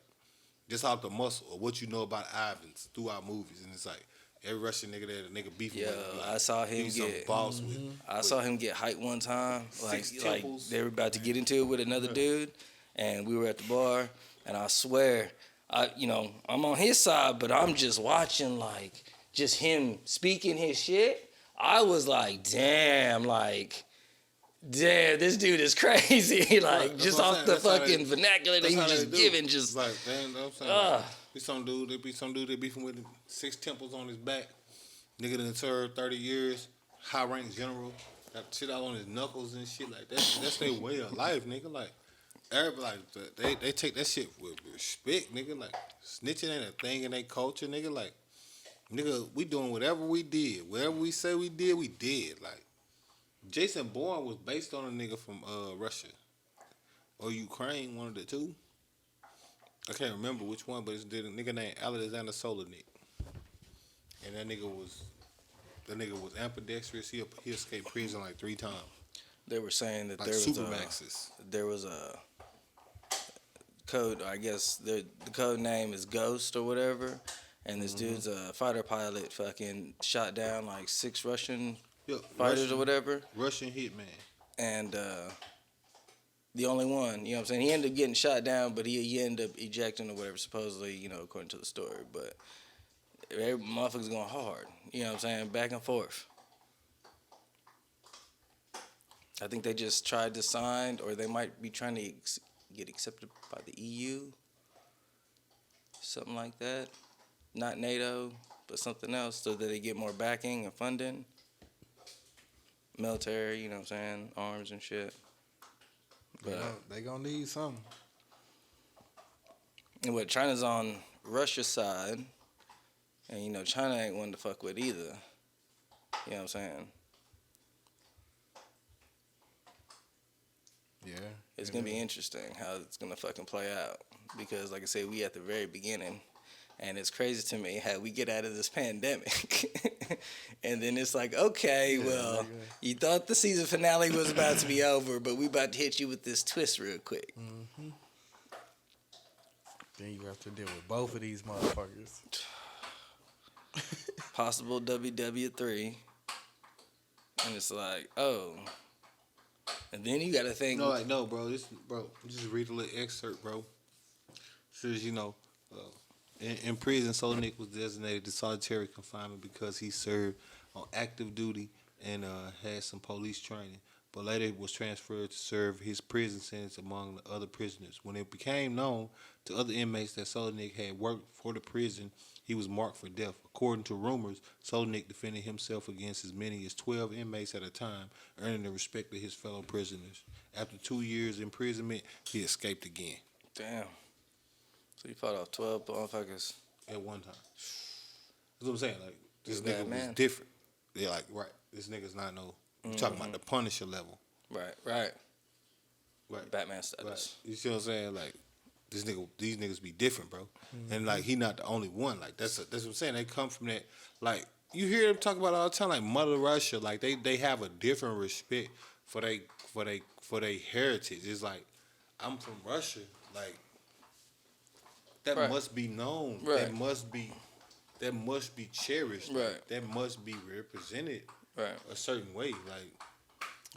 just off the muscle or what you know about Ivans through our movies. And it's like, every Russian nigga that a nigga beefing with. Like, I saw him he's some get boss with. I saw him get hyped one time. Like Six temples. they were about to get into it with another dude, and we were at the bar, and I swear, I'm on his side, but I'm just watching like just him speaking his shit. I was like, damn, this dude is crazy. Like, Right, just off the fucking vernacular that he was just giving, just like, damn, I'm saying, like, be some dude that beefing with 6 temples on his back. Nigga done served 30 years, high rank general, got shit out on his knuckles and shit like that. That's their way of life, nigga. Like, everybody, they take that shit with respect, nigga. Like, snitching ain't a thing in their culture, nigga. Like, nigga, we doing whatever we did. Whatever we say we did, we did. Like, Jason Bourne was based on a nigga from Russia or Ukraine, one of the two. I can't remember which one, but it's a nigga named Alexander Solonik. And that nigga was ambidextrous. He escaped prison like 3 times. They were saying that like Supermaxes. there was a code. I guess the code name is Ghost or whatever. And this dude's a fighter pilot. Fucking shot down like 6 Russian fighters or whatever. Russian hitman. And the only one, you know what I'm saying? He ended up getting shot down, but he ended up ejecting or whatever, supposedly, you know, according to the story. But every motherfucker's going hard, you know what I'm saying? Back and forth. I think they just tried to sign, or they might be trying to get accepted by the EU. Something like that. Not NATO, but something else, so that they get more backing and funding. Military, you know what I'm saying? Arms and shit. But They gonna need something. and what, China's on Russia's side, and you know China ain't one to fuck with either. You know what I'm saying? Yeah. It's gonna be interesting how it's gonna fucking play out, because like I said, we at the very beginning, and it's crazy to me how we get out of this pandemic, and then it's like, okay, well, you thought the season finale was about to be over, but we about to hit you with this twist real quick. Mm-hmm. Then you have to deal with both of these motherfuckers. Possible WW3, and it's like, oh, and then you gotta think. No, bro. Just read a little excerpt, bro. Says, you know, in prison, Solnick was designated to solitary confinement because he served on active duty and had some police training, but later was transferred to serve his prison sentence among the other prisoners. When it became known to other inmates that Solnick had worked for the prison, he was marked for death. According to rumors, Solnick defended himself against as many as 12 inmates at a time, earning the respect of his fellow prisoners. After 2 years imprisonment, he escaped again. Damn. So you fought off 12 motherfuckers at one time. That's what I'm saying. Like, this He's nigga bad, was man. different. They're like, right, this nigga's not no. You talking about the Punisher level. Right. Batman status. Right. You see what I'm saying? Like, these niggas be different, bro. And like, he not the only one. Like, that's what I'm saying. They come from that. Like, you hear them talk about it all the time. Like Mother Russia. Like, they have a different respect for they heritage. It's like, I'm from Russia. Like, that must be known. Right. That must be cherished. Right. Like, that must be represented a certain way. Like,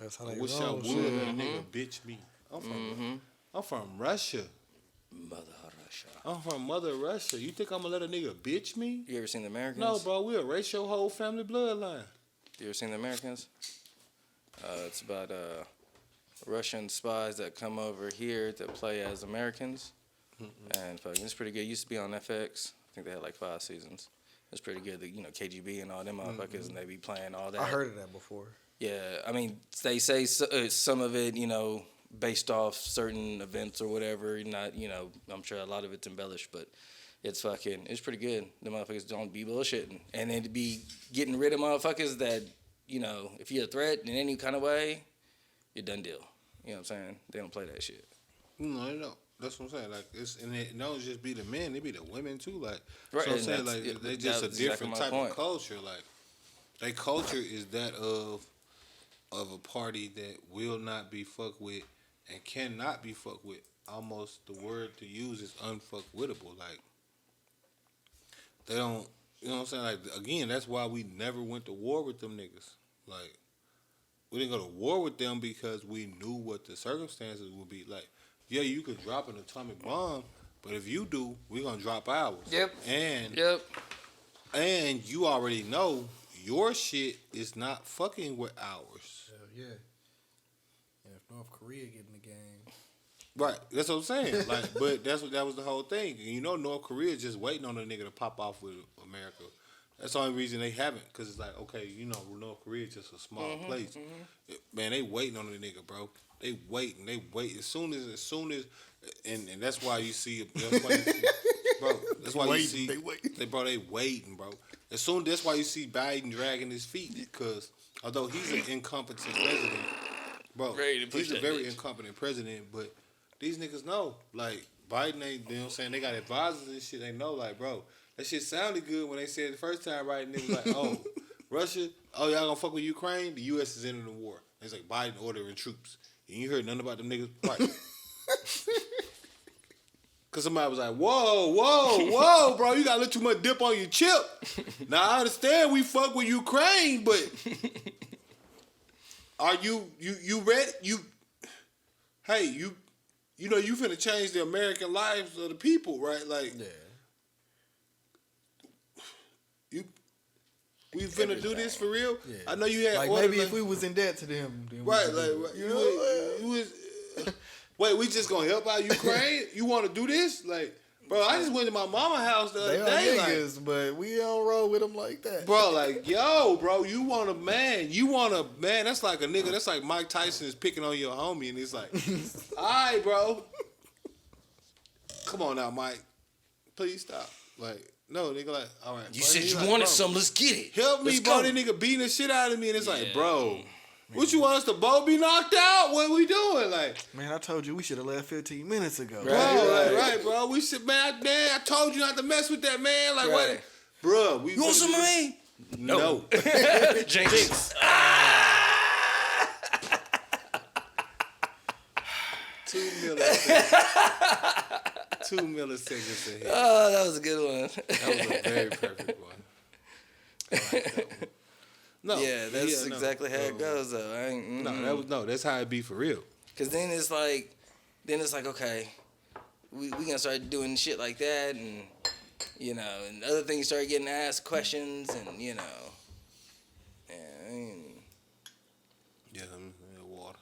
That's how I they wish I roll. would Shit. let a nigga bitch me. I'm from Russia. Mother Russia. I'm from Mother Russia. You think I'm gonna let a nigga bitch me? You ever seen The Americans? No, bro. We'll erase your whole family bloodline. You ever seen The Americans? It's about Russian spies that come over here to play as Americans. And fucking, it's pretty good. It used to be on FX. I think they had like 5 seasons. It's pretty good. You know, KGB and all them motherfuckers, and they be playing all that. I heard of that before. Yeah, I mean, they say some of it, you know, based off certain events or whatever. Not, you know, I'm sure a lot of it's embellished, but it's pretty good. The motherfuckers don't be bullshitting. And then to be getting rid of motherfuckers that, you know, if you're a threat in any kind of way, you're done deal. You know what I'm saying? They don't play that shit. No, they don't. That's what I'm saying. Like, and it don't just be the men; it be the women too. Like, Right, so I'm and saying, that's- like, yeah, they just a that's exactly different my type point. of culture. Like, their culture is that of a party that will not be fucked with and cannot be fucked with. Almost the word to use is unfuckwittable. Like, they don't. You know what I'm saying? Like, again, that's why we never went to war with them niggas. Like, we didn't go to war with them because we knew what the circumstances would be. Like, yeah, you could drop an atomic bomb, but if you do, we're gonna drop ours. Yep. And you already know your shit is not fucking with ours. Hell yeah. And if North Korea get in the game, Right. That's what I'm saying. Like, but that was the whole thing. And you know, North Korea is just waiting on a nigga to pop off with America. That's the only reason they haven't, because it's like, okay, you know, North Korea is just a small place. Man, they waiting on the nigga, bro. They waiting. As soon as, and that's why you see, bro. That's why you see, they waiting, bro. That's why you see Biden dragging his feet, because although he's an incompetent president, bro, he's a very incompetent president, but these niggas know, like, Biden ain't, you know what I'm saying, they got advisors and shit, they know, like, bro, that shit sounded good when they said it the first time, right? And they was like, oh, Russia, oh, y'all gonna fuck with Ukraine? The U.S. is entering the war. It's like Biden ordering troops. And you heard nothing about them niggas fighting. Because somebody was like, whoa, bro, you got a little too much dip on your chip. Now, I understand we fuck with Ukraine, but are you ready? You know, you finna change the American lives of the people, right? Like, we finna do this for real? Yeah. I know you had like ordered, maybe if we was in debt to them, then right, we like, you know, you was wait, we just gonna help out Ukraine? You wanna do this? Like, bro, I just went to my mama's house the they other are day, niggas, but we don't roll with them like that. bro, like, yo, bro, you want a man, that's like a nigga, that's like Mike Tyson is picking on your homie, and it's like, all right, bro, come on now, Mike, please stop. Like, no, nigga, like, all right. You bro. said He you like, wanted bro, something. Let's get it. help me, Let's bro. go. That nigga beating the shit out of me, and it's like, bro, what you want us to both be knocked out? What we doing? Like, Man, I told you we should have left 15 minutes ago. bro, right, bro. We should, man, I told you not to mess with that, man. Like, what? Bro, we You want some of me? No. Jinx. 2 milliseconds. 2 milliseconds ahead. Oh, that was a good one. That was a very perfect one. I like that one. No, Yeah, that's exactly how it goes, though. I ain't, That's how it be for real. Cause then it's like, okay, we gonna start doing shit like that, and you know, and other things start getting asked questions, and you know, Yeah, water.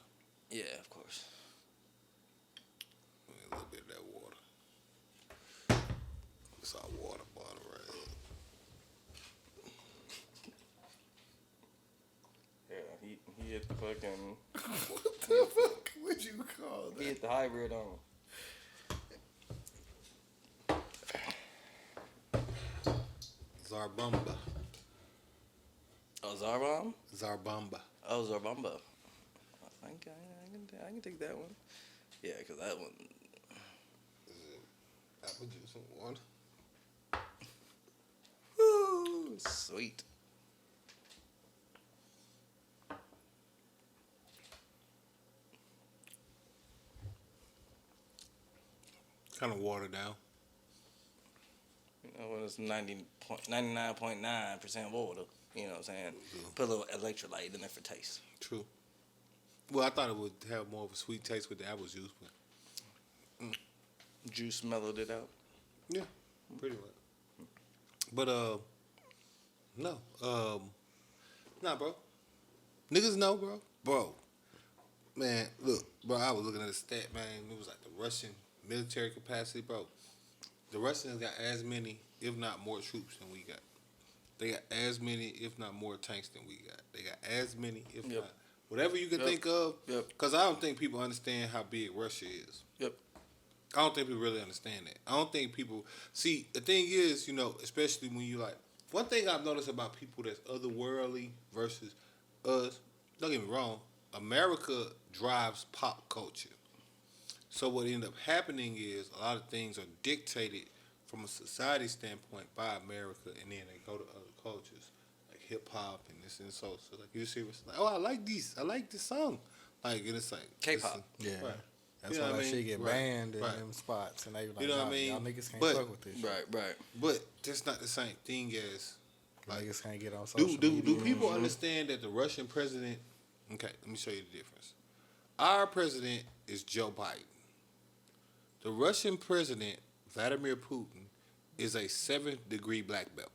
yeah, of course. A little bit of that water. It's our water bottle right here. Yeah, he hit the fucking. What the fuck would you call He that? hit the hybrid on. Zarbamba. Oh, Zarbomb? Zarbamba. Oh, Zarbomba. I think I can take that one. Yeah, cause that one. Apple juice and water. Woo, sweet. Kind of watered down. You know, when it's 99.9% water, you know what I'm saying? Put a little electrolyte in there for taste. True. Well, I thought it would have more of a sweet taste with the apple juice, but Juice mellowed it out. yeah, pretty much. But no, nah, bro. Niggas know, bro. Man, look, bro. I was looking at the stat, man. It was like the Russian military capacity, bro. The Russians got as many, if not more, troops than we got. They got as many, if not more, tanks than we got. They got as many, if not whatever you can think of. Yep. Because I don't think people understand how big Russia is. Yep. I don't think people really understand that. I don't think people see. The thing is, you know, especially when you like. One thing I've noticed about people that's otherworldly versus us. Don't get me wrong. America drives pop culture. So what ended up happening is a lot of things are dictated from a society standpoint by America, and then they go to other cultures like hip hop and this and so. So like you see, it's like, oh, I like this song, like, and it's like K-pop. Yeah. right. That's You know why what I that mean? shit get Right. banned in Right. them spots, and they like, You know what I y'all, mean? y'all niggas can't But- fuck with this shit. Right. But that's not the same thing as like. Niggas can't get on social Do media. people understand that the Russian president? Okay, let me show you the difference. Our president is Joe Biden. The Russian president, Vladimir Putin, is a 7th degree black belt.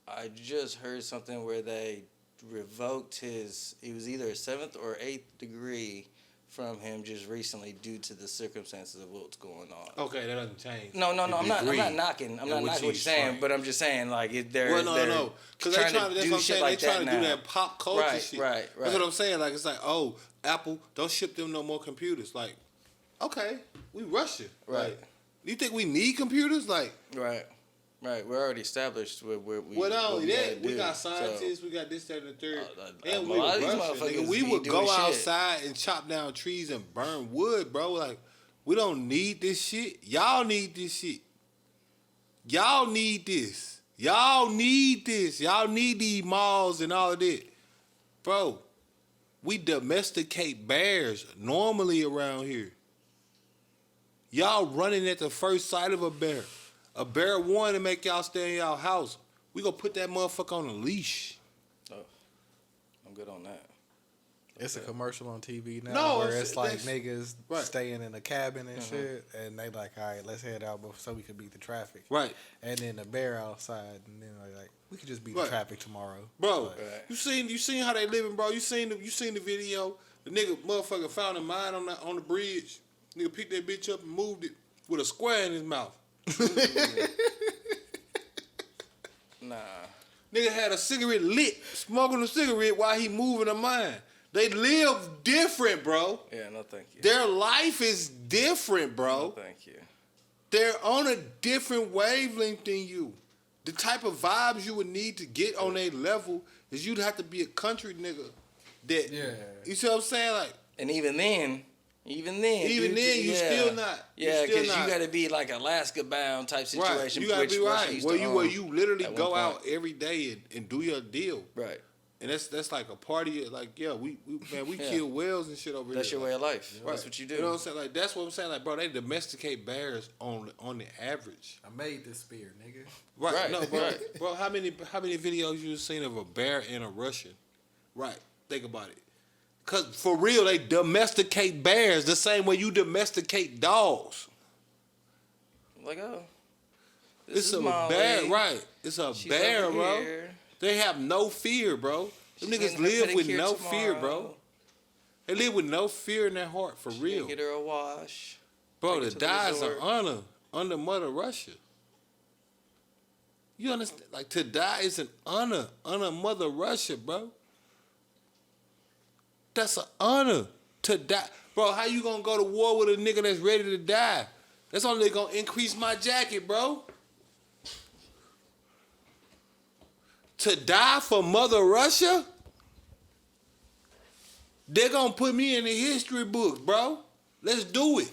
I just heard something where they revoked his. It was either a 7th or 8th degree from him just recently due to the circumstances of what's going on. Okay, that doesn't change. No. The I'm not degree knocking. I'm in not knocking which what you're he's saying, trained. but I'm just saying like they're. Well, no. Because they trying trying to. That's do what I'm shit saying. like They trying that to do now. that pop culture Right, shit. right. That's what I'm saying. Like it's like, oh, Apple, don't ship them no more computers. Like, okay, we Russia. Right. Like, you think we need computers? Like, Right. We're already established where we. well, not only what that, gotta we do, got so- scientists, we got this, that, and the third. a And we lot were of these Russian, motherfuckers nigga. We be would doing go shit. outside and chop down trees and burn wood, bro. Like, we don't need this shit. Y'all need this shit. Y'all need this. Y'all need this. Y'all need these malls and all of that. Bro, we domesticate bears normally around here. Y'all running at the first sight of a bear. A bear wanted to make y'all stay in y'all house. We gonna put that motherfucker on a leash. Oh, I'm good on that. It's a commercial on TV now No, where it's like that's- niggas right. staying in a cabin and shit, and they like, all right, let's head out so we can beat the traffic. Right. And then the bear outside, and then like we could just beat Right. the traffic tomorrow. Bro, Right. you seen how they living, bro. You seen the video. The nigga motherfucker found a mine on the bridge. Nigga picked that bitch up and moved it with a square in his mouth. Nah. Nigga had a cigarette lit, smoking a cigarette while he moving a mine. They live different, bro. Yeah, no thank you. Their life is different, No bro. thank you. They're on a different wavelength than you. The type of vibes you would need to get on a level is you'd have to be a country nigga. That you see what I'm saying? Like And even then, you still not. Yeah, still because you not. got to be like Alaska bound type situation. Right. You gotta which be Russia right. used Where to you own literally at go one out point. every day and do your deal. Right. And that's like a party. Like we Yeah. kill whales and shit over That's here. your way of life. Right. That's what you do. You know what I'm saying? Like that's what I'm saying. Like bro, they domesticate bears on the average. I made this spear, nigga. Right. Right, No, bro. right. Bro, how many videos you seen of a bear and a Russian? Right. Think about it. Cause for real, they domesticate bears the same way you domesticate dogs. Like, oh, It's is a Molly. bear, right? It's a She's bear, over bro. here. They have no fear, bro. Them She's niggas getting her live with pedicure no fear, bro. tomorrow. They live with no fear in their heart, for She real. Get her a wash. Bro, Take her the to the die is an resort. honor under Mother Russia. You understand? Like, to die is an honor under Mother Russia, bro. That's an honor to die. Bro, how you gonna go to war with a nigga that's ready to die? That's only gonna increase my jacket, bro. To die for Mother Russia? They're gonna put me in the history books, bro. Let's do it.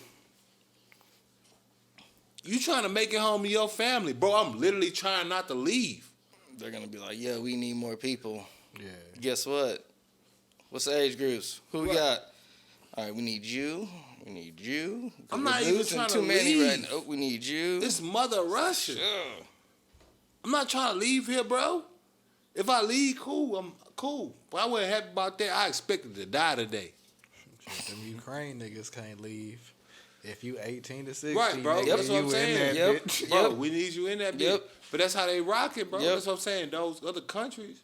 You trying to make it home to your family. Bro, I'm literally trying not to leave. They're gonna be like, yeah, we need more people. Yeah. Guess what? What's the age groups? Who we What? got? All right, we need you. We need you. I'm We're not even losing trying to too many leave. right now. Oh, we need you. It's Mother Russia. Yeah. I'm not trying to leave here, bro. If I leave, cool. I'm cool. But I wasn't happy about that. I expected to die today. Them Ukraine niggas can't leave. If you 18 to 60, Right, bro. nigga, That's what you I'm in saying. that Yep. bitch. Bro, we need you in that bitch. Yep. But that's how they rock it, bro. Yep. That's what I'm saying. Those other countries,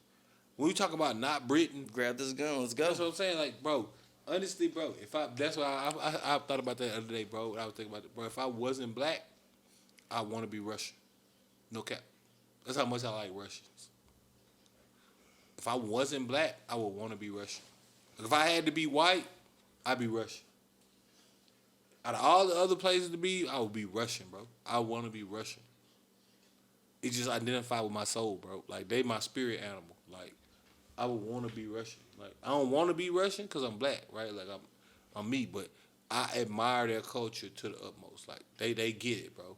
when you talk about not Britain, Grab this gun. Let's go. that's what I'm saying. Like, bro, honestly, bro, that's why I thought about that the other day, bro. I was thinking about it, bro. If I wasn't black, I want to be Russian. No cap. That's how much I like Russians. If I wasn't black, I would want to be Russian. If I had to be white, I'd be Russian. Out of all the other places to be, I would be Russian, bro. I want to be Russian. It just identify with my soul, bro. Like, they my spirit animal. Like, I would want to be Russian. Like, I don't want to be Russian because I'm black, right? Like, I'm me, but I admire their culture to the utmost. Like, they get it, bro.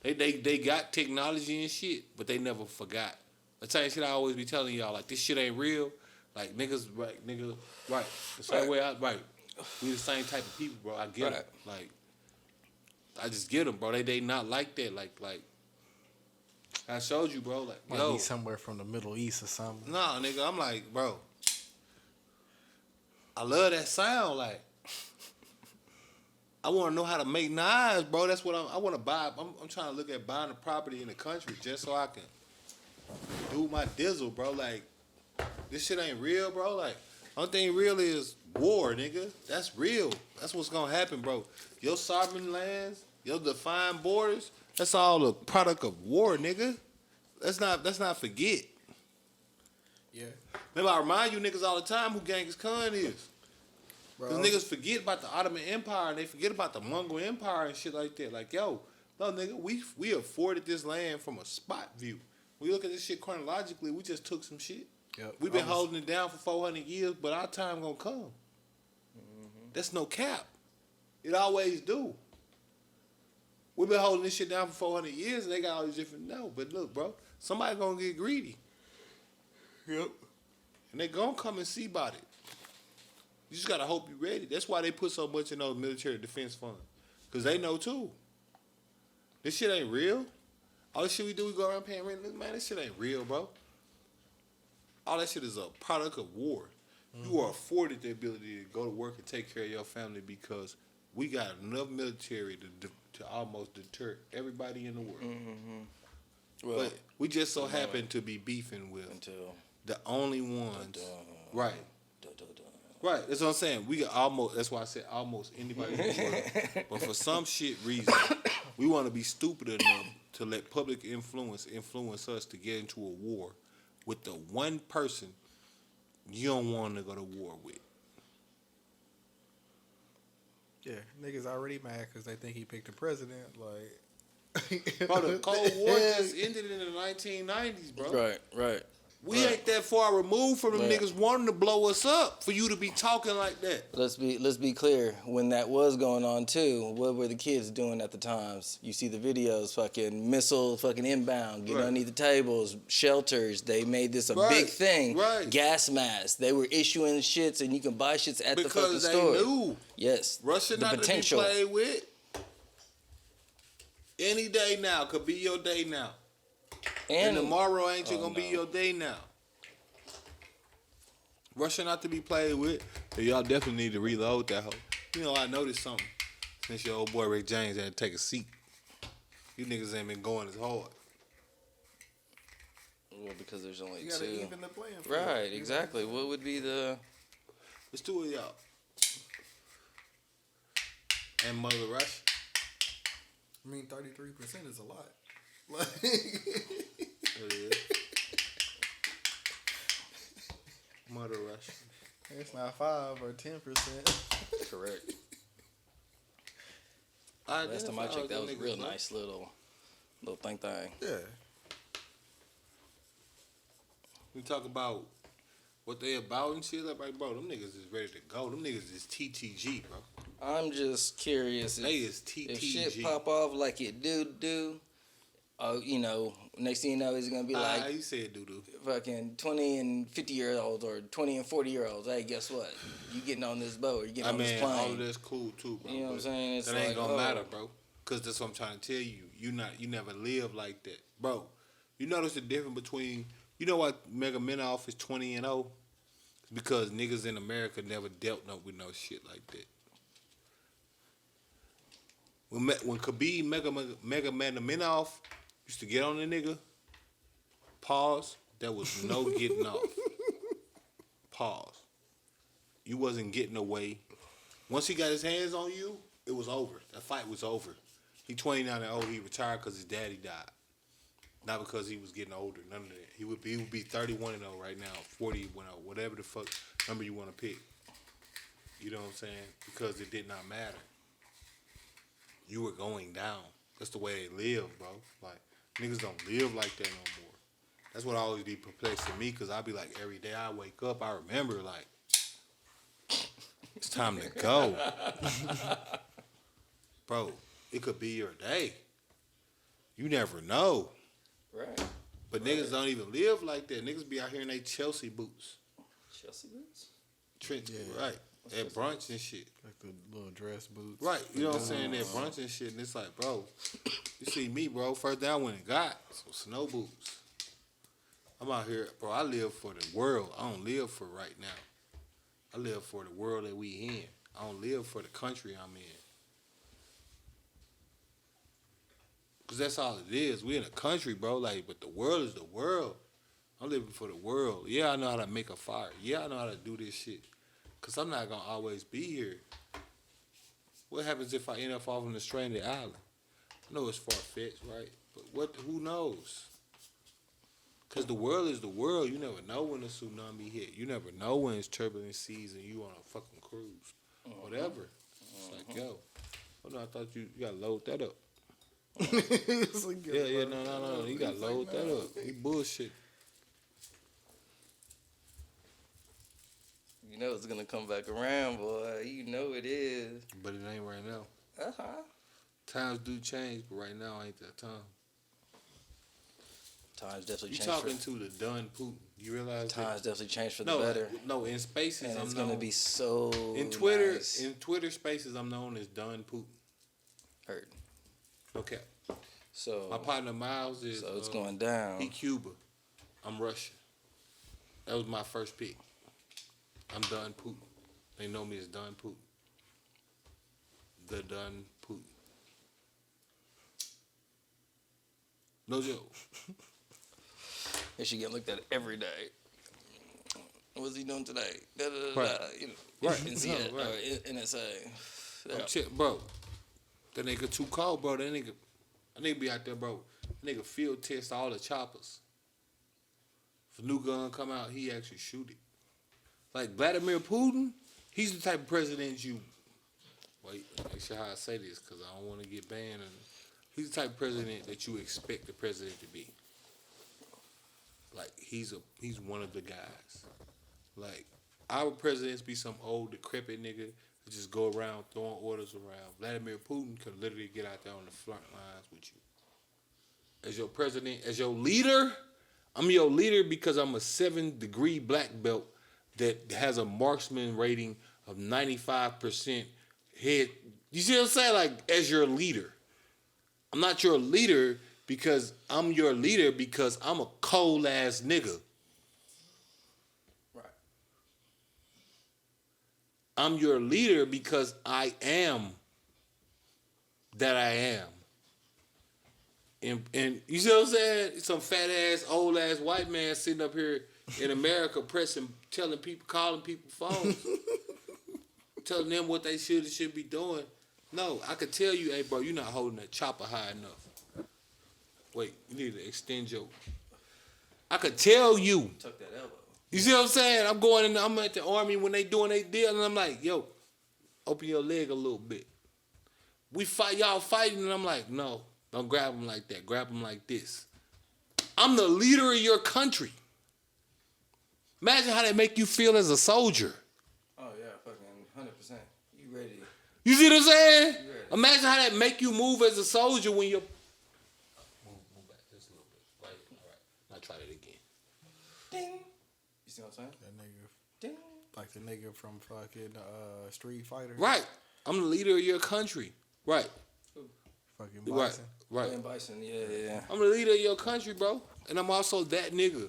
They got technology and shit, but they never forgot. The same shit I always be telling y'all, like, this shit ain't real. Like, niggas, right. The same way we the same type of people, bro. I get them. Like, I just get them, bro. They not like that. Like, I showed you, bro. Like, Might yo. be somewhere from the Middle East or something. Nah, nigga, I'm like, bro. I love that sound. Like, I want to know how to make knives, bro. That's what I want to buy. I'm trying to look at buying a property in the country just so I can do my dizzle, bro. Like, this shit ain't real, bro. Like, only thing real is war, nigga. That's real. That's what's gonna happen, bro. Your sovereign lands, your defined borders, that's all a product of war, nigga. Let's not forget. Yeah. Remember, I remind you niggas all the time who Genghis Khan is. Because niggas forget about the Ottoman Empire and they forget about the Mongol Empire and shit like that. Like, yo, no, nigga, we afforded this land from a spot view. We look at this shit chronologically, we just took some shit. Yep. We've been holding it down for 400 years, but our time gonna come. That's no cap. It always do. We've been holding this shit down for 400 years, and they got all these different. No, but look, bro, somebody gonna get greedy. Yep. And they gonna come and see about it. You just gotta hope you're ready. That's why they put so much in those military defense funds, cause they know too. This shit ain't real. All the shit we do, we go around paying rent. Man, this shit ain't real, bro. All that shit is a product of war. You are afforded the ability to go to work and take care of your family because we got enough military to almost deter everybody in the world. Well, but we just so happen to be beefing with the only ones. Right. Right. That's what I'm saying. We got almost. That's why I said almost anybody in the world. But for some shit reason, we want to be stupid enough to let public influence us to get into a war with the one person you don't want to go to war with. Yeah, niggas already mad because they think he picked the president. Like, bro, the Cold War just ended in the 1990s, bro. Right. We ain't that far removed from them niggas wanting to blow us up for you to be talking like that. Let's be clear. When that was going on too, what were the kids doing at the times? You see the videos, fucking missiles, fucking inbound, getting underneath the tables, shelters. They made this a big thing. Right. Gas masks. They were issuing shits, and you can buy shits at the fucking store. Because they knew. Yes. Russia not potential to be played with. Any day now could be your day now. And tomorrow ain't gonna be your day now. Russia not to be played with. But y'all definitely need to reload that hoe. You know, I noticed something. Since your old boy Rick James had to take a seat. You niggas ain't been going as hard. Well, because there's only you two. gotta even the playing field. Right, exactly. What would be the... There's two of y'all. And Mother Russia. I mean, 33% is a lot. It is. Mother Russia. It's not 5 or 10%. Correct. Last time I checked, that was a real nice little thing. Yeah. We talk about what they about and shit. Like, bro, them niggas is ready to go. Them niggas is TTG, bro. I'm just curious if shit pop off like it do. You know, next thing you know, it's gonna be like you said doo-doo. Fucking 20 and 50-year-olds or 20 and 40-year-olds. Hey, guess what? You getting on this boat? You getting on this plane? All of that's cool too, bro. You know what I'm saying? It's that ain't gonna matter, bro. Cause that's what I'm trying to tell you. You never live like that, bro. You notice the difference between. You know what Mega Minoff is 20-0? It's because niggas in America never dealt with no shit like that. When Khabib Mega Minoff used to get on the nigga, pause, there was no getting off. Pause. You wasn't getting away. Once he got his hands on you, it was over. That fight was over. He 29-0, he retired because his daddy died. Not because he was getting older, none of that. He would be 31-0 right now, 40-0, whatever the fuck number you want to pick. You know what I'm saying? Because it did not matter. You were going down. That's the way they live, bro. Like, niggas don't live like that no more. That's what always be perplexing me, because I be like, every day I wake up, I remember, like, it's time to go. Bro, it could be your day. You never know. Right. But niggas don't even live like that. Niggas be out here in they Chelsea boots. Chelsea boots? Trench, right. At brunch and shit. Like the little dress boots. Right. You know what I'm saying? At brunch and shit. And it's like, bro, you see me, bro. First down went and got some snow boots. I'm out here, bro. I live for the world. I don't live for right now. I live for the world that we in. I don't live for the country I'm in. Because that's all it is. We in a country, bro. Like, but the world is the world. I'm living for the world. Yeah, I know how to make a fire. Yeah, I know how to do this shit. Because I'm not going to always be here. What happens if I end up off on a stranded island? I know it's far-fetched, right? But who knows? Because the world is the world. You never know when a tsunami hit. You never know when it's turbulent seas and you on a fucking cruise. Whatever. It's like, yo. Oh, no, I thought you got to load that up. Like, yeah, no. You got to load that up. You bullshit. You know it's gonna come back around, boy. You know it is. But it ain't right now. Times do change, but right now ain't that time. Times definitely You changed. talking to the done Putin. You realize Times definitely changed for no, the better. No, in spaces And I'm it's known. gonna be so in Twitter, nice. in Twitter spaces I'm known as done Putin. Heard. Okay. So My partner Miles is it's going down. He Cuba. I'm Russian. That was my first pick. I'm done Putin. They know me as Done Putin. The Done Putin. No joke. And she getting looked at every day. What's he doing today? Da, da, da, Right. da, you know, Right. NCA, No, right. or NSA. Yeah. Bro. That nigga too cold, bro. That nigga be out there, bro. That nigga field test all the choppers. If a new gun come out, he actually shoot it. Like Vladimir Putin, he's the type of president you. Wait, make sure how I say this, because I don't want to get banned. And he's the type of president that you expect the president to be. Like he's one of the guys. Like our presidents be some old decrepit nigga that just go around throwing orders around. Vladimir Putin could literally get out there on the front lines with you. As your president, as your leader, I'm your leader because I'm a 7-degree black belt that has a marksman rating of 95% head. You see what I'm saying? Like, as your leader. I'm not your leader because I'm your leader because I'm a cold ass nigga. Right. I'm your leader because I am that I am. And you see what I'm saying? Some fat ass, old ass white man sitting up here in America telling people, calling people phones, telling them what they should be doing. No, I could tell you, hey bro, you're not holding that chopper high enough. Wait, you need to extend your. I could tell you. Tuck that elbow. You see what I'm saying? I'm at the army when they doing their deal, and I'm like, yo, open your leg a little bit. Y'all fighting, and I'm like, no. Don't grab them like that. Grab them like this. I'm the leader of your country. Imagine how that make you feel as a soldier. Oh yeah, fucking 100%. You ready? You see what I'm saying? You ready. Imagine how that make you move as a soldier when you're. Move back just a little bit. Right. All right. Now try that again. Ding. You see what I'm saying? That nigga, Ding. like the nigga from fucking Street Fighter. Right. I'm the leader of your country. Right. Fucking Right. Bison. Right. William Bison, yeah. I'm the leader of your country, bro. And I'm also that nigga.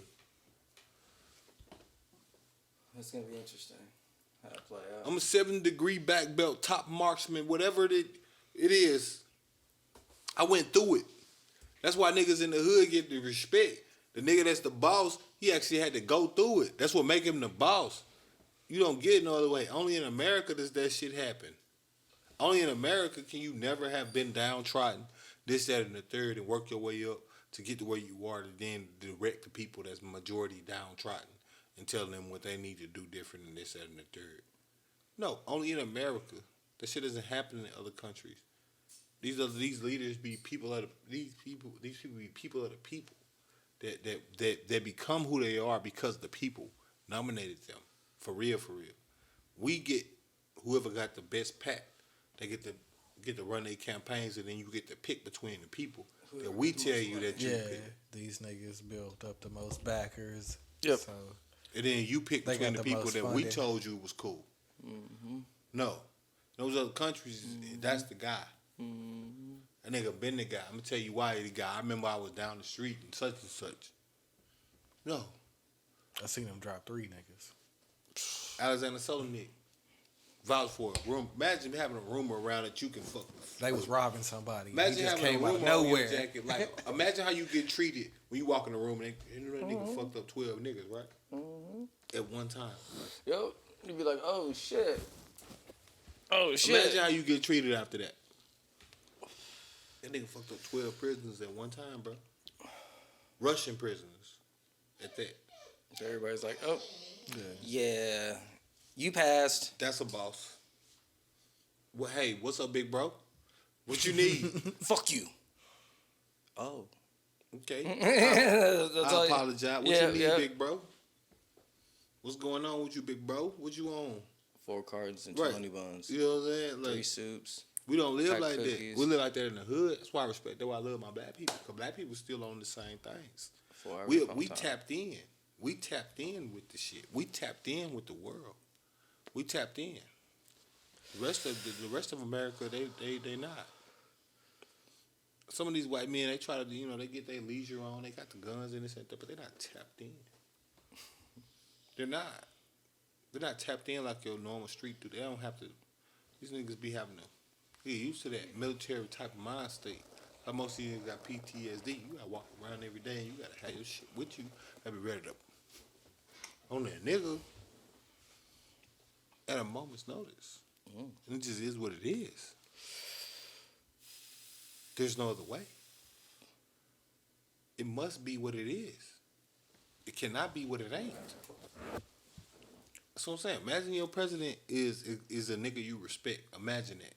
It's gonna be interesting how it play out. I'm a 7-degree black belt, top marksman, whatever it is. I went through it. That's why niggas in the hood get the respect. The nigga that's the boss, he actually had to go through it. That's what make him the boss. You don't get it no other way. Only in America does that shit happen. Only in America can you never have been downtrodden, this, that, and the third, and work your way up to get to where you are to then direct the people that's majority downtrodden and tell them what they need to do different than this, that, and the third. No, only in America. That shit doesn't happen in other countries. These leaders be people of these people be people of the people that become who they are because the people nominated them. For real, for real. We get whoever got the best pack. They get to run their campaigns, and then you get to pick between the people that we tell you that you pick. These niggas built up the most backers. Yep. So And then you pick They between got the the people most that we funding. told you was cool. Mm-hmm. No. Those other countries, that's the guy. Mm-hmm. That nigga been the guy. I'm going to tell you why he the guy. I remember I was down the street and such. No. I seen them drop 3 niggas. Alexander Solonic. Vouch for it. Imagine having a rumor around that you can fuck with. They was robbing somebody. Imagine he just having came a out of rumor on your nowhere. jacket. Like, imagine how you get treated when you walk in the room and that nigga fucked up 12 niggas, right? Mm-hmm. At one time. Yo, you'd be like, oh shit. Oh shit. Imagine how you get treated after that. That nigga fucked up 12 prisoners at one time, bro. Russian prisoners. At that. So everybody's like, oh, Yeah. yeah, you passed. That's a boss. Well, hey, what's up, big bro? What you need? Fuck you. Oh. Okay. That's all I you- apologize. What Yeah, you need, yeah. big bro? What's going on with you, big bro? What you on? 4 cards and Right. 20 buns. You know what I'm saying? 3 Like, soups. We don't live Type like cookies. that. We live like that in the hood. That's why I respect. That's why I love my black people. Because black people still own the same things. We tapped in. We tapped in with the shit. We tapped in with the world. We tapped in. The rest of America, they not. Some of these white men, they try to, they get their leisure on. They got the guns and this and that, but they're not tapped in. They're not. They're not tapped in like your normal street dude. They don't have to. These niggas be having to get used to that military type of mind state. Like most of these niggas got PTSD. You gotta walk around every day and you gotta have your shit with you. Gotta be ready to on that nigga at a moment's notice. And it just is what it is. There's no other way. It must be what it is. It cannot be what it ain't. That's what I'm saying. Imagine your president is a nigga you respect. Imagine that.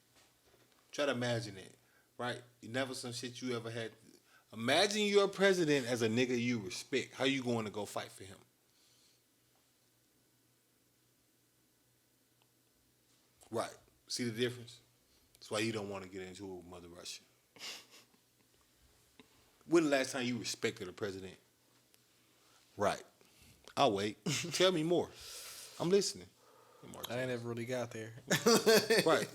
Try to imagine it, right? Never some shit you ever had. Imagine your president as a nigga you respect. How you going to go fight for him? Right. See the difference? That's why you don't want to get into it with Mother Russia. When the last time you respected a president? Right. I'll wait. Tell me more. I'm listening. I ain't never really got there. Right.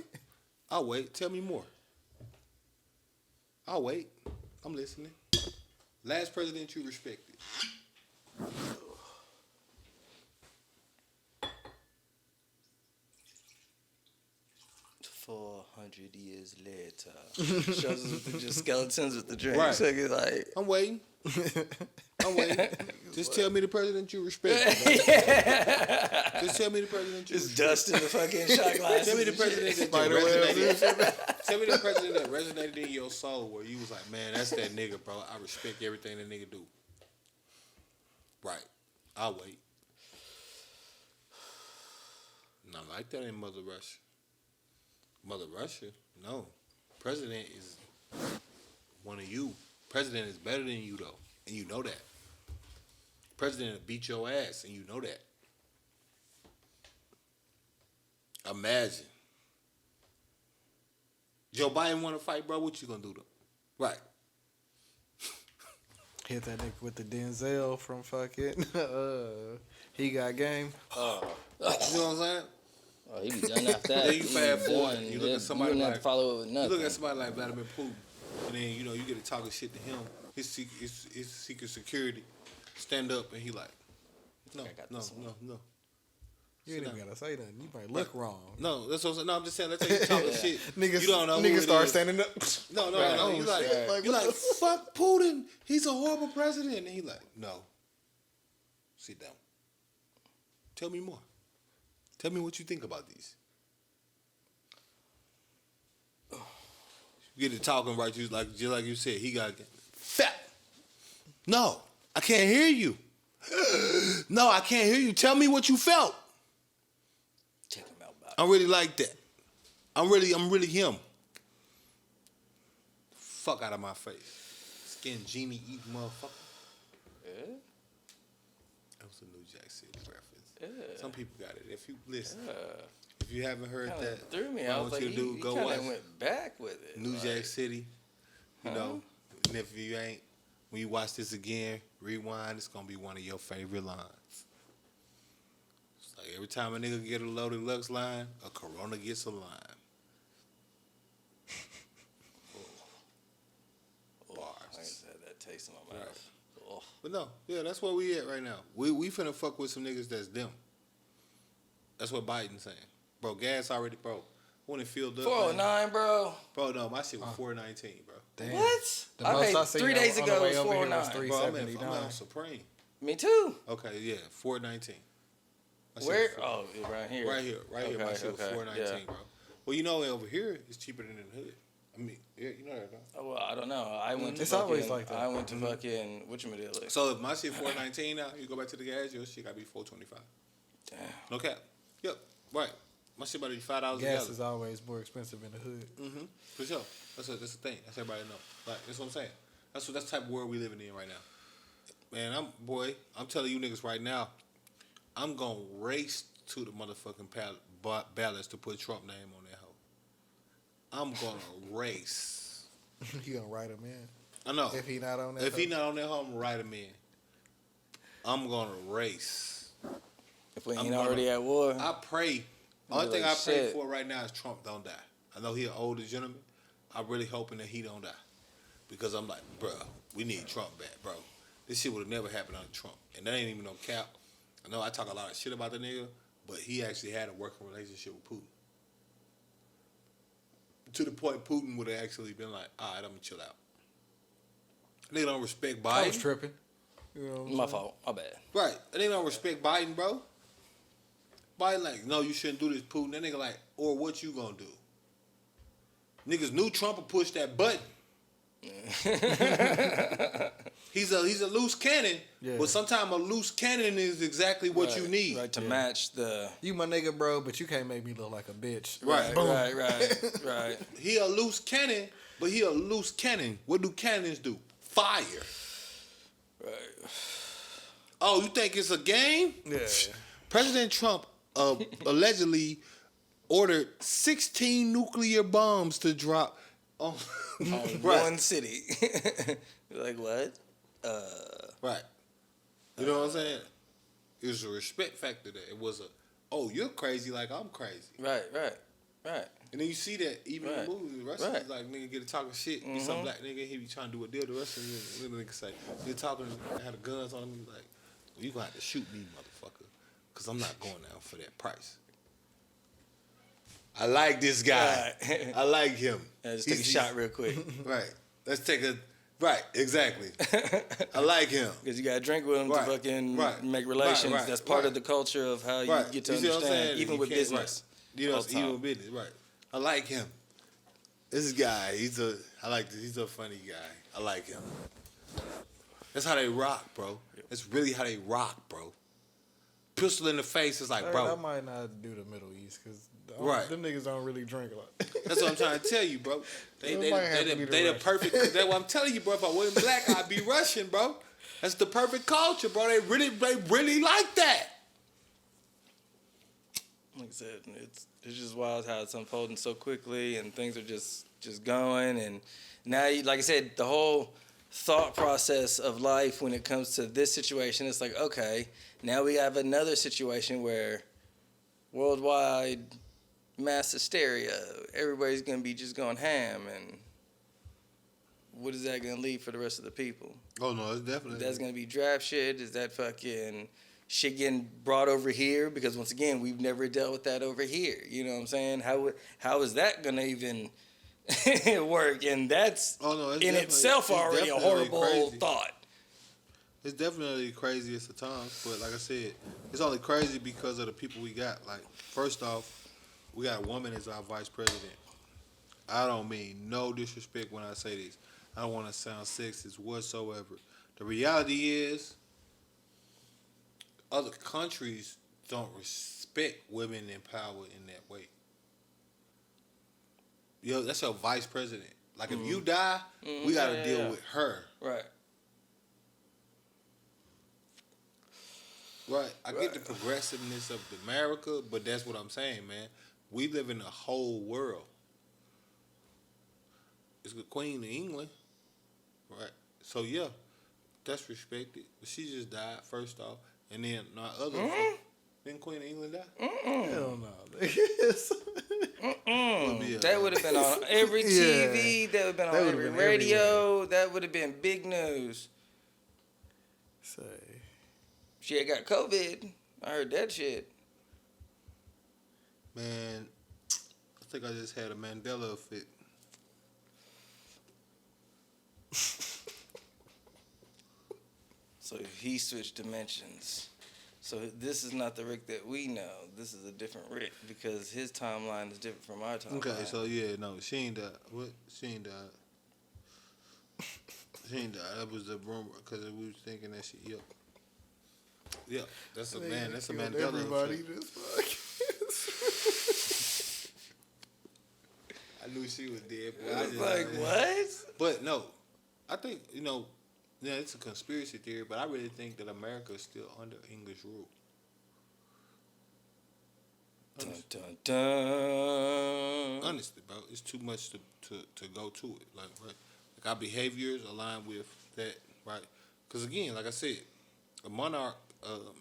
I'll wait. Tell me more. I'll wait. I'm listening. Last president you respected. $400 later. Shows us with the just skeletons with the drink. Right. So it's like, I'm waiting. I'm waiting. Just tell me the president you respect. Just tell me the president you it's respect. dust in the fucking shot glasses. Tell me the president that resonated. Tell me the president that resonated in your soul where you was like, man, that's that nigga, bro. I respect everything that nigga do. Right. I'll wait. Not like that in Mother Russia. Mother Russia? No. President is one of you. President is better than you, though. And you know that. President will beat your ass, and you know that. Imagine. Joe Biden want to fight, bro? What you gonna do to him? Right. Hit that nigga with the Denzel from fucking He Got Game. You know what I'm saying? Oh, he be done after that. Then you fast forward. Done. You look at somebody you don't like have to follow it with nothing. You look at somebody like Vladimir Putin, and then you get to talking shit to him. His secret security stand up, and he like, no. You ain't even gotta say nothing. You might look wrong. No, that's what I'm saying. No, I'm just saying. Let's say you talking shit. Niggas, you don't know. Niggas start standing up. No. You like, fuck Putin. He's a horrible president. And he like, no. Sit down. Tell me more. Tell me what you think about these. You get to talking right, just like you said. He got fat. No, I can't hear you. No, I can't hear you. Tell me what you felt. Check him out, Bob. I'm really like that. I'm really him. Fuck out of my face. Skin genie eating motherfucker. Yeah. That was a New Jack City reference. Yeah. Some people got it. If you listen, Yeah. if you haven't heard Kinda that, threw me. I I want was like, you to do he go kinda watch went back with it. New like, Jack City. You know, and if you ain't, when you watch this again, rewind. It's gonna be one of your favorite lines. It's like every time a nigga get a loaded Lux line, a Corona gets a line. I just had that taste in my mouth. Right. Oh. But no, yeah, that's where we at right now. We finna fuck with some niggas that's them. That's what Biden's saying. Bro, gas already, bro. When it filled up. 409, bro. Bro, no, my shit was 419, bro. Damn. What? The Okay, most I seen 3 days on the ago way was over here 409. Bro, I'm $3.79. on Supreme. Me too. Okay, yeah, 419. My shit Where? was Oh, right here. Right here. My Okay, shit was okay, 419, yeah. bro. Well, you know, over here it's cheaper than in the hood. I mean, yeah, you know that, though. Oh, well, I don't know. I went to It's fucking, always like that. I went to fucking whatchamadiddle. So if my shit 419 now, you go back to the gas, your shit gotta be 425. Damn. No cap. Yep. Right. My shit about to be $5 a Gas gallon. is always more expensive in the hood. Mm-hmm. For sure. That's the thing. That's everybody know. Like, that's what I'm saying. That's the type of world we living in right now. Man, I'm telling you niggas right now, I'm gonna race to the motherfucking ballots to put Trump name on that hoe. I'm gonna race. You gonna write him in? I know. If he not on that. If he not on that, I'm gonna write him in. I'm gonna race. If we ain't already at war. I pray. Only thing I pray for right now is Trump don't die. I know he an older gentleman. I'm really hoping that he don't die. Because I'm like, bro, we need Trump back, bro. This shit would have never happened under Trump. And that ain't even no cap. I know I talk a lot of shit about the nigga, but he actually had a working relationship with Putin. To the point Putin would have actually been like, all right, I'm going to chill out. They don't respect Biden. I was tripping. You know My fault. My bad. Right. And they don't respect Biden, bro. Biden like, no, you shouldn't do this, Putin. That nigga like, or what you gonna do? Niggas knew Trump would push that button. He's a loose cannon, but sometimes a loose cannon is exactly what you need. Right, to match the... You my nigga, bro, but you can't make me look like a bitch. Right. Right. He a loose cannon, but he a loose cannon. What do cannons do? Fire. Right. Oh, you think it's a game? Yeah. President Trump allegedly ordered 16 nuclear bombs to drop on one city. Like, what? Right. You know what I'm saying? It was a respect factor there. It was a, oh, you're crazy like I'm crazy. Right. And then you see that even in the movies, the rest of Right. like, nigga get to talking shit, be some black nigga, he be trying to do a deal, the rest of the nigga say, you're talking, had the guns on him, he's like, well, you gonna have to shoot me, motherfucker, because I'm not going down for that price. I like this guy. Right. I like him. Yeah, just take a shot real quick. Right. Let's take a, right, exactly. I like him. Because you got to drink with him to fucking make relations. Right. That's part of the culture of how you get to understand, even with business. You know, even with business, right. I like him. This guy, he's a funny guy. I like him. That's how they rock, bro. That's really how they rock, bro. Pistol in the face is like, bro. I might not do the Middle East because them niggas don't really drink a lot. That's what I'm trying to tell you, bro. They the perfect. That's what I'm telling you, bro. If I wasn't black, I'd be Russian, bro. That's the perfect culture, bro. They really like that. Like I said, it's just wild how it's unfolding so quickly and things are just going. And now, like I said, the whole thought process of life when it comes to this situation, it's like, okay, now we have another situation where worldwide mass hysteria, everybody's going to be just going ham, and what is that going to leave for the rest of the people? Oh, no, it's definitely. That's going to be draft shit? Is that fucking shit getting brought over here? Because once again, we've never dealt with that over here. You know what I'm saying? How is that going to even work? And that's in itself already a horrible thought. It's definitely craziest of times, but like I said, it's only crazy because of the people we got. Like, first off, we got a woman as our vice president. I don't mean no disrespect when I say this. I don't want to sound sexist whatsoever. The reality is, other countries don't respect women in power in that way. Yo, that's your vice president. Like, if you die, we got to deal with her. Right. Right. I get the progressiveness of America, but that's what I'm saying, man. We live in a whole world. It's the Queen of England. Right. So, yeah, that's respected. But she just died, first off. And then, didn't Queen of England die? Hell no. That would have been on every TV. That would have been on every radio. That would have been big news. Say. She had got COVID. I heard that shit. Man, I think I just had a Mandela effect. So he switched dimensions. So this is not the Rick that we know. This is a different Rick because his timeline is different from our timeline. Okay, so yeah, no, she ain't died. What? She ain't died. She ain't died. That was the rumor because we was thinking that she, yeah, that's a man. That's a Mandela Everybody effect. this podcast. I knew she was dead. I was like, what? But no, I think, yeah, it's a conspiracy theory, but I really think that America is still under English rule. Dun, dun. Honestly, bro, it's too much to go to it. Like, right, like our behaviors align with that, right? Because again, like I said, a monarch,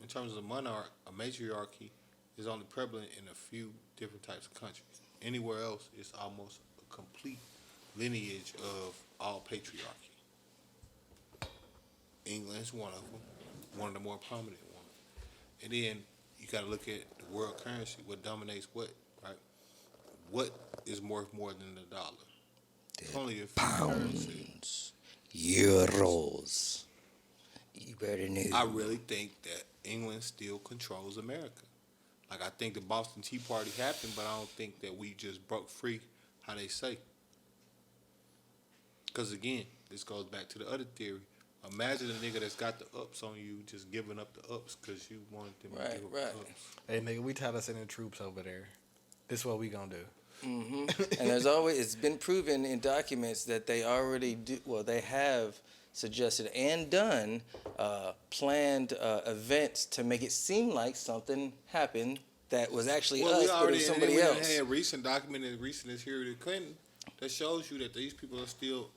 in terms of a monarch, a matriarchy is only prevalent in a few different types of countries. Anywhere else, it's almost a complete lineage of all patriarchy. England's one of them, one of the more prominent ones. And then you got to look at the world currency. What dominates what, right? What is worth more than the dollar? It's only a few currencies. Pounds, euros. You better know. I really think that England still controls America. Like, I think the Boston Tea Party happened, but I don't think that we just broke free, how they say. Because, again, this goes back to the other theory. Imagine a nigga that's got the ups on you just giving up the ups because you wanted them to give up the ups. Hey, nigga, we tired of sending troops over there. This is what we gonna do. Mm-hmm. And it's been proven in documents that they already do, well, they have suggested and done planned events to make it seem like something happened that was actually us, but it was somebody else. We had recent documented recent as Hillary Clinton that shows you that these people are still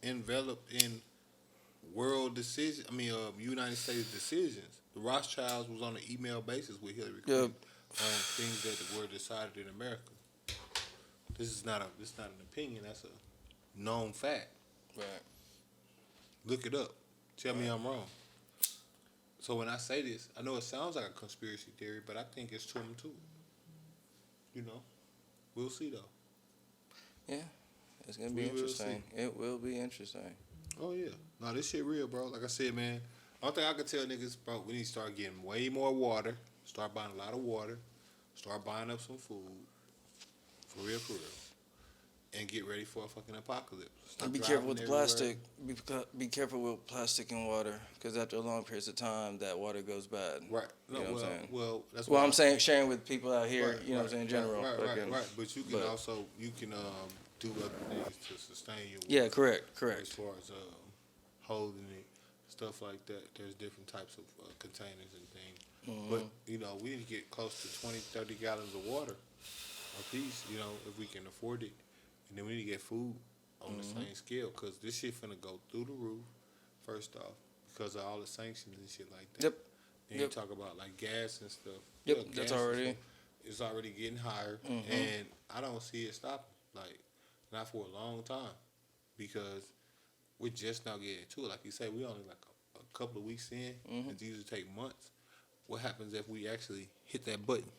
enveloped in world decisions. United States decisions. The Rothschilds was on an email basis with Hillary Clinton on things that were decided in America. This is not an opinion. That's a known fact. Right. Look it up. Tell me I'm wrong. So when I say this, I know it sounds like a conspiracy theory, but I think it's true too. You know, we'll see though. Yeah, it's gonna be interesting. It will be interesting. Oh yeah, no, this shit real, bro. Like I said, man, only thing I can tell niggas, bro, we need to start getting way more water. Start buying a lot of water. Start buying up some food. For real. And get ready for a fucking apocalypse. And be careful with the plastic. Be careful with plastic and water, because after a long periods of time, that water goes bad. Right. No, you know what I'm saying? Well, that's what I'm saying. Sharing with people out here, right, you know what I'm saying, in general. Right. But you can also do other things to sustain your water. Yeah, correct. As far as holding it, stuff like that. There's different types of containers and things. Mm-hmm. But we need to get close to 20, 30 gallons of water a piece. If we can afford it. And then we need to get food on the same scale, because this shit finna go through the roof, first off, because of all the sanctions and shit like that. Yep. Then you talk about like gas and stuff. Yep, that's already. It's already getting higher, and I don't see it stopping. Like, not for a long time, because we're just now getting to it. Like you say, we only like a couple of weeks in. It usually take months. What happens if we actually hit that button?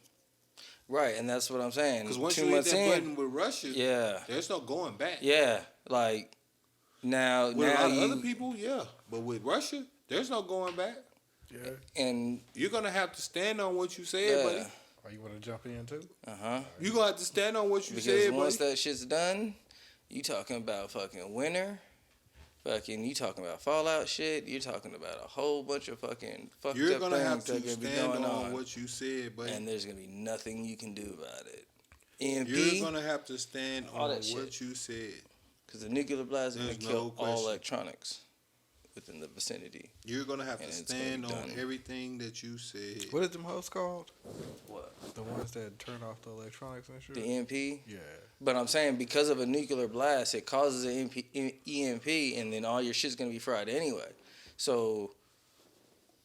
Right, and that's what I'm saying. Because once you hit that button with Russia, there's no going back. Yeah, like now. With a lot of other people, but with Russia, there's no going back. Yeah, and you're gonna have to stand on what you said, buddy. Are you want to jump in too? You gonna have to stand on what you said, because once that shit's done, you talking about fucking winter. You talking about Fallout shit. You're talking about a whole bunch of fucking fucked You're up gonna things have to that are gonna be stand going on what you said, buddy. And there's gonna be nothing you can do about it. EMP. You're gonna have to stand on what shit. you said. Because the nuclear blast is gonna kill question. all electronics within the vicinity. You're gonna have to stand on everything that you said. What is them hosts called? What? The ones that turn off the electronics and shit? The EMP? Yeah. But I'm saying because of a nuclear blast, it causes an EMP, and then all your shit's going to be fried anyway. So,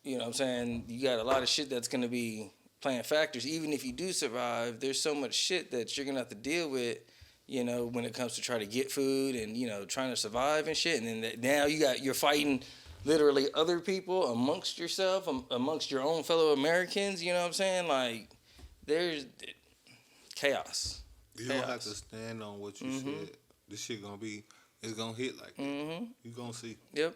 you know what I'm saying? You got a lot of shit that's going to be playing factors. Even if you do survive, there's so much shit that you're going to have to deal with, when it comes to try to get food and, trying to survive and shit. And then now you're fighting literally other people amongst yourself, amongst your own fellow Americans, you know what I'm saying? Like, there's chaos. You don't have to stand on what you said. This shit it's gonna hit like that. You gonna see. Yep.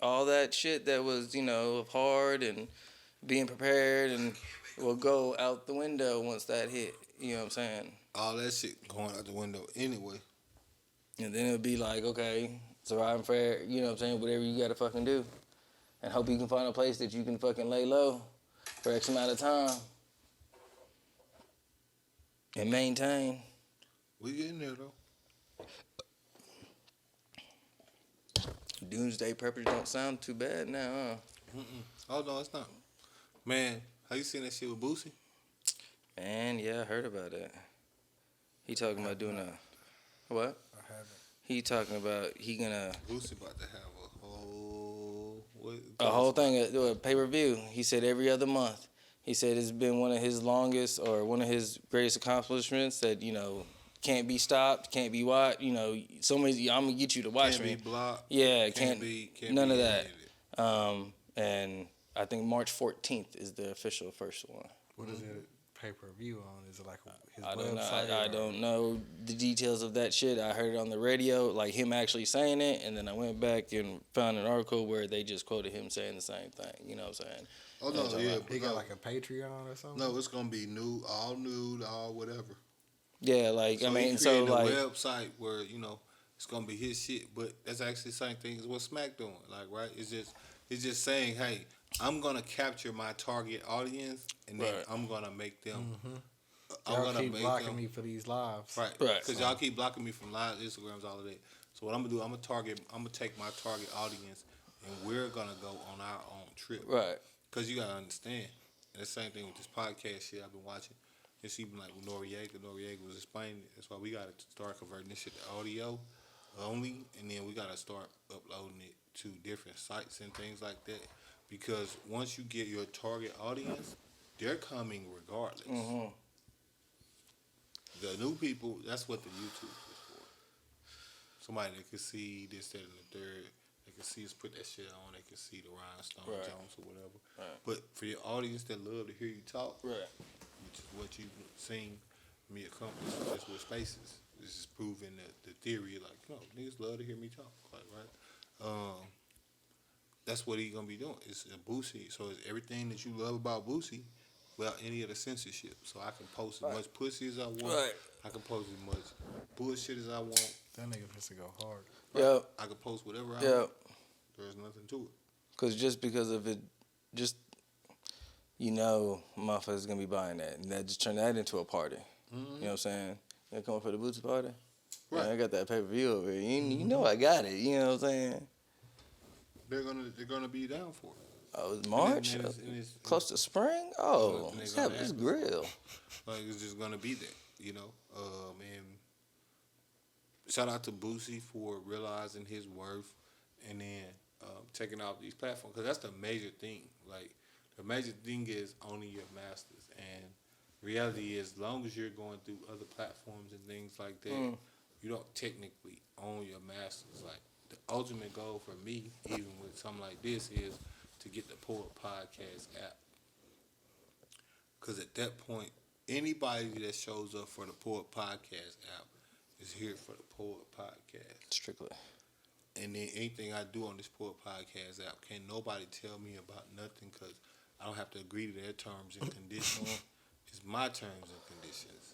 All that shit that was, hard and being prepared and will go out the window once that hit. You know what I'm saying? All that shit going out the window anyway. And then it'll be like, okay, survive and fair, you know what I'm saying, whatever you gotta fucking do. And hope you can find a place that you can fucking lay low for X amount of time. And maintain. We getting there though. Doomsday preppers don't sound too bad now, huh? Oh no, it's not. Man, have you seen that shit with Boosie? And yeah, I heard about that. He talking about doing a what? I haven't. He talking about he gonna Boosie about to have a whole thing a pay per view. He said every other month. He said it's been one of his longest or one of his greatest accomplishments that can't be stopped, can't be watched. So many. I'm gonna get you to watch can't me. be blocked. Yeah, Can't none be of that. edited. And I think March 14th is the official first one. What is it pay per view on? Is it like his I don't know. website? I don't know the details of that shit. I heard it on the radio, like him actually saying it, and then I went back and found an article where they just quoted him saying the same thing. You know what I'm saying? Oh no, yeah. He got like a Patreon or something. No, it's gonna be nude, all whatever. Yeah, like So I mean, he so created like a website where it's gonna be his shit, but that's actually the same thing as what Smack doing. Like, right? It's just saying, hey, I'm gonna capture my target audience, and then Right. I'm gonna make them. I'm Y'all gonna keep make blocking them, me for these lives. right? Right. Because y'all keep blocking me from live Instagrams, all of that. So what I'm gonna do, I'm gonna take my target audience, and we're gonna go on our own trip. right. Because you gotta understand, and the same thing with this podcast shit I've been watching. It's even like with Noriega. Noriega was explaining it. That's why we gotta start converting this shit to audio only, and then we gotta start uploading it to different sites and things like that. Because once you get your target audience, they're coming regardless. Mm-hmm. The new people, that's what the YouTube is for. Somebody that can see this, that, and the third. They can see us put that shit on. They can see the Rhinestone Right. Jones or whatever. Right. But for your audience that love to hear you talk, Right. which is what you've seen me accomplish just with Spaces, this is proving the theory. Like, niggas love to hear me talk. Like, right? That's what he's gonna be doing. It's a Boosie. So it's everything that you love about Boosie without any of the censorship. So I can post as much pussy as I want. Right. I can post as much bullshit as I want. That nigga supposed to go hard. Yep. I can post whatever I Yep. want. There's nothing to it. Because just because of it, just motherfuckers gonna be buying that, and that just turn that into a party. You know what I'm saying? You coming for the Boots party? Right. Man, I got that pay per view over here. You know I got it. You know what I'm saying? They're gonna be down for it. Oh, it's March, And it's close to spring. Oh, and let's they're have gonna this have- grill. Like it's just gonna be there, and shout out to Boosie for realizing his worth, and then taking off these platforms, because that's the major thing. Like the major thing is owning your masters, and reality is, as long as you're going through other platforms and things like that, you don't technically own your masters. Like the ultimate goal for me, even with something like this, is to get the Podcast app. Because at that point, anybody that shows up for the Podcast app is here for the Podcast. Strictly. And then anything I do on this Podcast app, can't nobody tell me about nothing, because I don't have to agree to their terms and conditions. It's my terms and conditions.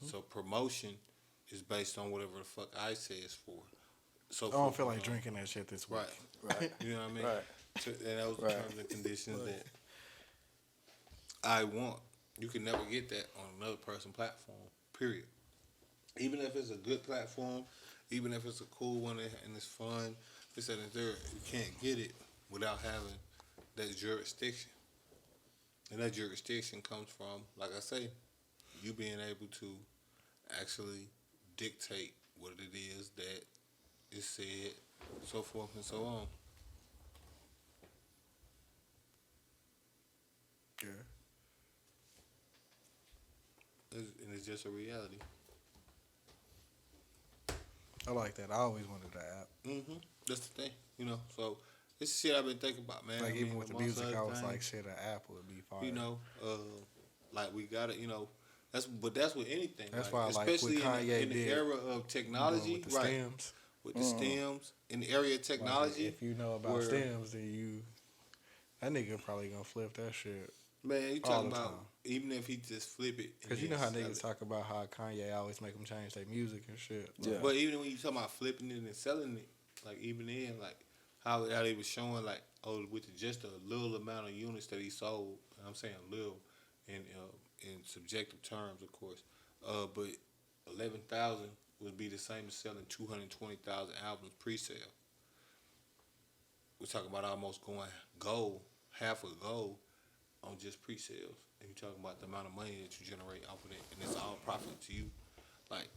So promotion is based on whatever the fuck I say it's for. So I don't feel like drinking that shit this week. Right. You know what I mean? Right. So, and those are Right. terms and conditions that I want. You can never get that on another person's platform, period. Even if it's a good platform, even if it's a cool one and it's fun, this, that, and third, you can't get it without having that jurisdiction. And that jurisdiction comes from, like I say, you being able to actually dictate what it is that is said, so forth and so on. Yeah. And it's just a reality. I like that. I always wanted that app. That's the thing, So this is shit I've been thinking about, man. Like I even mean, with the amongst music, other I was like, things, shit, an app would be fire. like we gotta, that's with anything. That's like, why, like, especially what Kanye in the did, era of technology, with the right? stems. With the stems in the area of Like, technology, if you know about where- stems, then that nigga probably gonna flip that shit. man, you all talking the about time. even if he just flip it, Because and you know how then niggas sell it. talk about how Kanye always make them change their music and shit. Yeah. But even when you talking about flipping it and selling it, like even then, like how they was showing, like, with just a little amount of units that he sold, and I'm saying little in subjective terms, of course, but 11,000 would be the same as selling 220,000 albums pre-sale. We're talking about almost going gold, half a gold, on just pre-sales, and you're talking about the amount of money that you generate off of it, and it's all profit to you. Like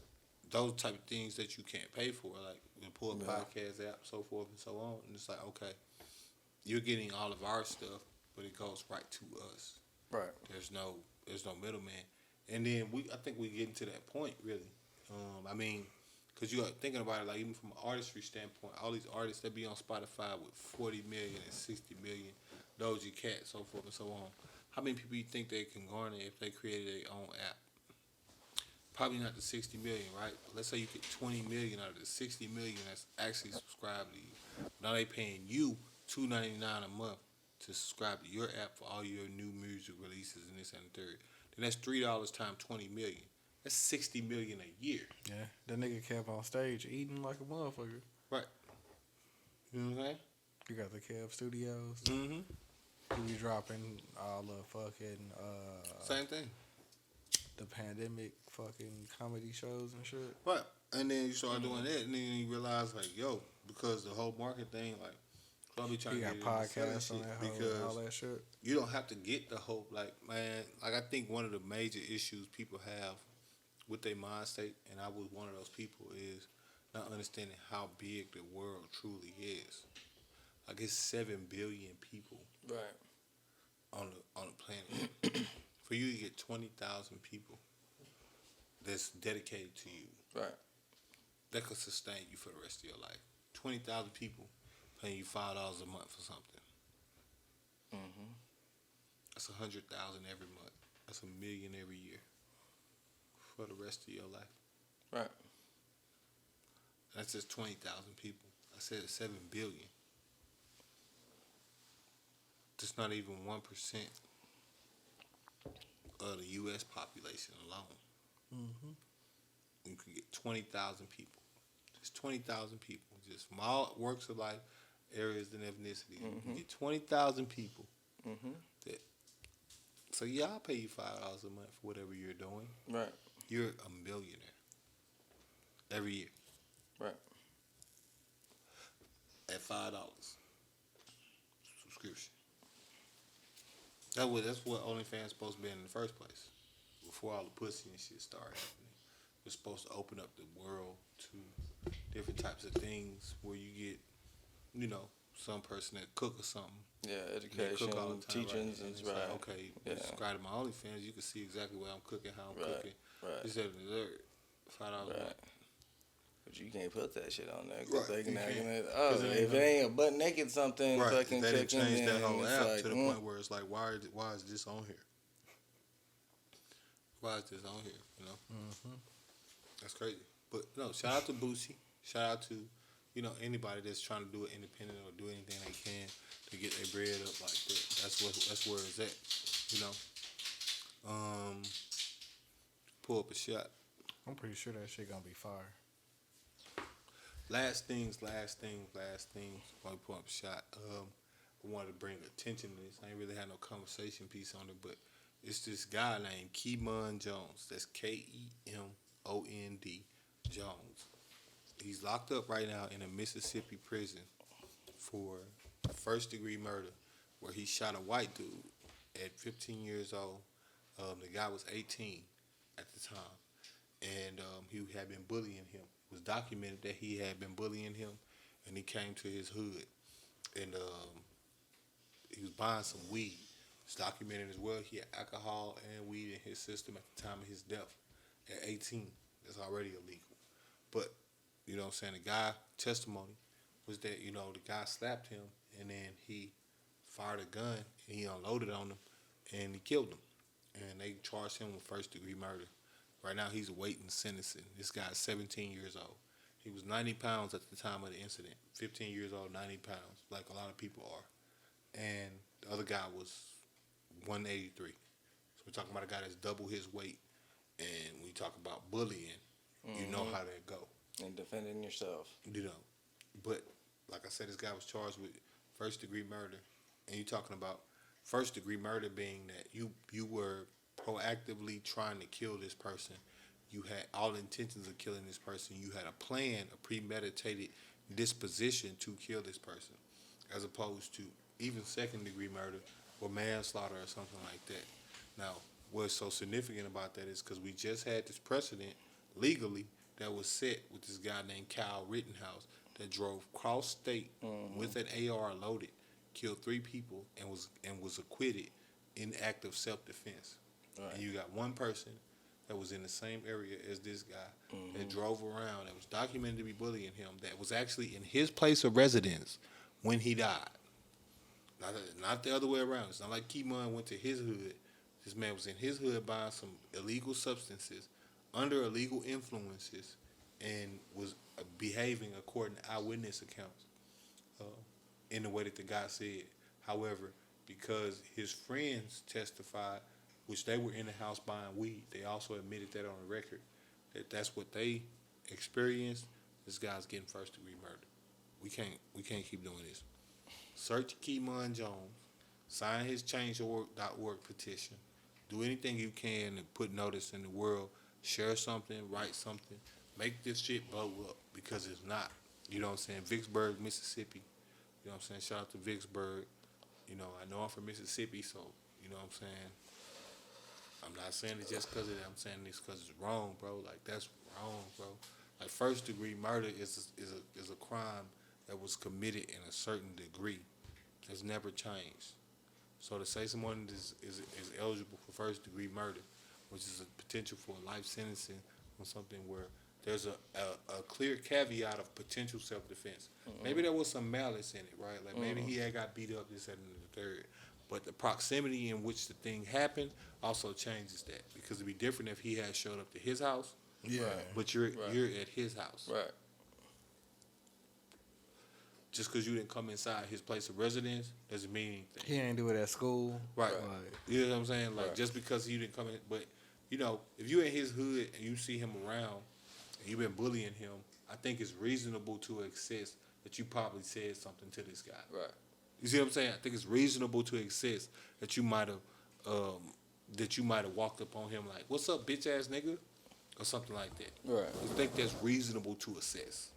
those type of things that you can't pay for, like the pull podcast app, so forth and so on. And it's like, okay, you're getting all of our stuff, but it goes right to us. Right. There's no middleman. And then I think we getting to that point really. I mean, because you are thinking about it, like even from an artistry standpoint, all these artists that be on Spotify with 40 million and 60 million, Doja Cat, so forth and so on. How many people you think they can garner if they created their own app? Probably not the 60 million, right? But let's say you get 20 million out of the 60 million that's actually subscribed to you. Now they paying you $2.99 a month to subscribe to your app for all your new music releases and this and the third. Then that's $3 times 20 million. That's 60 million a year. Yeah, that nigga kept on stage eating like a motherfucker. Right. You know what I'm saying? You got the Kev Studios. Mm-hmm. You be dropping all the fucking Same thing. the pandemic fucking comedy shows and shit. Right. And then you start doing that, and then you realize, like, yo, because the whole market thing, like, I'll be trying You to got get into selling podcasts on shit that because whole, all that shit. you don't have to get the whole, like, man, like, I think one of the major issues people have with their mind state, and I was one of those people, is not understanding how big the world truly is. Like, it's 7 billion people Right. on the planet. For you to get 20,000 people that's dedicated to you, Right. that could sustain you for the rest of your life. 20,000 people paying you $5 a month for something. Mm-hmm. That's 100,000 every month. That's $1 million every year for the rest of your life. Right. That's just 20,000 people. I said it's 7 billion. That's not even 1% of the U.S. population alone. Mm-hmm. You can get 20,000 people. Just 20,000 people. Just from all works of life, areas and ethnicities. You can get 20,000 people. Mm-hmm. So yeah, I'll pay you $5 a month for whatever you're doing. Right. You're a millionaire every year Right. at $5 subscription. That's what OnlyFans supposed to be in the first place. Before all the pussy and shit started happening, it's supposed to open up the world to different types of things where you get, you know, some person that cook or something. Yeah, They education, cook all the time, teachings, right? And is it's right. like, okay, Yeah. subscribe to my OnlyFans, you can see exactly what I'm cooking, how I'm Right, cooking. right. This, that, and the third. $5 a Right. month. But you can't put that shit on there. Right, Cause they can you act can't. it. 'Cause Oh, it ain't if it ain't a butt naked something Right, fucking they didn't cooking, change that then whole it's app like, to the point where it's like, why is this on here? Why is this on here? You know, that's crazy. But no, shout out to Boosie. Shout out to, you know, anybody that's trying to do it independent or do anything they can to get their bread up like that. That's where it's at. You know, pull up a shot. I'm pretty sure that shit gonna be fire. Last things. While we pull up a shot, I wanted to bring attention to this. I ain't really had no conversation piece on it, but it's this guy named Kemon Jones. That's Kemond Jones. He's locked up right now in a Mississippi prison for first-degree murder, where he shot a white dude at 15 years old. The guy was 18 at the time, and he had been bullying him. It was documented that he had been bullying him, and he came to his hood, and he was buying some weed. It's documented as well. He had alcohol and weed in his system at the time of his death. At 18, that's already illegal. But, you know what I'm saying, the guy testimony was that, you know, the guy slapped him, and then he fired a gun, and he unloaded on him, and he killed him. And they charged him with first-degree murder. Right now, he's awaiting sentencing. This guy's 17 years old. He was 90 pounds at the time of the incident. 15 years old, 90 pounds, like a lot of people are. And the other guy was 183. So we're talking about a guy that's double his weight. And when you talk about bullying, you know how that go. and defending yourself. You know. But, like I said, this guy was charged with first-degree murder. And you're talking about first-degree murder being that you were proactively trying to kill this person. You had all intentions of killing this person. You had a plan, a premeditated disposition to kill this person, as opposed to even second-degree murder, or manslaughter or something like that. Now, what's so significant about that is because we just had this precedent legally that was set with this guy named Kyle Rittenhouse that drove cross state with an AR loaded, killed 3 people, and was acquitted in act of self defense. Right. And you got one person that was in the same area as this guy that drove around, that was documented to be bullying him, that was actually in his place of residence when he died. Not the other way around. It's not like Keymon went to his hood. This man was in his hood buying some illegal substances, under illegal influences, and was behaving according to eyewitness accounts in the way that the guy said. However, because his friends testified, which they were in the house buying weed, they also admitted that on the record, that that's what they experienced. This guy's getting first degree murder. We can't keep doing this. Search Keymon Jones, sign his change.org petition, do anything you can to put notice in the world, share something, write something, make this shit blow up, because it's not. You know what I'm saying? Vicksburg, Mississippi. You know what I'm saying? Shout out to Vicksburg. You know, I know I'm from Mississippi, so, you know what I'm saying? I'm not saying it just because of that. I'm saying this because it's wrong, bro. Like, that's wrong, bro. Like, first degree murder is a crime that was committed in a certain degree. It's never changed. So to say someone is eligible for first degree murder, which is a potential for life sentencing on something where there's a clear caveat of potential self-defense. Maybe there was some malice in it, right? Like maybe he had got beat up, this, that, and the third. But the proximity in which the thing happened also changes that, because it'd be different if he had showed up to his house. Yeah. But you're at his house. Right. Just because you didn't come inside his place of residence doesn't mean anything. He ain't do it at school. Right. Like, You know what I'm saying? Like, Right. just because you didn't come in. But, you know, if you're in his hood and you see him around and you've been bullying him, I think it's reasonable to assess that you probably said something to this guy. Right. You see what I'm saying? I think it's reasonable to assess that you might have walked up on him like, "What's up, bitch ass nigga?" or something like that. Right. I think that's reasonable to assess.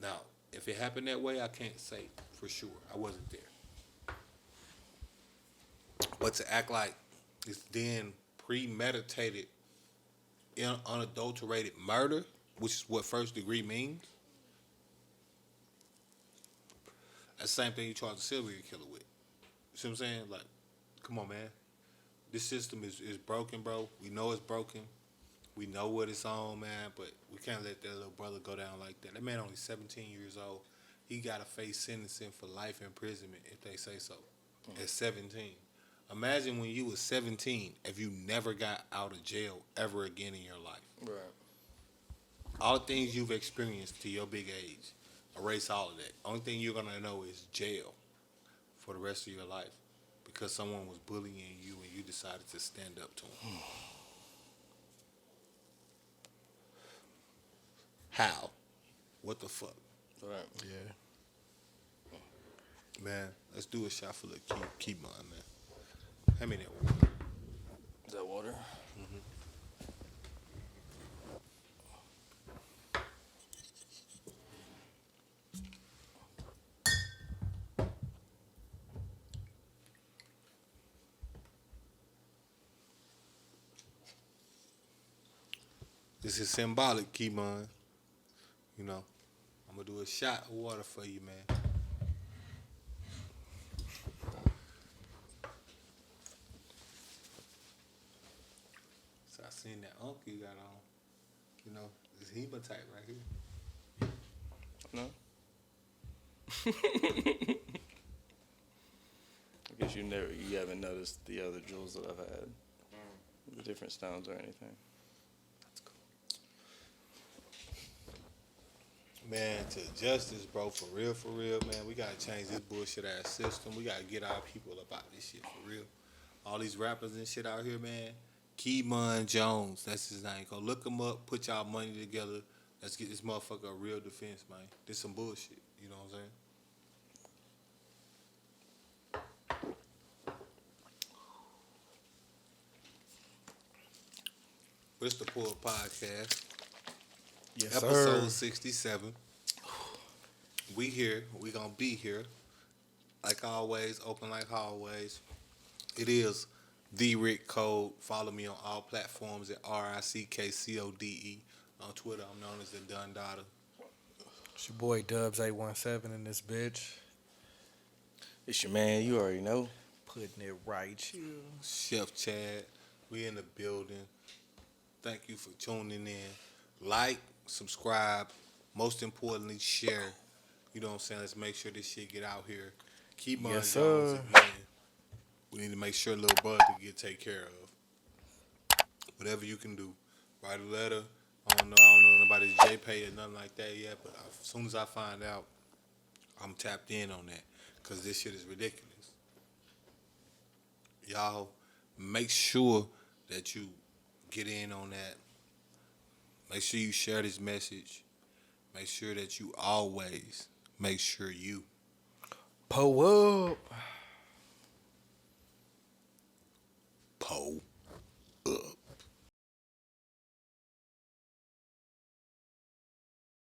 Now, if it happened that way, I can't say for sure. I wasn't there. But to act like it's then premeditated, unadulterated murder, which is what first degree means, that's the same thing you charge a serial killer with. You see what I'm saying? Like, come on, man. This system is broken, bro. We know it's broken. We know what it's on, man, but we can't let that little brother go down like that. That man only 17 years old. He got to face sentencing for life imprisonment if they say so. At 17. Imagine when you was 17 if you never got out of jail ever again in your life. Right. All the things you've experienced to your big age, erase all of that. Only thing you're going to know is jail for the rest of your life because someone was bullying you and you decided to stand up to him. How? What the fuck? Right. yeah. Man, let's do a shot full of Keymon, man. Hand me that water. Is that water? This is symbolic, Keymon. You know, I'm going to do a shot of water for you, man. So I seen that unk you got on. You know, this hematite right here. No. I guess you haven't noticed the other jewels that I've had, the different stones or anything. That's cool. Man, to justice, bro, for real, man. We got to change this bullshit ass system. We got to get our people up out this shit for real. All these rappers and shit out here, man. Keymon Jones, that's his name. Go look him up, put y'all money together. Let's get this motherfucker a real defense, man. This some bullshit. You know what I'm saying? It's the Pull Podcast. Yes, Episode sir. 67. We here. We gonna be here. Like always, open like hallways. It is the Rick Code. Follow me on all platforms at RICKCODE. On Twitter, I'm known as the Dun Daughter. It's your boy Dubz817 in this bitch. It's your man, you already know. Putting it right, chill. Chef Chad, we in the building. Thank you for tuning in. Like, subscribe, most importantly, share. You know what I'm saying? Let's make sure this shit get out here. Keep on Yes, Jones sir. again. We need to make sure little brother get taken care of. Whatever you can do. Write a letter. I don't know nobody's JPay or nothing like that yet, but as soon as I find out, I'm tapped in on that because this shit is ridiculous. Y'all make sure that you get in on that. Make sure you share this message. Make sure that you always make sure you Pull up. po.